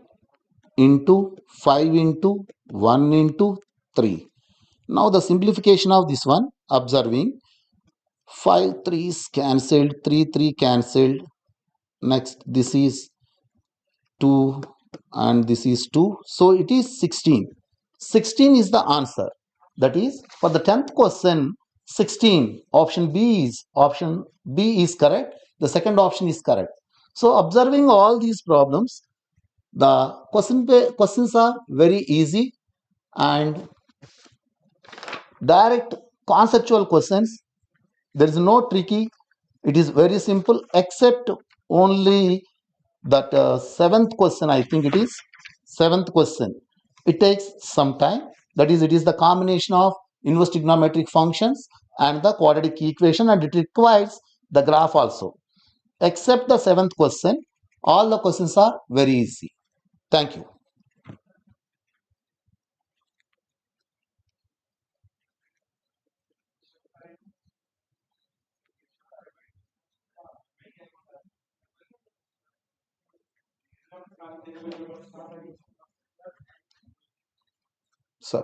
into 5 into 1 into 3. Now the simplification of this one, observing 5 3's cancelled, 3 cancelled. Next this is 2 and this is 2. So it is 16. 16 is the answer. That is, for the 10th question, 16. Option B is correct. The second option is correct. So observing all these problems, the questions are very easy and direct conceptual questions. There is no tricky. It is very simple, except only that seventh question, I think it is seventh question. It takes some time. That is, it is the combination of inverse trigonometric functions and the quadratic equation, and it requires the graph also. Except the seventh question, all the questions are very easy. Thank you. Sir.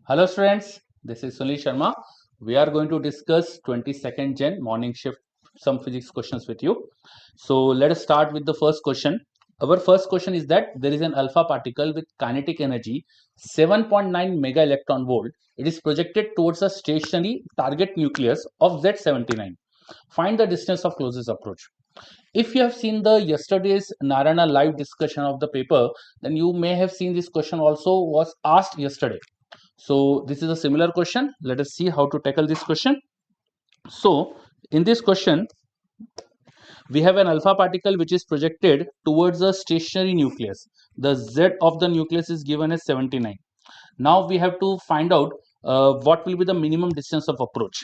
Hello students, this is Sunil Sharma. We are going to discuss 22nd Gen morning shift some physics questions with you. So let us start with the first question. Our first question is that there is an alpha particle with kinetic energy 7.9 mega electron volt. It is projected towards a stationary target nucleus of Z79. Find the distance of closest approach. If you have seen the yesterday's Narayana live discussion of the paper, then you may have seen this question also was asked yesterday. So this is a similar question. Let us see how to tackle this question. So in this question, we have an alpha particle which is projected towards a stationary nucleus. The Z of the nucleus is given as 79. Now we have to find out what will be the minimum distance of approach.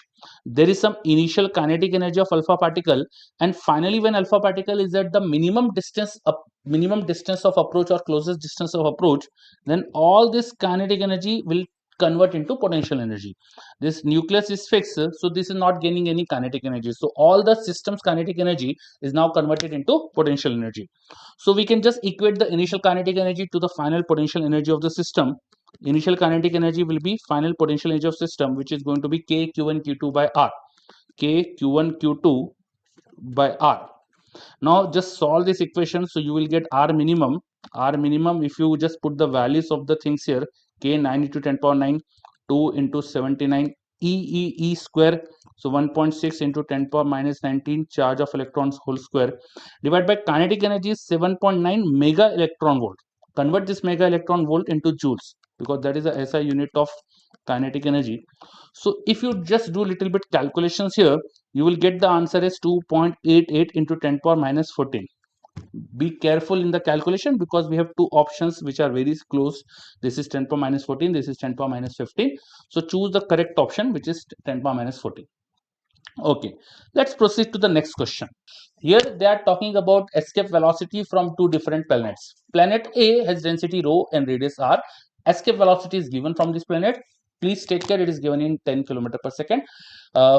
There is some initial kinetic energy of alpha particle, and finally when alpha particle is at the minimum distance of approach or closest distance of approach, then all this kinetic energy will convert into potential energy. This nucleus is fixed, so this is not gaining any kinetic energy. So all the system's kinetic energy is now converted into potential energy. So we can just equate the initial kinetic energy to the final potential energy of the system. Initial kinetic energy will be final potential energy of system, which is going to be K Q1 Q2 by R. K Q1 Q2 by R. Now just solve this equation, so you will get R minimum. R minimum, if you just put the values of the things here, K 9 into 10 power 9, 2 into 79, E square, so 1.6 into 10 power minus 19 charge of electrons whole square, divided by kinetic energy is 7.9 mega electron volt. Convert this mega electron volt into joules, because that is the SI unit of kinetic energy. So if you just do a little bit calculations here, you will get the answer as 2.88 into 10 power minus 14. Be careful in the calculation, because we have two options which are very close. This is 10 power minus 14, this is 10 power minus 15. So choose the correct option, which is 10 power minus 14. Okay, let's proceed to the next question. Here they are talking about escape velocity from two different planets. Planet A has density rho and radius r. Escape velocity is given from this planet. Please take care, it is given in 10 km per second.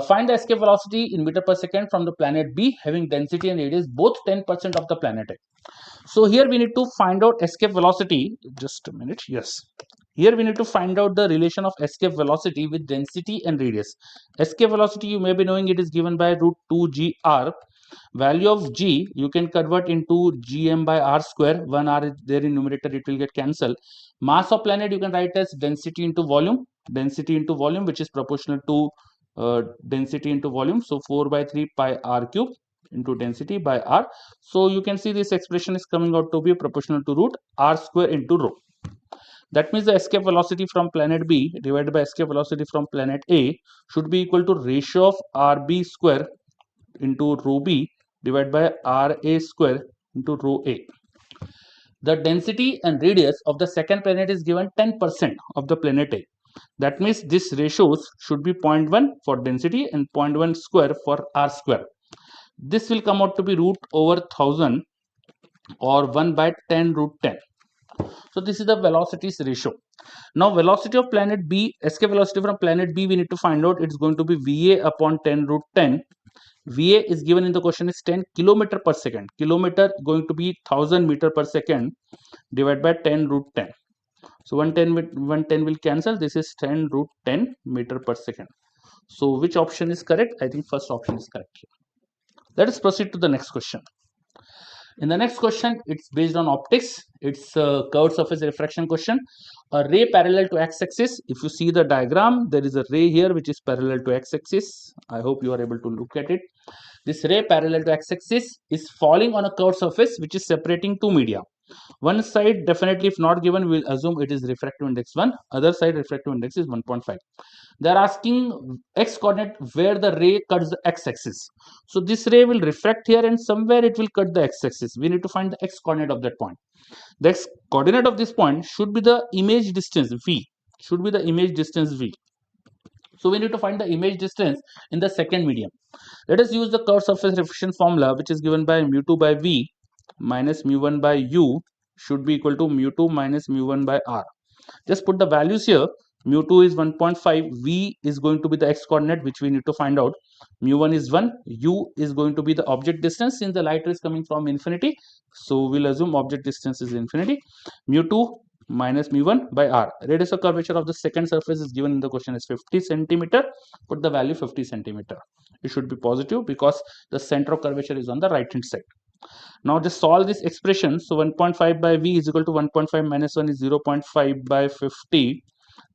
Find the escape velocity in meter per second from the planet B having density and radius both 10% of the planet A. So here we need to find out escape velocity. Just a minute. Yes. Here we need to find out the relation of escape velocity with density and radius. Escape velocity, you may be knowing, it is given by root 2 gr. Value of g you can convert into gm by r square. 1 r is there in numerator, it will get cancelled. Mass of planet you can write as density into volume. Density into volume, which is proportional to density into volume. So 4 by 3 pi r cube into density by r. So you can see this expression is coming out to be proportional to root r square into rho. That means the escape velocity from planet B divided by escape velocity from planet A should be equal to ratio of RB square into rho B divided by RA square into rho A. The density and radius of the second planet is given 10% of the planet A. That means this ratios should be 0.1 for density and 0.1 square for R square. This will come out to be root over 1000 or 1 by 10 root 10. So this is the velocities ratio. Now velocity of planet B, escape velocity from planet B, we need to find out. It's going to be VA upon 10 root 10. VA is given in the question is 10 kilometer per second. Kilometer going to be 1000 meter per second divided by 10 root 10. So 110 will cancel. This is 10 root 10 meter per second. So which option is correct? I think first option is correct. Let us proceed to the next question. In the next question, it's based on optics. It's a curved surface refraction question. A ray parallel to x-axis. If you see the diagram, there is a ray here which is parallel to x-axis. I hope you are able to look at it. This ray parallel to x-axis is falling on a curved surface which is separating two media. One side definitely, if not given, we'll assume it is refractive index 1. Other side refractive index is 1.5. They are asking x coordinate where the ray cuts the x-axis. So this ray will refract here and somewhere it will cut the x-axis. We need to find the x coordinate of that point. The x coordinate of this point should be the image distance v. Should be the image distance v. So we need to find the image distance in the second medium. Let us use the curved surface reflection formula, which is given by mu2 by v minus mu1 by u should be equal to mu2 minus mu1 by r. Just put the values here. Mu2 is 1.5, v is going to be the x coordinate which we need to find out. Mu1 is 1, u is going to be the object distance since the light is coming from infinity. So we'll assume object distance is infinity. Mu2 minus mu1 by r. Radius of curvature of the second surface is given in the question is 50 centimeter. Put the value 50 centimeter. It should be positive because the center of curvature is on the right hand side. Now just solve this expression. So 1.5 by v is equal to 1.5 minus 1 is 0.5 by 50.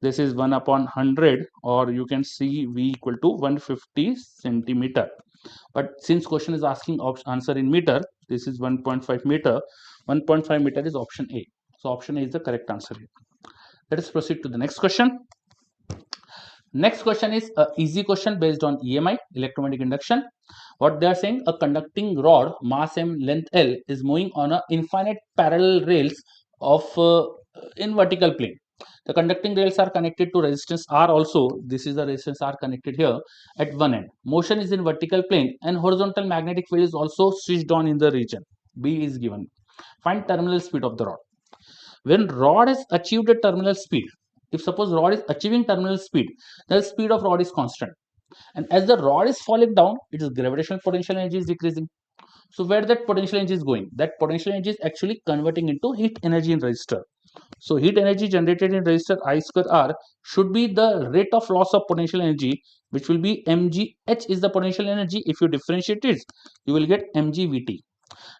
This is 1 upon 100, or you can see v equal to 150 centimeter. But since question is asking answer in meter, this is 1.5 meter. 1.5 meter is option A. So option A is the correct answer here. Let us proceed to the next question. Next question is an easy question based on EMI, electromagnetic induction. What they are saying, a conducting rod, mass m, length L, is moving on a infinite parallel rails of in vertical plane. The conducting rails are connected to resistance R also. This is the resistance R connected here at one end. Motion is in vertical plane and horizontal magnetic field is also switched on in the region. B is given. Find terminal speed of the rod. When rod has achieved a terminal speed, if suppose rod is achieving terminal speed, the speed of rod is constant. And as the rod is falling down, its gravitational potential energy is decreasing. So where that potential energy is going? That potential energy is actually converting into heat energy in resistor. So heat energy generated in resistor I square R should be the rate of loss of potential energy, which will be mgh is the potential energy. If you differentiate it, you will get mgvt.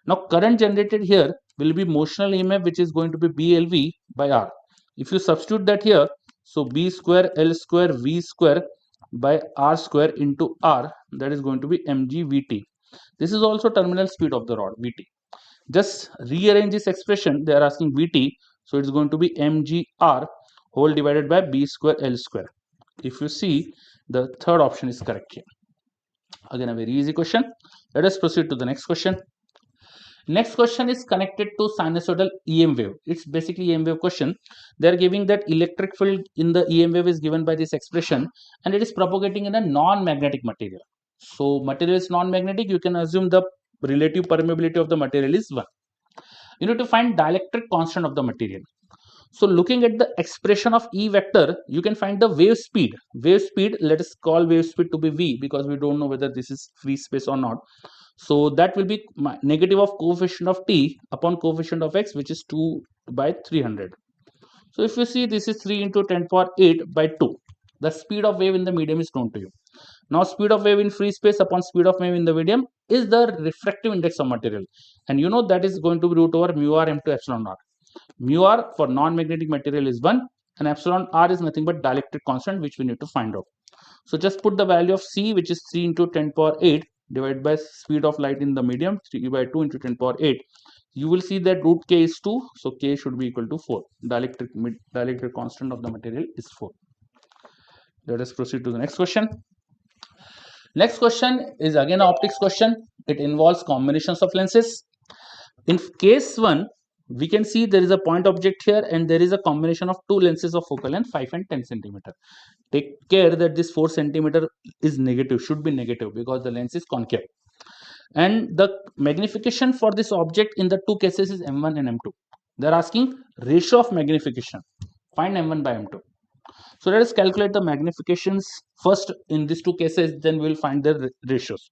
Now current generated here will be motional EMF, which is going to be BLV by R. If you substitute that here, so B square L square V square by R square into R, that is going to be mgvt. This is also terminal speed of the rod, Vt. Just rearrange this expression. They are asking Vt, so it's going to be mgr whole divided by B square L square. If you see, the third option is correct here. Again, a very easy question. Let us proceed to the next question. Next question is connected to sinusoidal EM wave. It's basically EM wave question. They are giving that electric field in the EM wave is given by this expression, and it is propagating in a non-magnetic material. So material is non-magnetic, you can assume the relative permeability of the material is 1. You need to find dielectric constant of the material. So looking at the expression of E vector, you can find the wave speed. Wave speed, let us call wave speed to be V because we don't know whether this is free space or not. So that will be negative of coefficient of t upon coefficient of x, which is 2 by 300. So if you see, this is 3 into 10 power 8 by 2. The speed of wave in the medium is known to you. Now speed of wave in free space upon speed of wave in the medium is the refractive index of material. And you know that is going to be root over mu r m to epsilon r. Mu r for non-magnetic material is 1 and epsilon r is nothing but dielectric constant, which we need to find out. So just put the value of C, which is 3 into 10 power 8 divided by speed of light in the medium, 3 by 2 into 10 power 8. You will see that root k is 2, so k should be equal to 4. Dielectric constant of the material is 4. Let us proceed to the next question. Next question is again an optics question. It involves combinations of lenses. In case 1, we can see there is a point object here and there is a combination of two lenses of focal length 5 and 10 centimeter. Take care that this 4 centimeter is negative, should be negative because the lens is concave. And the magnification for this object in the two cases is m1 and m2. They are asking ratio of magnification. Find m1 by m2. So let us calculate the magnifications first in these two cases, then we will find their ratios.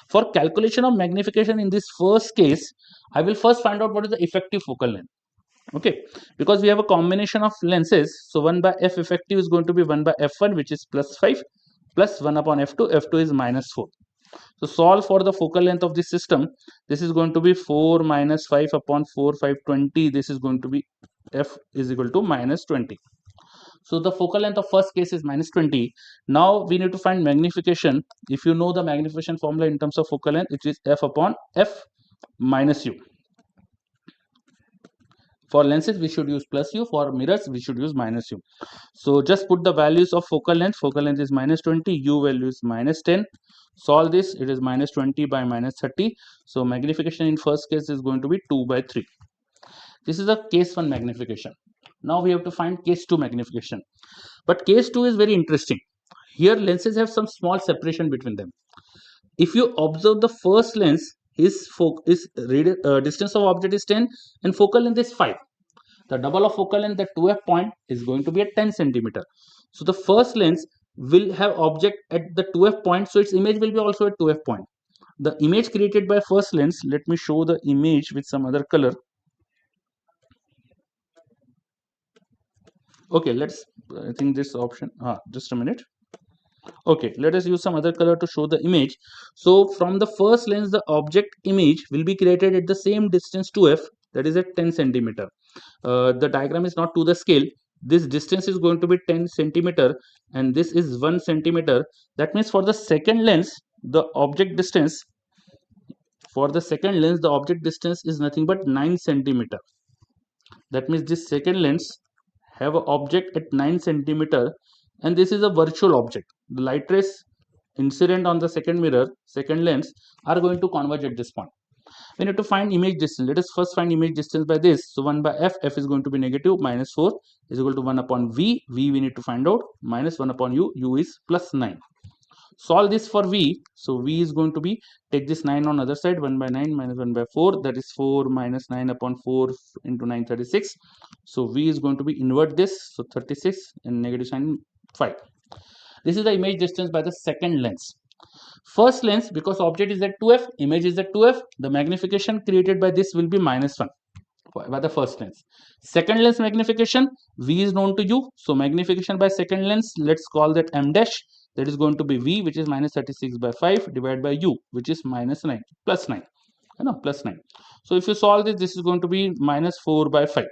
For calculation of magnification in this first case, I will first find out what is the effective focal length. Okay, because we have a combination of lenses, so 1 by f effective is going to be 1 by f1, which is plus 5, plus 1 upon f2, f2 is minus 4. So solve for the focal length of this system. This is going to be 4 minus 5 upon 4, 5, 20. This is going to be f is equal to minus 20. So the focal length of first case is minus 20. Now we need to find magnification. If you know the magnification formula in terms of focal length, it is f upon f minus u. For lenses, we should use plus u. For mirrors, we should use minus u. So just put the values of focal length. Focal length is minus 20, u value is minus 10. Solve this, it is minus 20 by minus 30. So magnification in first case is going to be 2 by 3. This is a case 1 magnification. Now we have to find case 2 magnification. But case 2 is very interesting. Here lenses have some small separation between them. If you observe the first lens, his distance of object is 10 and focal length is 5. The double of focal length, the 2f point, is going to be at 10 centimeter. So the first lens will have object at the 2f point, so its image will be also at 2f point. The image created by first lens, let me show the image with some other color. Okay, let's, I think this option, just a minute. Okay, let us use some other color to show the image. So from the first lens, the object image will be created at the same distance to f, that is at 10 centimeter. The diagram is not to the scale. This distance is going to be 10 centimeter and this is 1 centimeter. That means for the second lens, the object distance, is nothing but 9 centimeter. That means this second lens have an object at 9 centimeter and this is a virtual object. The light rays incident on the second lens are going to converge at this point. We need to find image distance. Let us first find image distance by this. So 1 by f is going to be negative, minus 4 is equal to 1 upon v. V we need to find out, minus 1 upon u is plus 9. Solve this for v. So v is going to be, take this 9 on other side, 1 by 9 minus 1 by 4, that is 4 minus 9 upon 4 into 9, 36. So v is going to be invert this, so 36 and negative sign 5. This is the image distance by the second lens. First lens, because object is at 2f, image is at 2f, the magnification created by this will be minus 1 by the first lens. Second lens magnification, v is known to you, so magnification by second lens, let's call that m dash, that is going to be v, which is minus 36 by 5 divided by u, which is minus 9, plus 9. Plus 9. So if you solve this, this is going to be minus 4 by 5.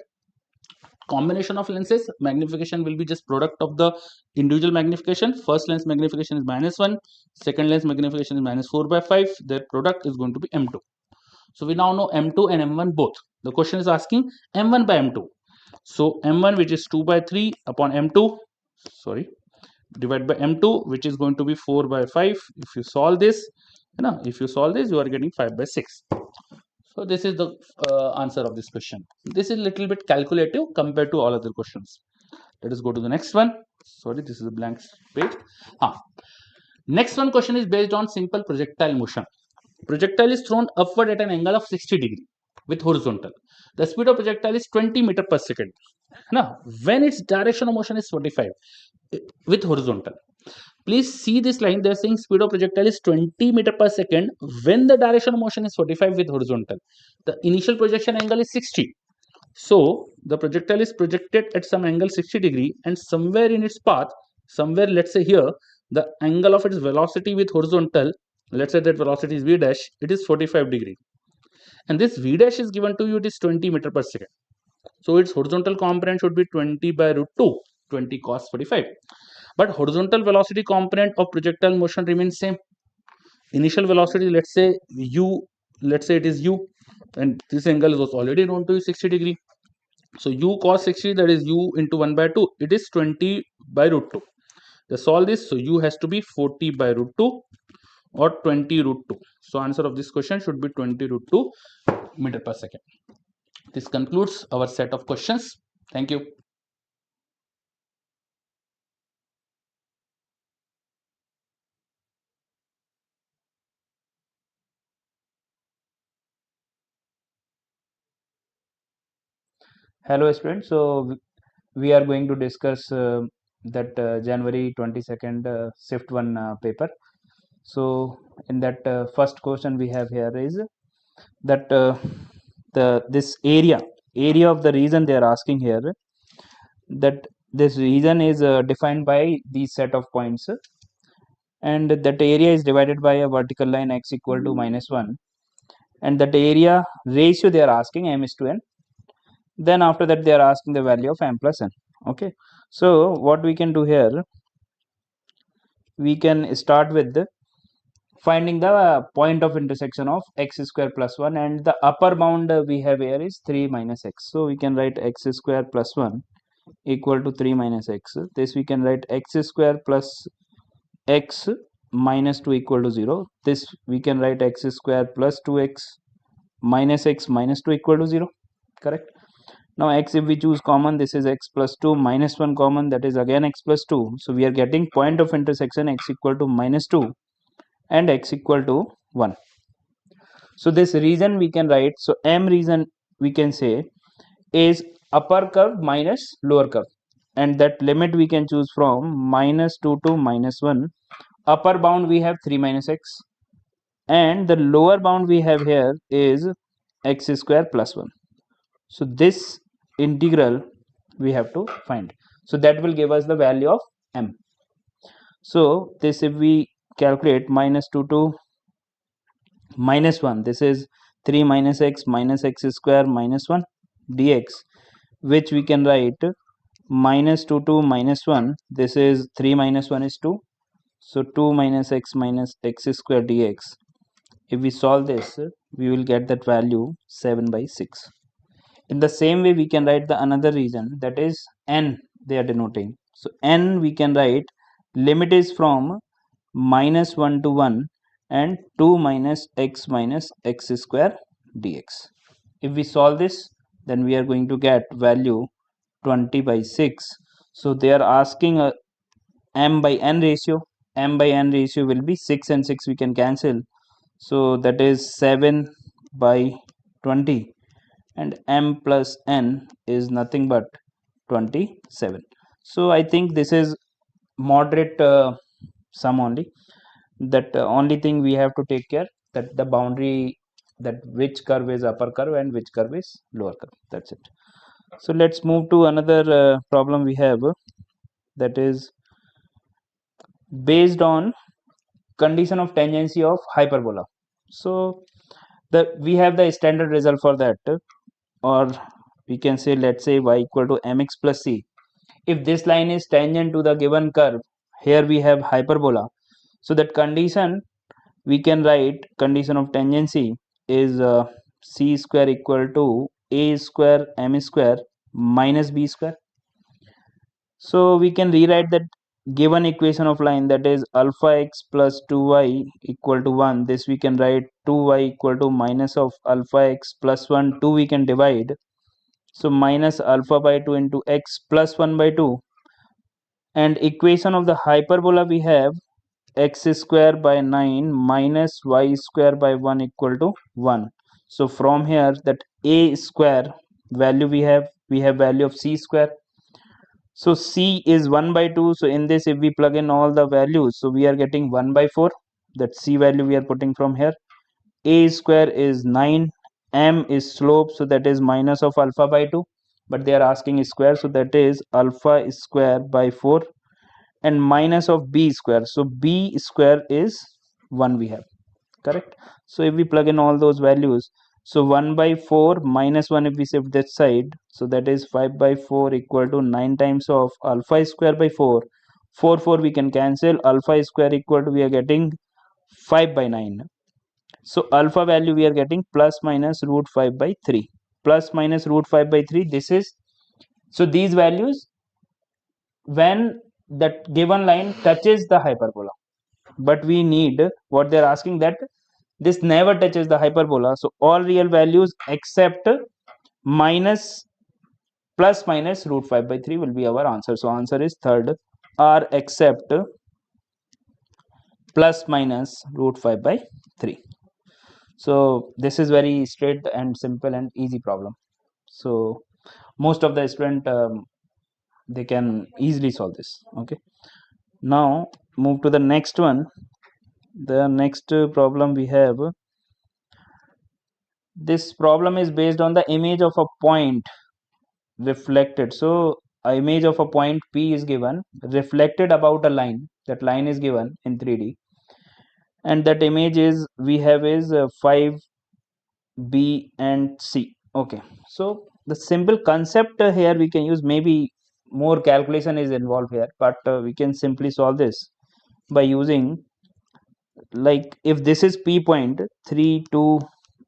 Combination of lenses, magnification will be just product of the individual magnification. First lens magnification is minus 1, second lens magnification is minus 4 by 5. Their product is going to be m2. So we now know m2 and m1 both. The question is asking m1 by m2. So m1, which is 2 by 3 upon m2, divided by m2, which is going to be 4 by 5. If you solve this, you are getting 5 by 6. So this is the answer of this question. This is a little bit calculative compared to all other questions. Let us go to the next one. Sorry, this is a blank page. Next one question is based on simple projectile motion. Projectile is thrown upward at an angle of 60 degree with horizontal. The speed of projectile is 20 meter per second. Now, when its direction of motion is 45 with horizontal. Please see this line. They are saying speed of projectile is 20 meter per second when the direction of motion is 45 with horizontal. The initial projection angle is 60. So the projectile is projected at some angle 60 degree and somewhere in its path, somewhere let's say here, the angle of its velocity with horizontal, let's say that velocity is v dash, it is 45 degree. And this v dash is given to you, it is 20 meter per second. So its horizontal component should be 20 by root 2, 20 cos 45. But horizontal velocity component of projectile motion remains same. Initial velocity, let's say it is u, and this angle was already known to you 60 degree. So u cos 60, that is u into 1 by 2, it is 20 by root 2. Let's solve this. So u has to be 40 by root 2 or 20 root 2. So answer of this question should be 20 root 2 meter per second. This concludes our set of questions. Thank you. Hello students, so we are going to discuss that January 22nd shift 1 paper. So in that first question we have here is that this area of the region they are asking here, that this region is defined by these set of points, and that area is divided by a vertical line x equal to -1, and that area ratio they are asking m is to n. Then after that they are asking the value of m plus n. Okay, So what we can do here, we can start with finding the point of intersection of x square plus 1, and the upper bound we have here is 3 minus x. So we can write x square plus 1 equal to 3 minus x. This we can write x square plus x minus 2 equal to 0. This we can write x square plus 2x minus x minus 2 equal to 0. Correct. Now x, if we choose common, this is x plus 2 minus 1 common, that is again x plus 2. So we are getting point of intersection x equal to minus 2 and x equal to 1. So this region we can write, so M region we can say is upper curve minus lower curve, and that limit we can choose from minus 2 to minus 1. Upper bound we have 3 minus x, and the lower bound we have here is x square plus 1. So this integral we have to find. So that will give us the value of M. So this, if we calculate minus 2 to minus 1, this is 3 minus x square minus 1 dx, which we can write minus 2 to minus 1, this is 3 minus 1 is 2, so 2 minus x square dx. If we solve this, we will get that value 7 by 6. In the same way, we can write the another region, that is n they are denoting. So n we can write limit is from minus 1 to 1 and 2 minus x square dx. If we solve this, then we are going to get value 20 by 6. So they are asking a m by n ratio. M by n ratio will be 6 and 6 we can cancel. So that is 7 by 20, and m plus n is nothing but 27. So I think this is moderate sum only. That only thing we have to take care, that the boundary, that which curve is upper curve and which curve is lower curve. That's it. So let's move to another problem we have, that is based on condition of tangency of hyperbola. So we have the standard result for that, or we can say, let's say y equal to mx plus c. If this line is tangent to the given curve, here we have hyperbola, so that condition we can write, condition of tangency is c square equal to a square m square minus b square. So we can rewrite that given equation of line, that is alpha x plus 2y equal to 1. This we can write 2y equal to minus of alpha x plus 1. 2 we can divide, so minus alpha by 2 into x plus 1 by 2. And equation of the hyperbola we have x square by 9 minus y square by 1 equal to 1. So from here, that a square value we have value of c square. So c is 1 by 2. So in this, if we plug in all the values, so we are getting 1 by 4. That c value we are putting from here. A square is 9. M is slope, so that is minus of alpha by 2. But they are asking square, so that is alpha square by 4. And minus of b square, so b square is 1 we have. Correct. So if we plug in all those values, so 1 by 4 minus 1, if we shift that side, so that is 5 by 4 equal to 9 times of alpha square by 4. 4 we can cancel. Alpha square equal to, we are getting 5 by 9. So alpha value we are getting plus minus root 5 by 3. Plus minus root 5 by 3. This is, so these values when that given line touches the hyperbola. But we need, what they're asking, that this never touches the hyperbola. So all real values except minus plus minus root 5 by 3 will be our answer. So answer is third, or except plus minus root 5 by 3. So this is very straight and simple and easy problem. So most of the student they can easily solve this. Okay, now move to the next one. The next problem we have, this problem is based on the image of a point reflected. So a image of a point P is given, reflected about a line. That line is given in 3D, and that image is, we have is 5 B and C. Okay, so the simple concept here we can use, maybe more calculation is involved here, but we can simply solve this by using, like, if this is p point 3 2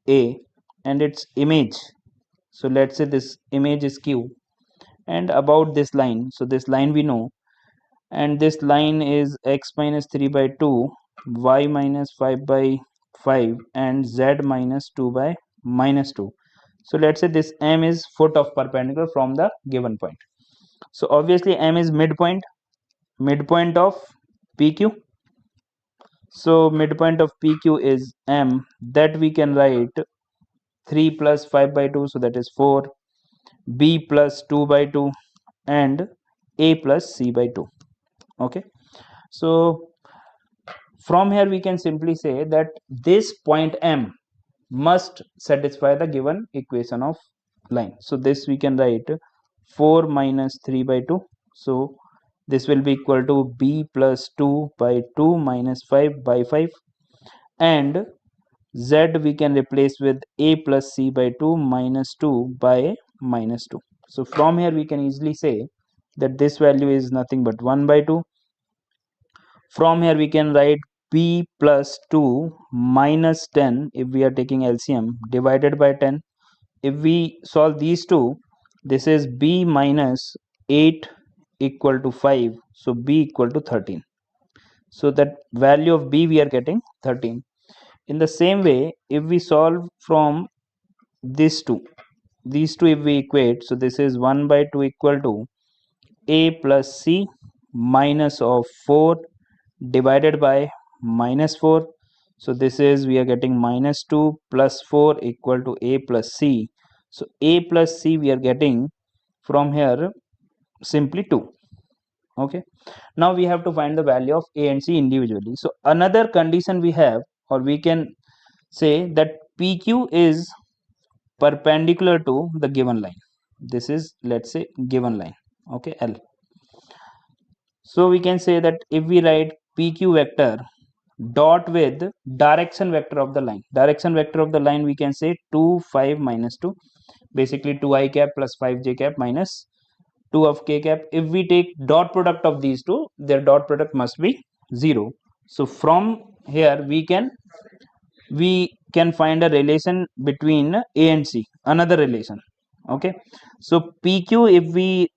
a and its image, so let's say this image is q, and about this line, so this line we know, and this line is x minus 3 by 2, y minus 5 by 5, and z minus 2 by minus 2. So let's say this m is foot of perpendicular from the given point. So obviously m is midpoint of pq. So midpoint of pq is m, that we can write 3 plus 5 by 2, so that is 4, b plus 2 by 2, and a plus c by 2. Okay, so from here we can simply say that this point m must satisfy the given equation of line. So this we can write 4 minus 3 by 2. So this will be equal to b plus 2 by 2 minus 5 by 5, and z we can replace with a plus c by 2 minus 2 by minus 2. So from here we can easily say that this value is nothing but 1 by 2. From here we can write b plus 2 minus 10 if we are taking LCM divided by 10. If we solve these two, this is b minus 8 equal to 5, so b equal to 13. So that value of b we are getting 13. In the same way, if we solve from these two if we equate, so this is 1 by 2 equal to a plus c minus of 4 divided by minus 4. So this is, we are getting minus 2 plus 4 equal to a plus c. So a plus c we are getting from here simply 2. Okay, now we have to find the value of a and c individually. So another condition we have, or we can say that pq is perpendicular to the given line. This is, let's say, given line, okay, L. So we can say that if we write pq vector dot with direction vector of the line, we can say 2 5 minus 2, basically 2 I cap plus 5 j cap minus 2 of k cap. If we take dot product of these two, their dot product must be 0. So from here we can find a relation between a and c, another relation. Okay, so pq if we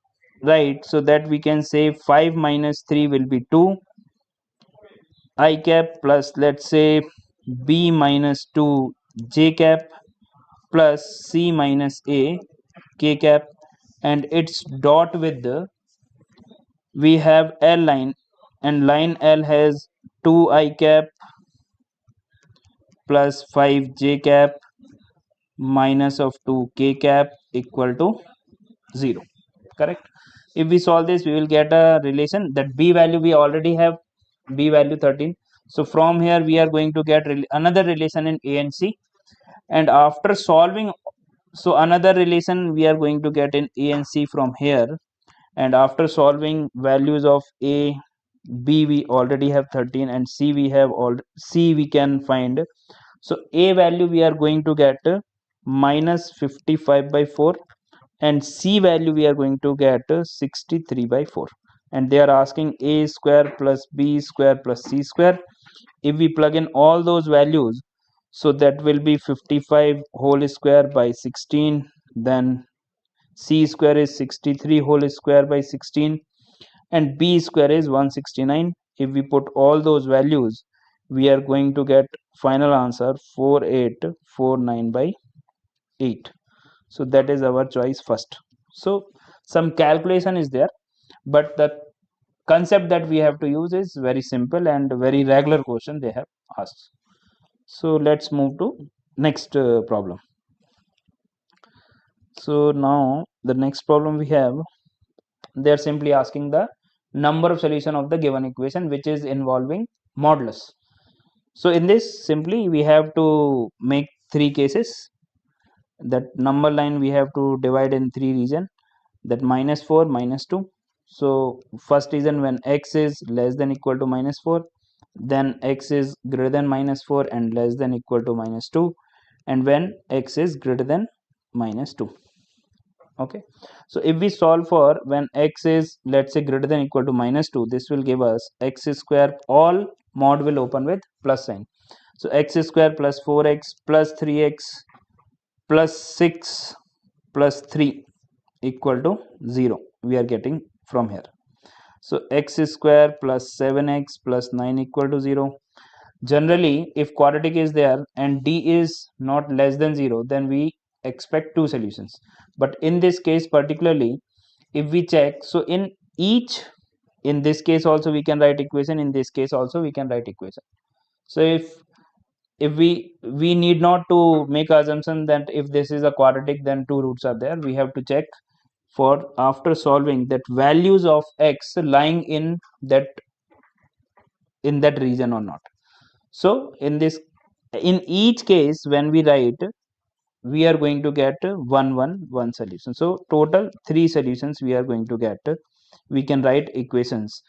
write, so that we can say 5 minus 3 will be 2 I cap plus, let's say, b minus 2 j cap plus c minus a k cap, and its dot with the, we have L line, and line L has 2 I cap plus 5 j cap minus of 2 k cap equal to 0. Correct? If we solve this, we will get a relation. That b value we already have, b value 13. So from here we are going to get another relation in a and c, and after solving, so another relation we are going to get in a and c from here, and after solving values of a, b we already have 13, and c we have all, c we can find. So a value we are going to get minus 55 by 4, and c value we are going to get 63 by 4, and they are asking a square plus b square plus c square. If we plug in all those values, so that will be 55 whole square by 16, then c square is 63 whole square by 16, and b square is 169. If we put all those values, we are going to get final answer 4849 by 8. So that is our choice first. So some calculation is there, but the concept that we have to use is very simple and very regular question they have asked. So let's move to next problem. So now the next problem we have, they are simply asking the number of solution of the given equation which is involving modulus. So in this, simply we have to make three cases. That number line we have to divide in three region, that minus 4 minus 2. So first region when x is less than equal to minus 4, then x is greater than minus 4 and less than equal to minus 2, and when x is greater than minus 2. Okay, so if we solve for when x is, let's say, greater than or equal to -2, this will give us x square, all mod will open with plus sign. So x square plus 4x plus 3x plus 6 plus 3 equal to 0 we are getting from here. So x square plus 7x plus 9 equal to 0. Generally, if quadratic is there and d is not less than 0, then we expect two solutions. But in this case particularly, if we check, so in this case also we can write equation, in this case also we can write equation. So if we need not to make assumption that if this is a quadratic then two roots are there. We have to check for after solving that values of x lying in that region or not. So in each case when we write, we are going to get 1 solution. So total 3 solutions we are going to get. We can write equations.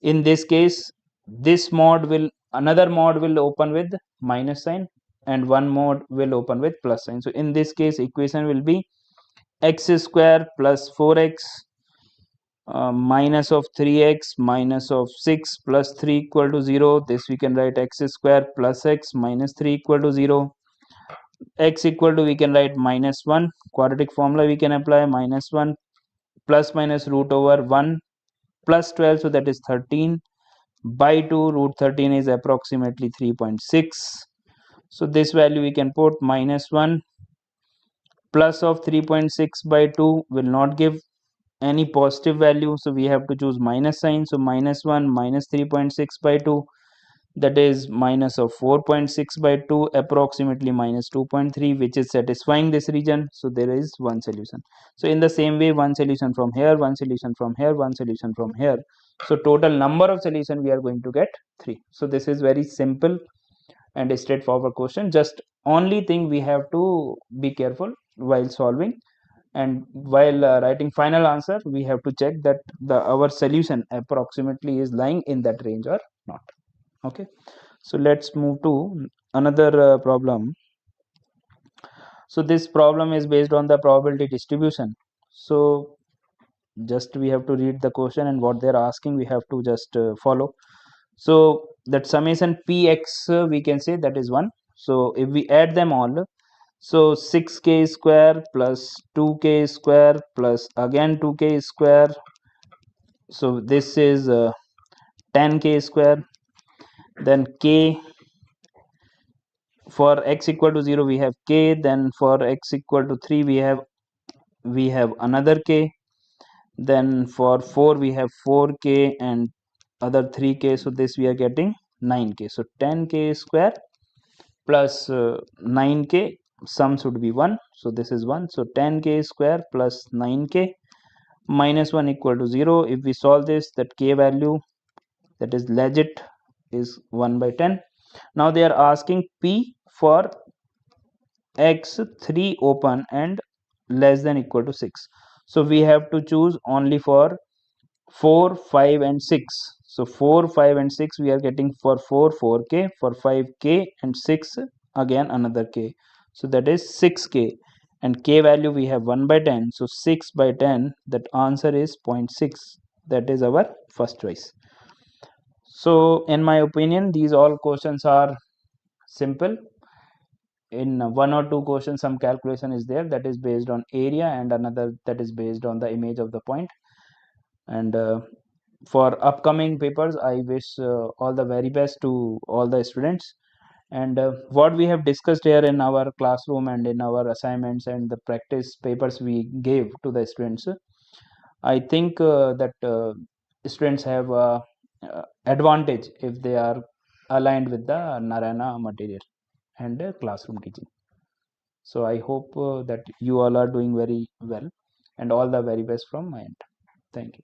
In this case, another mod will open with minus sign and one mod will open with plus sign. So in this case, equation will be x square plus 4x minus of 3x minus of 6 plus 3 equal to 0. This we can write x square plus x minus 3 equal to 0. X equal to, we can write -1. Quadratic formula we can apply, -1 plus minus root over 1 plus 12, so that is 13 by 2. Root 13 is approximately 3.6. So this value we can put -1 plus of 3.6 by 2 will not give any positive value, so we have to choose minus sign. So -1 minus 3.6 by 2, that is minus of 4.6 by 2, approximately minus 2.3, which is satisfying this region. So there is one solution. So in the same way, one solution from here, one solution from here, one solution from here. So total number of solution we are going to get 3. So this is very simple and a straightforward question. Just only thing we have to be careful while solving, and while writing final answer, we have to check that our solution approximately is lying in that range or not. Okay, so let's move to another problem. So this problem is based on the probability distribution. So just we have to read the question and what they're asking we have to just follow. So that summation px, we can say that is 1. So if we add them all, so 6k square plus 2k square plus again 2k square, so this is 10k square. Then k, for x equal to 0 we have k, then for x equal to 3 we have another k, then for 4 we have 4k and other 3k, so this we are getting 9k. So 10k square plus 9k, sum should be 1, so this is 1. So 10k square plus 9k minus 1 equal to 0. If we solve this, that k value, that is legit, is 1 by 10. Now they are asking p for x 3 open and less than equal to 6. So we have to choose only for 4, 5 and 6. So 4, 5 and 6 we are getting for 4, 4k, for 5k and 6 again another k. So that is 6k, and k value we have 1 by 10. So 6 by 10, that answer is 0.6. That is our first choice. So in my opinion, these all questions are simple. In one or two questions some calculation is there, that is based on area, and another that is based on the image of the point. And for upcoming papers I wish all the very best to all the students. And what we have discussed here in our classroom and in our assignments and the practice papers we gave to the students, I think that students have advantage if they are aligned with the Narayana material and classroom teaching. So I hope that you all are doing very well, and all the very best from my end. Thank you.